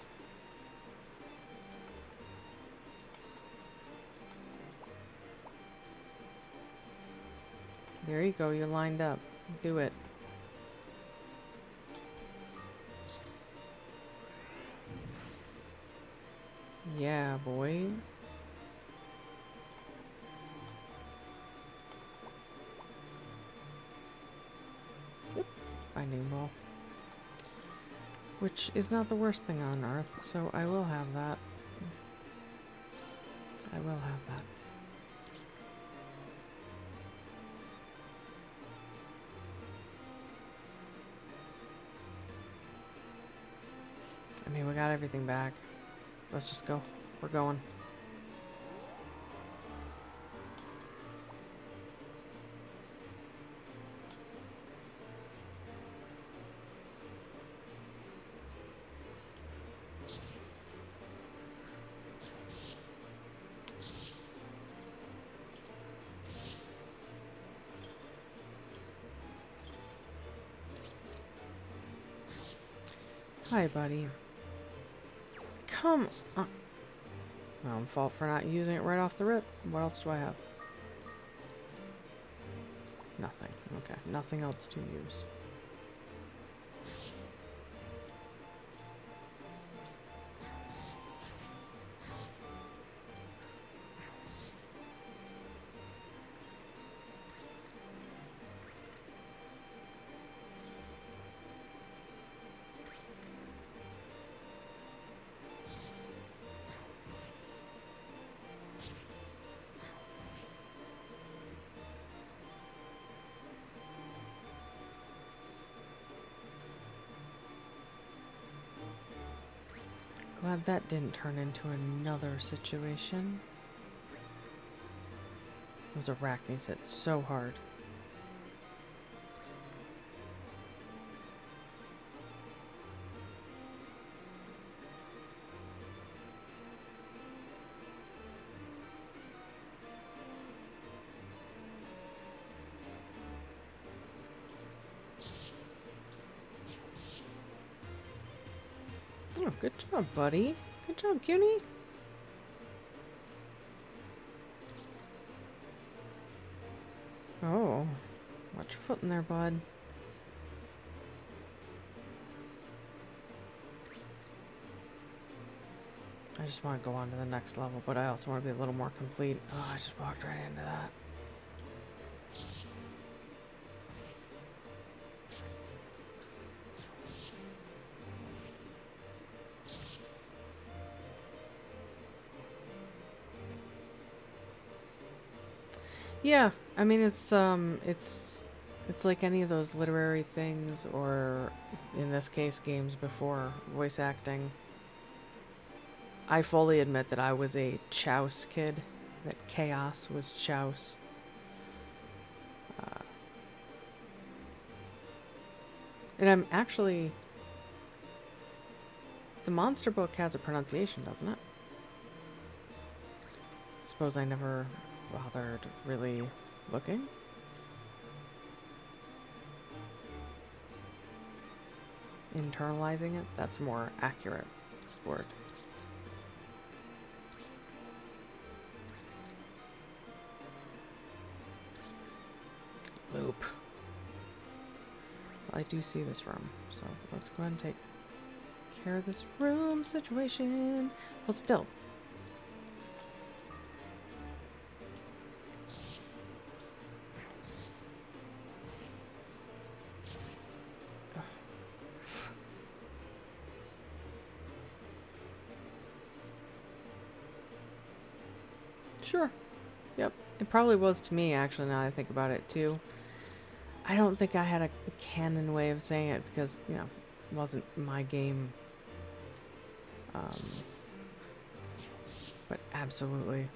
There you go, you're lined up. Do it. Yeah, boy. Yep, binding ball. Which is not the worst thing on Earth, so I will have that. I will have that. I mean, we got everything back. Let's just go. We're going. Hi, buddy. Come on. My own fault for not using it right off the rip. What else do I have? Nothing. Okay, nothing else to use. Glad that didn't turn into another situation. Those arachnids hit so hard. Oh, good job, buddy. Good job, Cuny. Oh, watch your foot in there, bud. I just want to go on to the next level, but I also want to be a little more complete. Oh, I just walked right into that. Yeah, I mean it's like any of those literary things, or in this case games before voice acting. I fully admit that I was a Chouse kid, that chaos was Chouse. And I'm actually The monster book has a pronunciation, doesn't it? Suppose I never bothered really looking. Internalizing it, that's a more accurate word. Loop. Well, I do see this room, so let's go ahead and take care of this room situation. Well, still. Sure. Yep. It probably was to me, actually, now that I think about it, too. I don't think I had a canon way of saying it because, you know, it wasn't my game. But absolutely.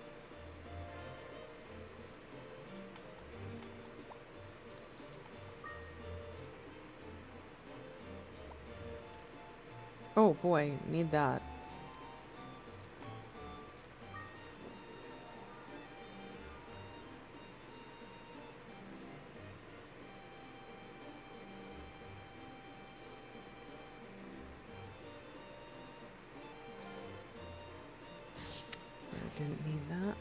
Oh boy, need that. I didn't need that.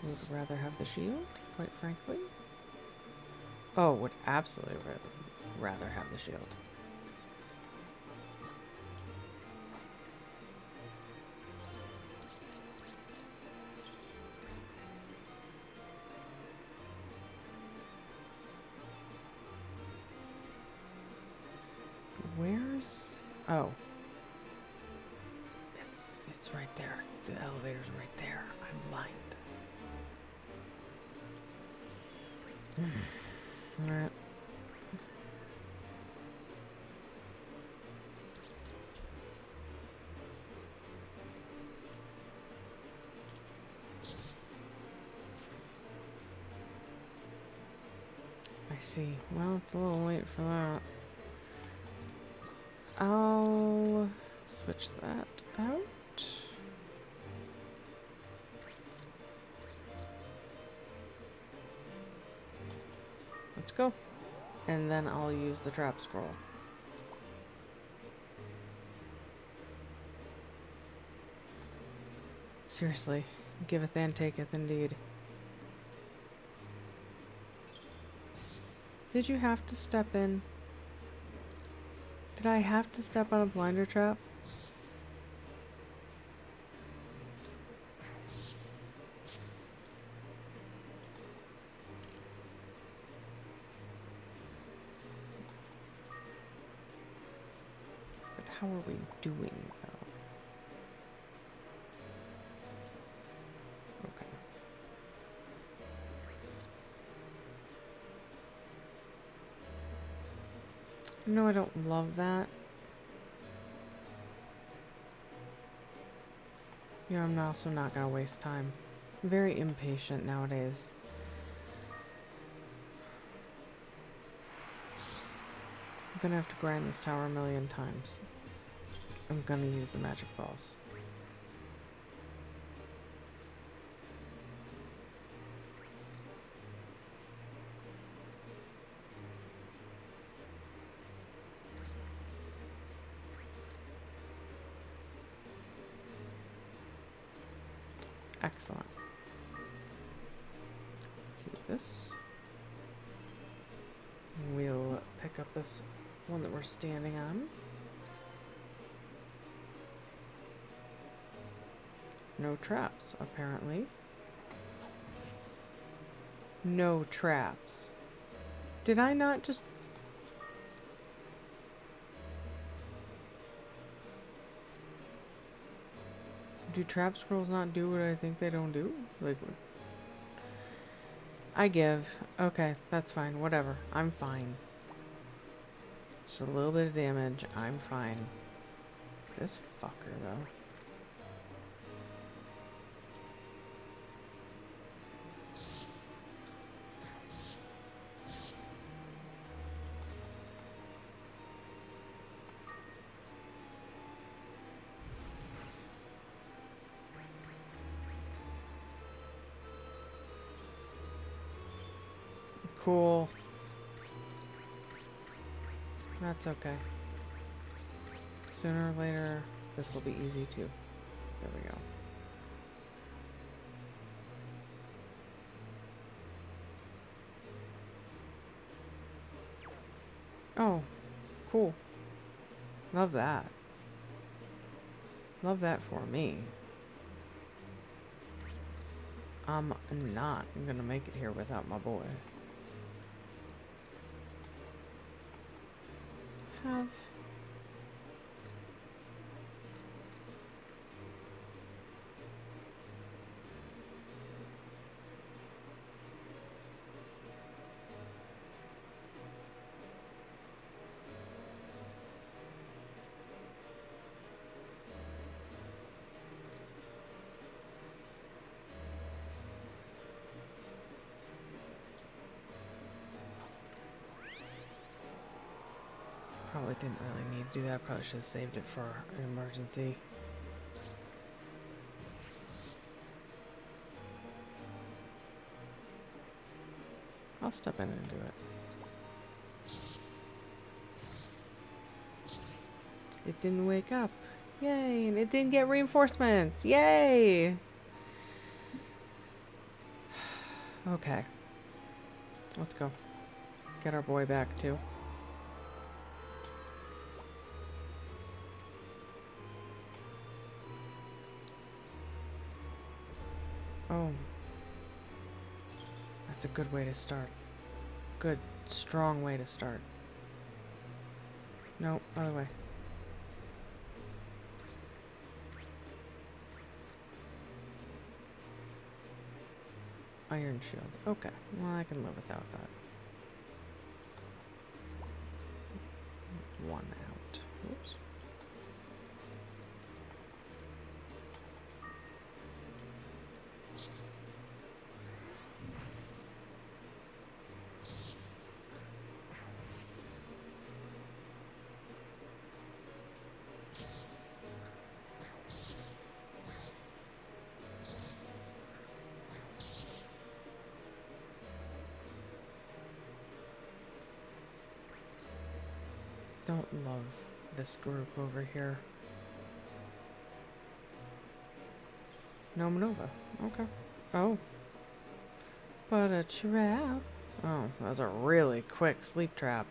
Would rather have the shield, quite frankly. Oh, would absolutely rather have the shield. Where's... Oh. It's right there. The elevator's right there. I'm blind. Alright. I see. Well, it's a little late for that. I'll switch that out. Let's go. And then I'll use the trap scroll. Seriously, giveth and taketh indeed. Did you have to step in? Did I have to step on a blinder trap? But how are we doing, though? Okay. No, I don't love that. You know, I'm also not gonna waste time. I'm very impatient nowadays. I'm gonna have to grind this tower a million times. I'm gonna use the magic balls. Excellent. Let's use this. We'll pick up this one that we're standing on. No traps, apparently. No traps. Did I not just... Do trap scrolls not do what I think they don't do? Like... I give. Okay, that's fine. Whatever. I'm fine. Just a little bit of damage. I'm fine. This fucker, though. cool. That's okay. Sooner or later, this will be easy too. There we go. Oh, cool. Love that. Love that for me. I'm not gonna make it here without my boy. Have... Probably didn't really need to do that. Probably should have saved it for an emergency. I'll step in and do it. It didn't wake up. Yay! And it didn't get reinforcements. Yay! Okay. Let's go. Get our boy back too. Oh. That's a good way to start. Good, strong way to start. Nope, other way. Iron shield. Okay, well I can live without that. One out. Oops. Don't love this group over here. No Manova. Okay. Oh. But a trap. Oh, that was a really quick sleep trap.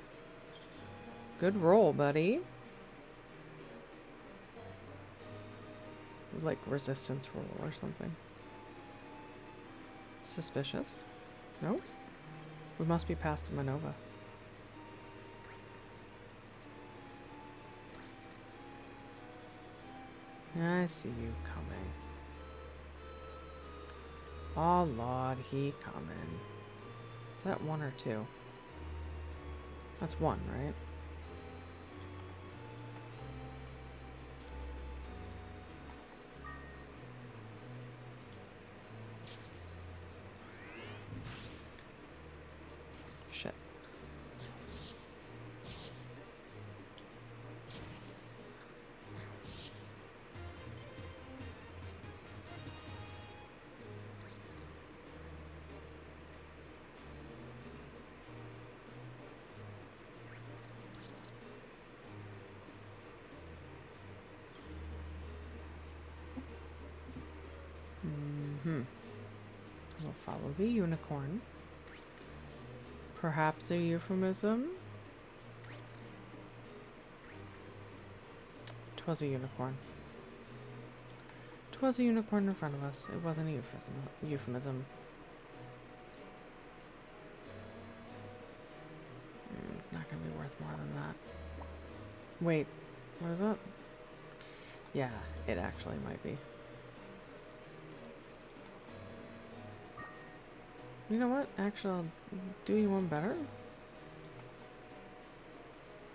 Good roll, buddy. Like resistance roll or something. Suspicious. Nope. We must be past the Manova. I see you coming. Oh Lord, he coming. Is that one or two? That's one, right? Shit. We'll follow the unicorn. Perhaps a euphemism? 'Twas a unicorn. 'Twas a unicorn in front of us. It wasn't a euphemism. It's not gonna be worth more than that. Wait, what is that? Yeah, it actually might be. You know what? Actually, I'll do you one better.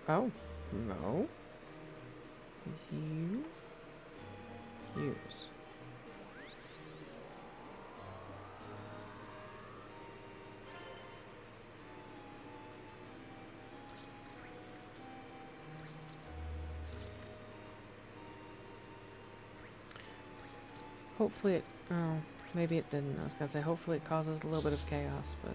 Oh, no. You use. Hopefully it, oh, maybe it didn't. I was gonna say hopefully it causes a little bit of chaos, but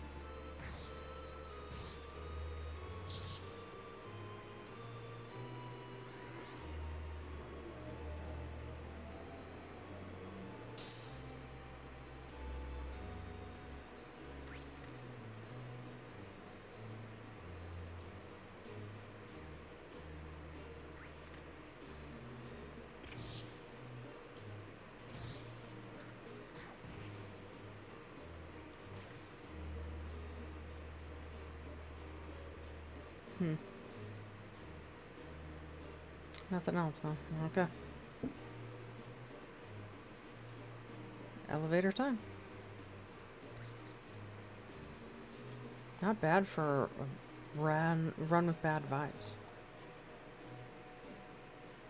Nothing else, huh? Okay. Elevator time. Not bad for a run with bad vibes.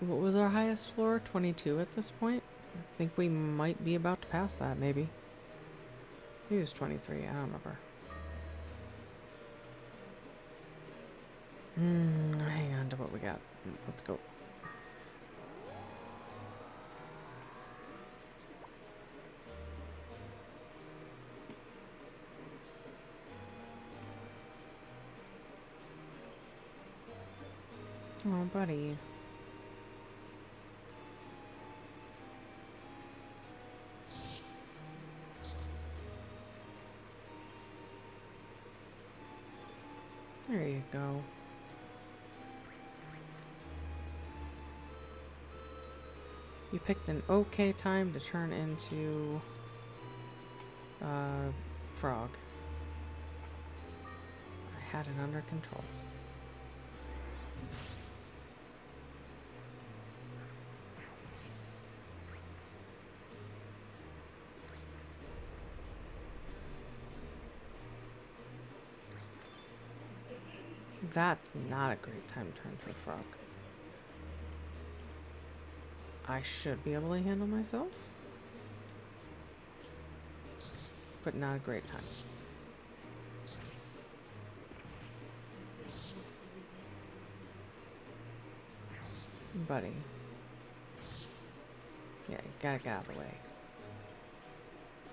What was our highest floor? 22 at this point? I think we might be about to pass that, maybe. Maybe it was 23, I don't remember. Hang on to what we got. Let's go. Oh, buddy. There you go. You picked an okay time to turn into frog. I had it under control. That's not a great time to turn into a frog. I should be able to handle myself, but not a great time. Buddy. Yeah, you gotta get out of the way.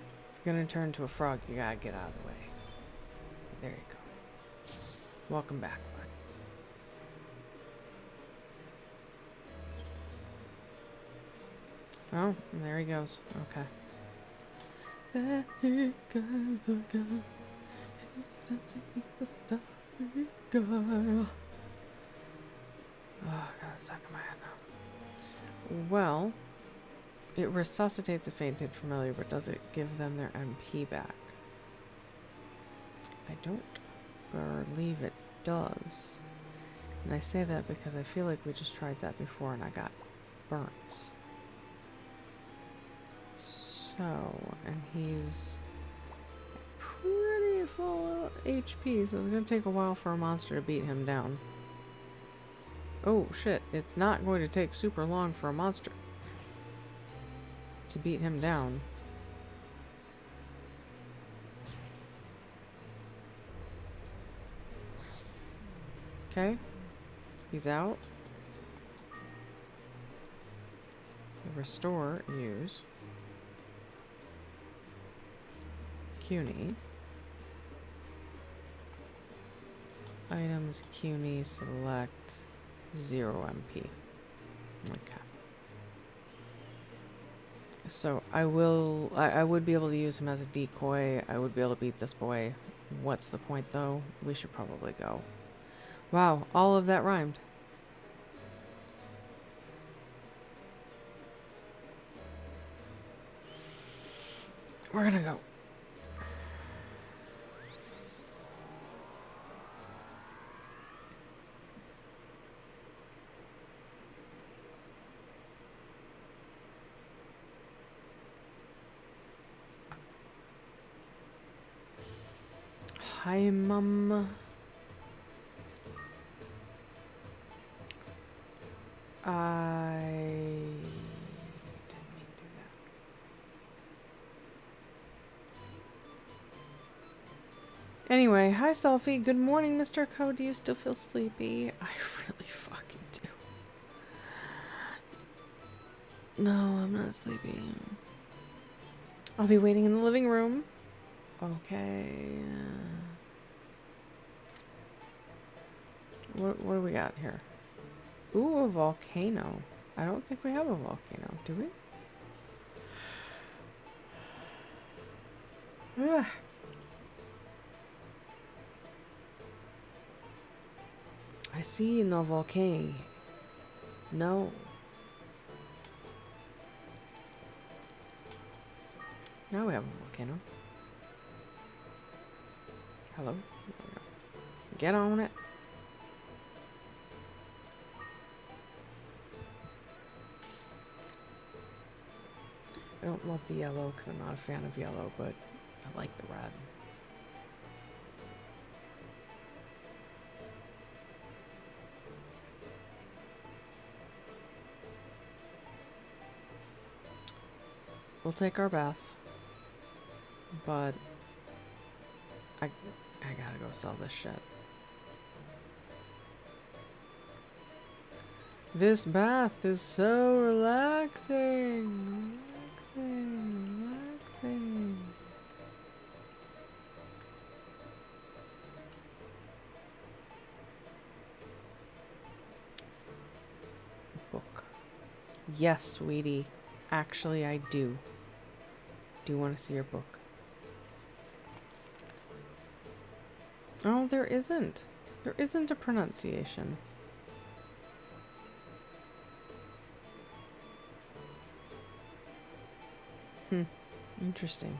If you're gonna turn into a frog, you gotta get out of the way. There you go. Welcome back, bud. Oh, and there he goes. Okay. There he goes the guy. He's dancing the starry sky. Oh, I got it stuck in my head now. Well, it resuscitates a fainted familiar, but does it give them their MP back? I don't believe it does. And I say that because I feel like we just tried that before and I got burnt. So, and he's pretty full HP, so it's gonna take a while for a monster to beat him down. Oh shit, it's not going to take super long for a monster to beat him down. Okay, he's out. Restore, use. CUNY. Items, CUNY, select 0 MP. Okay. So I would be able to use him as a decoy. I would be able to beat this boy. What's the point though? We should probably go. Wow, all of that rhymed. We're gonna go. Hi, Mum. I didn't mean to do that. Anyway, hi, Selfie. Good morning, Mr. Code. Do you still feel sleepy? I really fucking do. No, I'm not sleepy. I'll be waiting in the living room. Okay. What do we got here? Ooh, a volcano. I don't think we have a volcano, do we? Ugh. I see no volcano. No. Now we have a volcano. Hello? Get on it. I don't love the yellow because I'm not a fan of yellow, but I like the red. We'll take our bath, but I gotta go sell this shit. This bath is so relaxing. Relaxing. Book. Yes, sweetie. Actually, I do. Do you want to see your book? Oh, there isn't. There isn't a pronunciation. Interesting.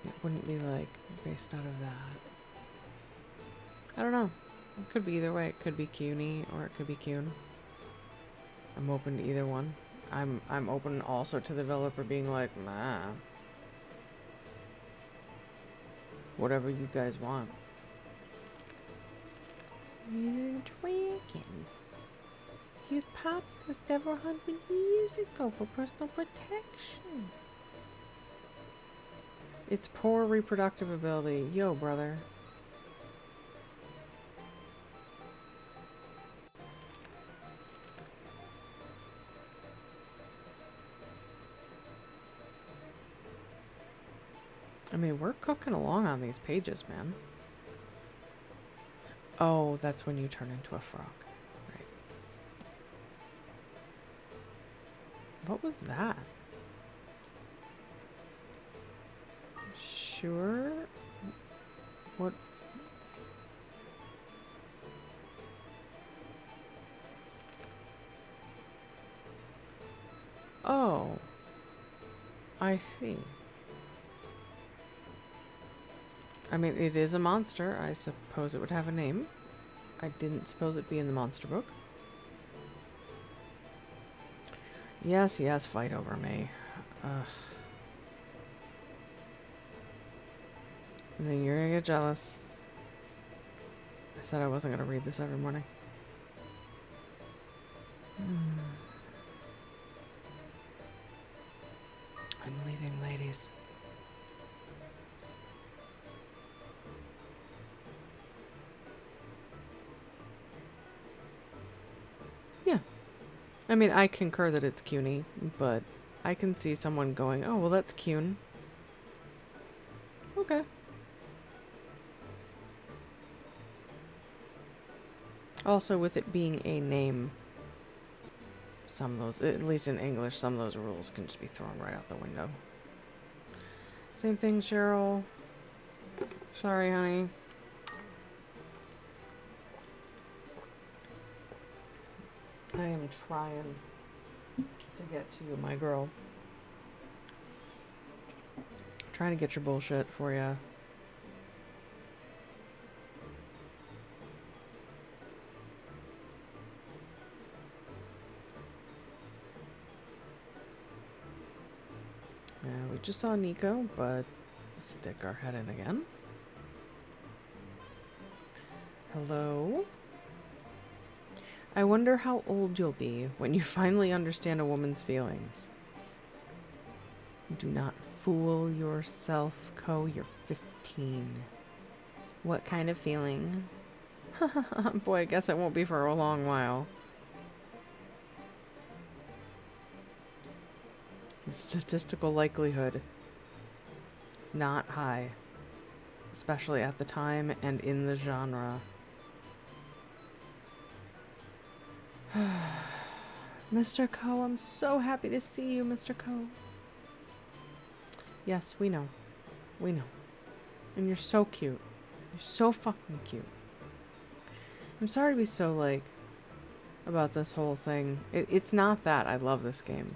It wouldn't be like based out of that. I don't know. It could be either way. It could be CUNY or it could be CUNE. I'm open to either one. I'm open also to the developer being like, nah. Whatever you guys want. He's a dragon. He was popular several hundred years ago for personal protection. It's poor reproductive ability. Yo, brother. I mean, we're cooking along on these pages, man. Oh, that's when you turn into a frog. Right. What was that? Sure. What? Oh. I see. I mean, it is a monster. I suppose it would have a name. I didn't suppose it'd be in the monster book. Yes, yes, fight over me. Ugh. And then you're gonna get jealous. I said I wasn't gonna read this every morning. I'm leaving, ladies. Yeah. I mean, I concur that it's CUNY, but I can see someone going, oh, well, that's CUNE. Okay. Also, with it being a name, some of those, at least in English, some of those rules can just be thrown right out the window. Same thing, Cheryl. Sorry, honey. I am trying to get to you, my girl. Trying to get your bullshit for you. Yeah, we just saw Nico, but stick our head in again. Hello? I wonder how old you'll be when you finally understand a woman's feelings. Do not fool yourself, Co. You're 15. What kind of feeling? Boy, I guess it won't be for a long while. The statistical likelihood is not high, especially at the time and in the genre. Mr. Co, I'm so happy to see you, Mr. Co. Yes, we know. We know. And you're so cute. You're so fucking cute. I'm sorry to be so, like, about this whole thing. It's not that I love this game.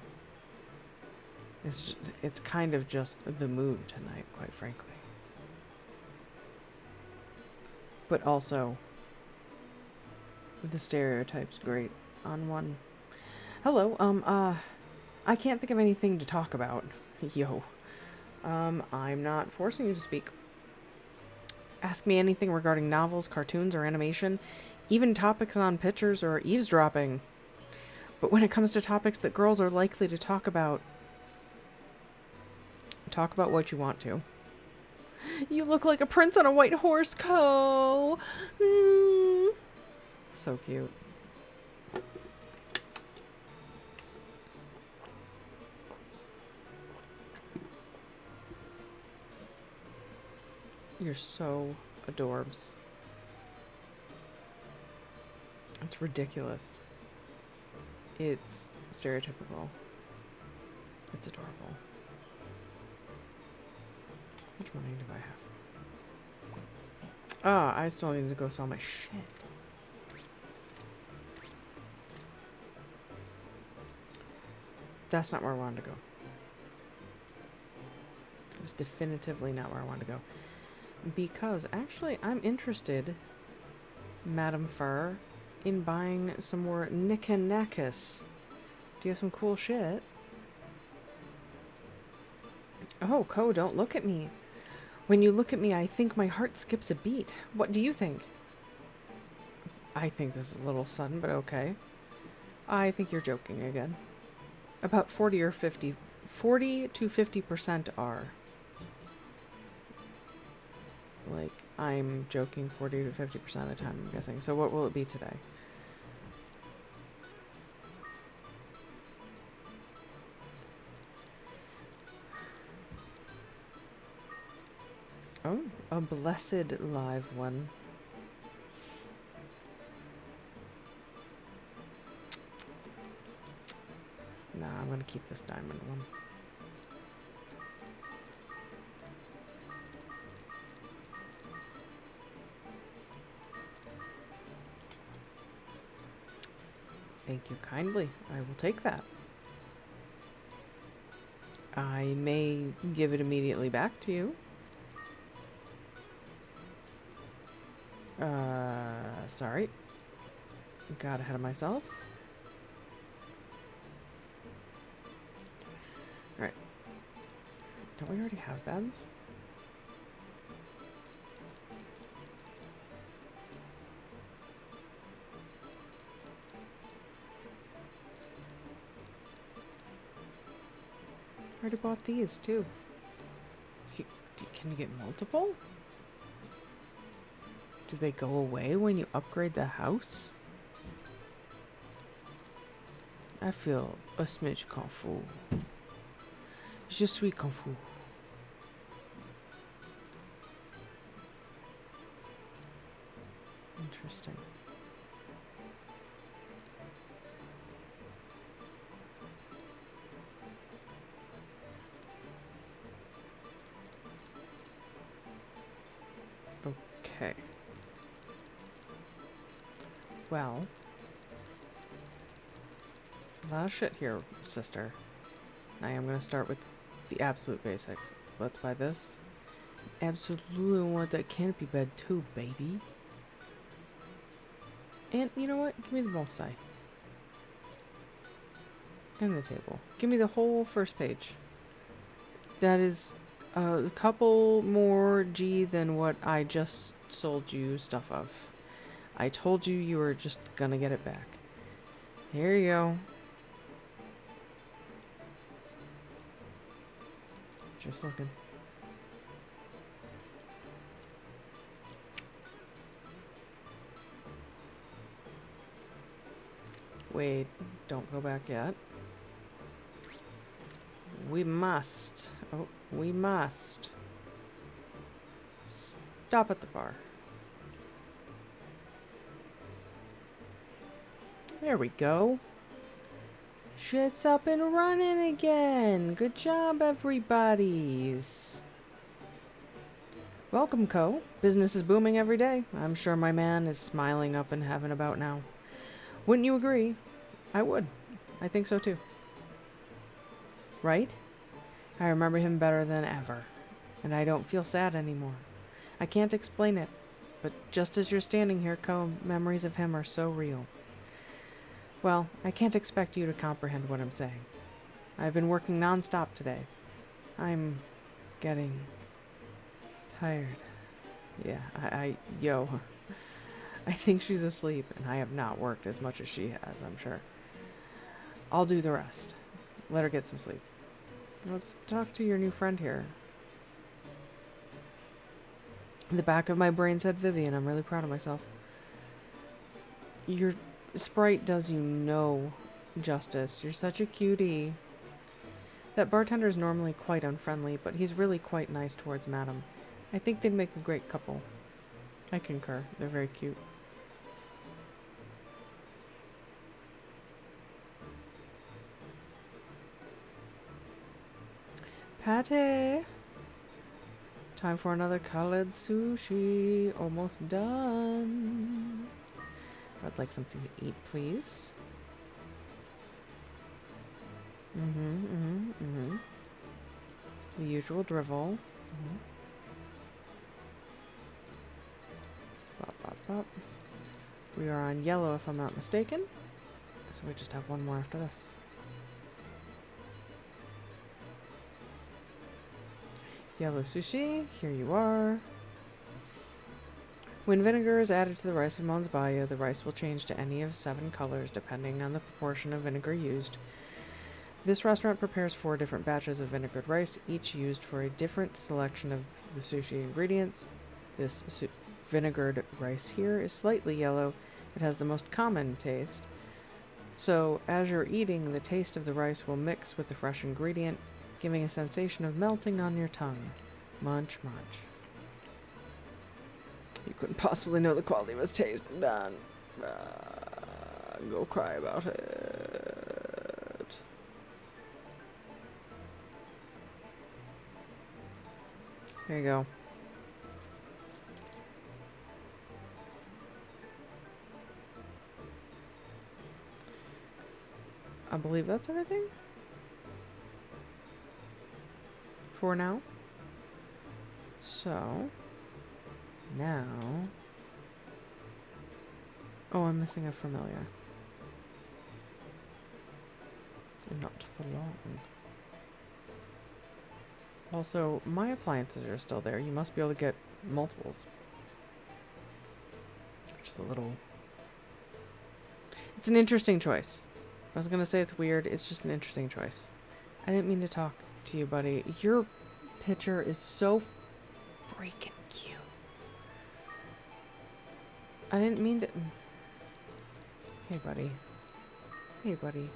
It's kind of just the mood tonight, quite frankly. But also, The stereotype's great on one. Hello, I can't think of anything to talk about. Yo. I'm not forcing you to speak. Ask me anything regarding novels, cartoons, or animation, even topics on pictures or eavesdropping. But when it comes to topics that girls are likely to talk about what you want to. You look like a prince on a white horse, Co. So cute. You're so adorbs. It's ridiculous. It's stereotypical. It's adorable. Which money do I have? Ah, I still need to go sell my shit. That's not where I wanted to go. It's definitively not where I wanted to go. Because actually, I'm interested, Madam Fur, in buying some more knickknacks. Do you have some cool shit? Oh, Co, don't look at me. When you look at me, I think my heart skips a beat. What do you think? I think this is a little sudden, but okay. I think you're joking again. About 40 to 50% are. Like, I'm joking 40 to 50% of the time, I'm guessing. So what will it be today? Oh, a blessed live one. Nah, I'm gonna keep this diamond one. Thank you kindly. I will take that. I may give it immediately back to you. Sorry. Got ahead of myself. Alright. Don't we already have beds? I already bought these too. Can you get multiple? Do they go away when you upgrade the house? I feel a smidge confus. Je suis confus. Interesting. Okay. Well, a lot of shit here, sister. I am going to start with the absolute basics. Let's buy this. Absolutely want that canopy bed too, baby. And you know what? Give me the bonsai. And the table. Give me the whole first page. That is a couple more G than what I just sold you stuff of. I told you you were just gonna get it back. Here you go. Just looking. Wait, don't go back yet. We must. Oh, we must. Stop at the bar. There we go. Shit's up and running again. Good job, everybody's. Welcome, Co. Business is booming every day. I'm sure my man is smiling up in heaven about now. Wouldn't you agree? I would. I think so too. Right? I remember him better than ever. And I don't feel sad anymore. I can't explain it. But just as you're standing here, Co, memories of him are so real. Well, I can't expect you to comprehend what I'm saying. I've been working non-stop today. I'm getting tired. Yeah, yo, I think she's asleep, and I have not worked as much as she has, I'm sure. I'll do the rest. Let her get some sleep. Let's talk to your new friend here. The back of my brain said Vivian. I'm really proud of myself. Your sprite does you no justice. You're such a cutie. That bartender's normally quite unfriendly, but he's really quite nice towards Madam. I think they'd make a great couple. I concur. They're very cute. Pate! Time for another colored sushi. Almost done. I'd like something to eat, please. The usual drivel. Bop, bop, bop. We are on yellow, if I'm not mistaken. So we just have one more after this. Yellow sushi, here you are. When vinegar is added to the rice of Monsbaya, the rice will change to any of 7 colors depending on the proportion of vinegar used. This restaurant prepares 4 different batches of vinegared rice, each used for a different selection of the sushi ingredients. This vinegared rice here is slightly yellow. It has the most common taste. So, as you're eating, the taste of the rice will mix with the fresh ingredient, giving a sensation of melting on your tongue. Munch, munch. You couldn't possibly know the quality of his taste. Done. Go cry about it. There you go. I believe that's everything. For now. So, now... Oh, I'm missing a familiar. Not for long. Also, my appliances are still there. You must be able to get multiples. Which is a little... It's an interesting choice. I was gonna say it's weird. It's just an interesting choice. I didn't mean to talk to you, buddy. Your picture is so freaking cute. I didn't mean to... Hey, buddy. Hey, buddy.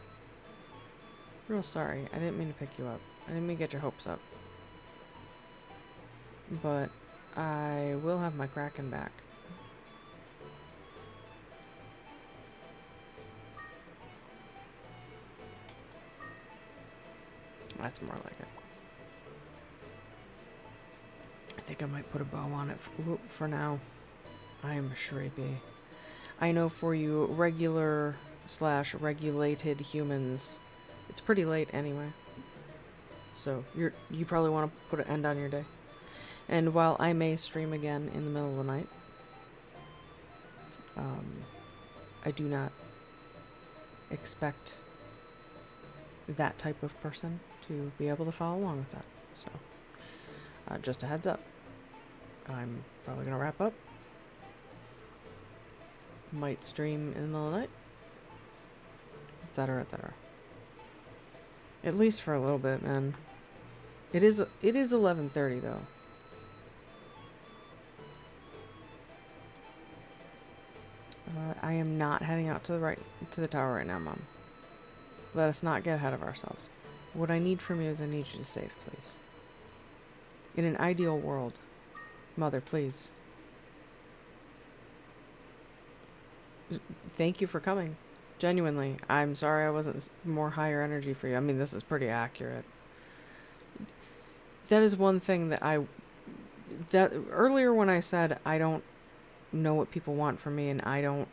Real sorry. I didn't mean to pick you up. I didn't mean to get your hopes up. But I will have my Kraken back. That's more like it. I think I might put a bow on it for now. I am shrieky. I know for you regular / regulated humans, it's pretty late anyway. So you probably want to put an end on your day. And while I may stream again in the middle of the night, I do not expect that type of person to be able to follow along with that. So, just a heads up. I'm probably going to wrap up. Might stream in the middle of the night. Etc., etc. At least for a little bit, man. It is 11:30 though. I am not heading out to the tower right now, Mom. Let us not get ahead of ourselves. What I need from you is I need you to save, please. In an ideal world, Mother, please. Thank you for coming. Genuinely. I'm sorry I wasn't more higher energy for you. I mean, this is pretty accurate. That is one thing that earlier when I said I don't know what people want from me and I don't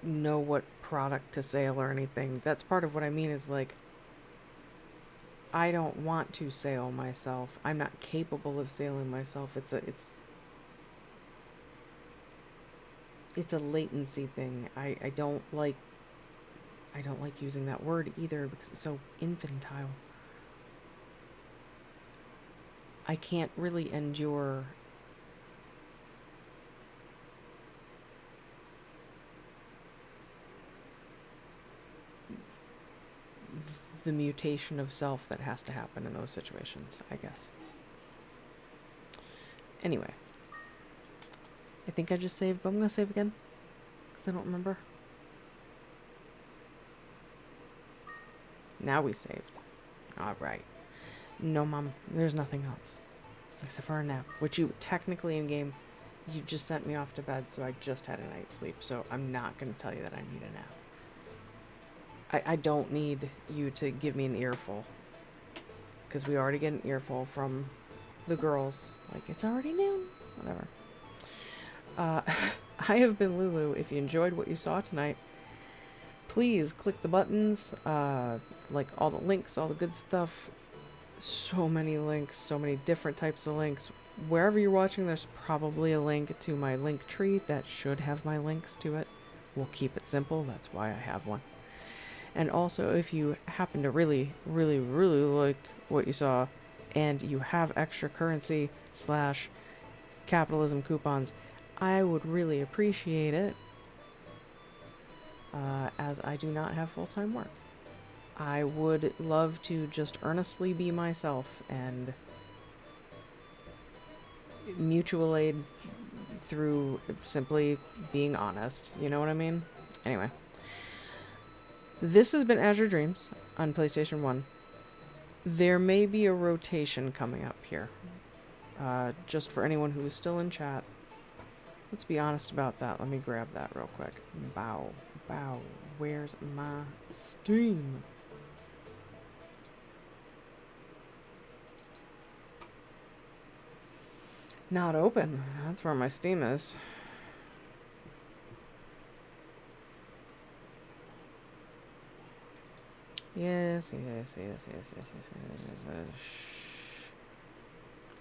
know what product to sale or anything. That's part of what I mean is like I don't want to sail myself. I'm not capable of sailing myself. It's a latency thing. I don't like using that word either because it's so infantile. I can't really endure the mutation of self that has to happen in those situations, I guess. Anyway, I think I just saved, but I'm going to save again because I don't remember. Now we saved. All right. No, Mom, there's nothing else except for a nap, which you technically in game, you just sent me off to bed, so I just had a night's sleep, so I'm not going to tell you that I need a nap. I don't need you to give me an earful, because we already get an earful from the girls. Like, it's already noon. Whatever. I have been Lulu. If you enjoyed what you saw tonight, please click the buttons, like all the links, all the good stuff. So many links, so many different types of links. Wherever you're watching, there's probably a link to my link tree that should have my links to it. We'll keep it simple. That's why I have one. And also, if you happen to really, really, really like what you saw and you have extra currency / capitalism coupons, I would really appreciate it, as I do not have full-time work. I would love to just earnestly be myself and mutual aid through simply being honest. You know what I mean? Anyway. This has been Azure Dreams on PlayStation 1. There may be a rotation coming up here. Just for anyone who is still in chat. Let's be honest about that. Let me grab that real quick. Bow. Bow. Where's my Steam? Not open. That's where my Steam is. Yes.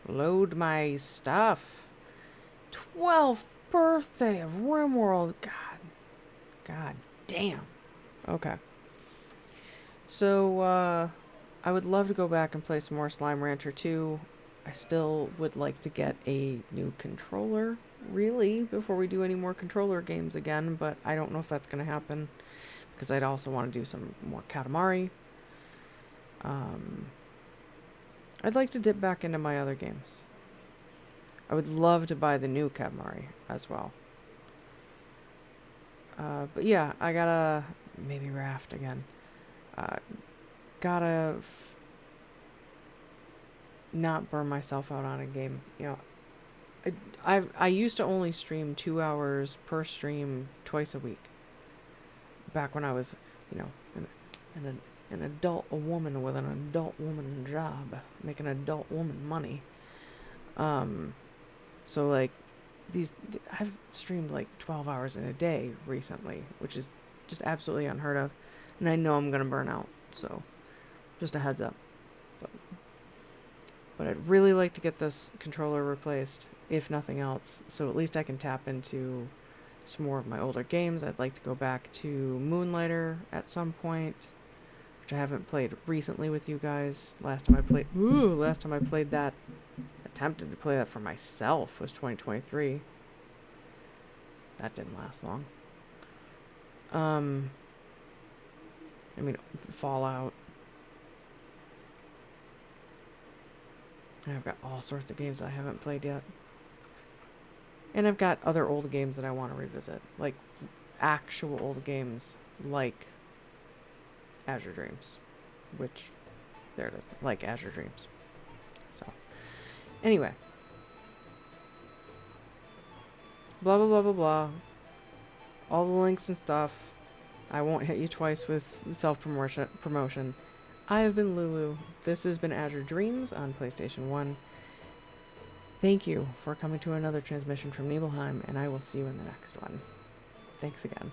Load my stuff. 12th birthday of RimWorld. God damn. Okay. So, I would love to go back and play some more Slime Rancher 2. I still would like to get a new controller, really, before we do any more controller games again, but I don't know if that's going to happen, because I'd also want to do some more Katamari. I'd like to dip back into my other games. I would love to buy the new Katamari as well. But yeah, I gotta maybe Raft again. Gotta not burn myself out on a game. You know, I used to only stream 2 hours per stream twice a week. Back when I was, you know, an adult woman with an adult woman job, making adult woman money. So like I've streamed like 12 hours in a day recently, which is just absolutely unheard of. And I know I'm going to burn out. So just a heads up. But I'd really like to get this controller replaced, if nothing else. So at least I can tap into some more of my older games. I'd like to go back to Moonlighter at some point, which I haven't played recently with you guys. Last time I played that, attempted to play that for myself, was 2023. That didn't last long. I mean, Fallout. I've got all sorts of games I haven't played yet. And I've got other old games that I want to revisit. Like, actual old games, like Azure Dreams. Which, there it is. Like Azure Dreams. So, anyway. Blah, blah, blah, blah, blah. All the links and stuff. I won't hit you twice with self-promotion. I have been Lulu. This has been Azure Dreams on PlayStation 1. Thank you for coming to another transmission from Nibelheim, and I will see you in the next one. Thanks again.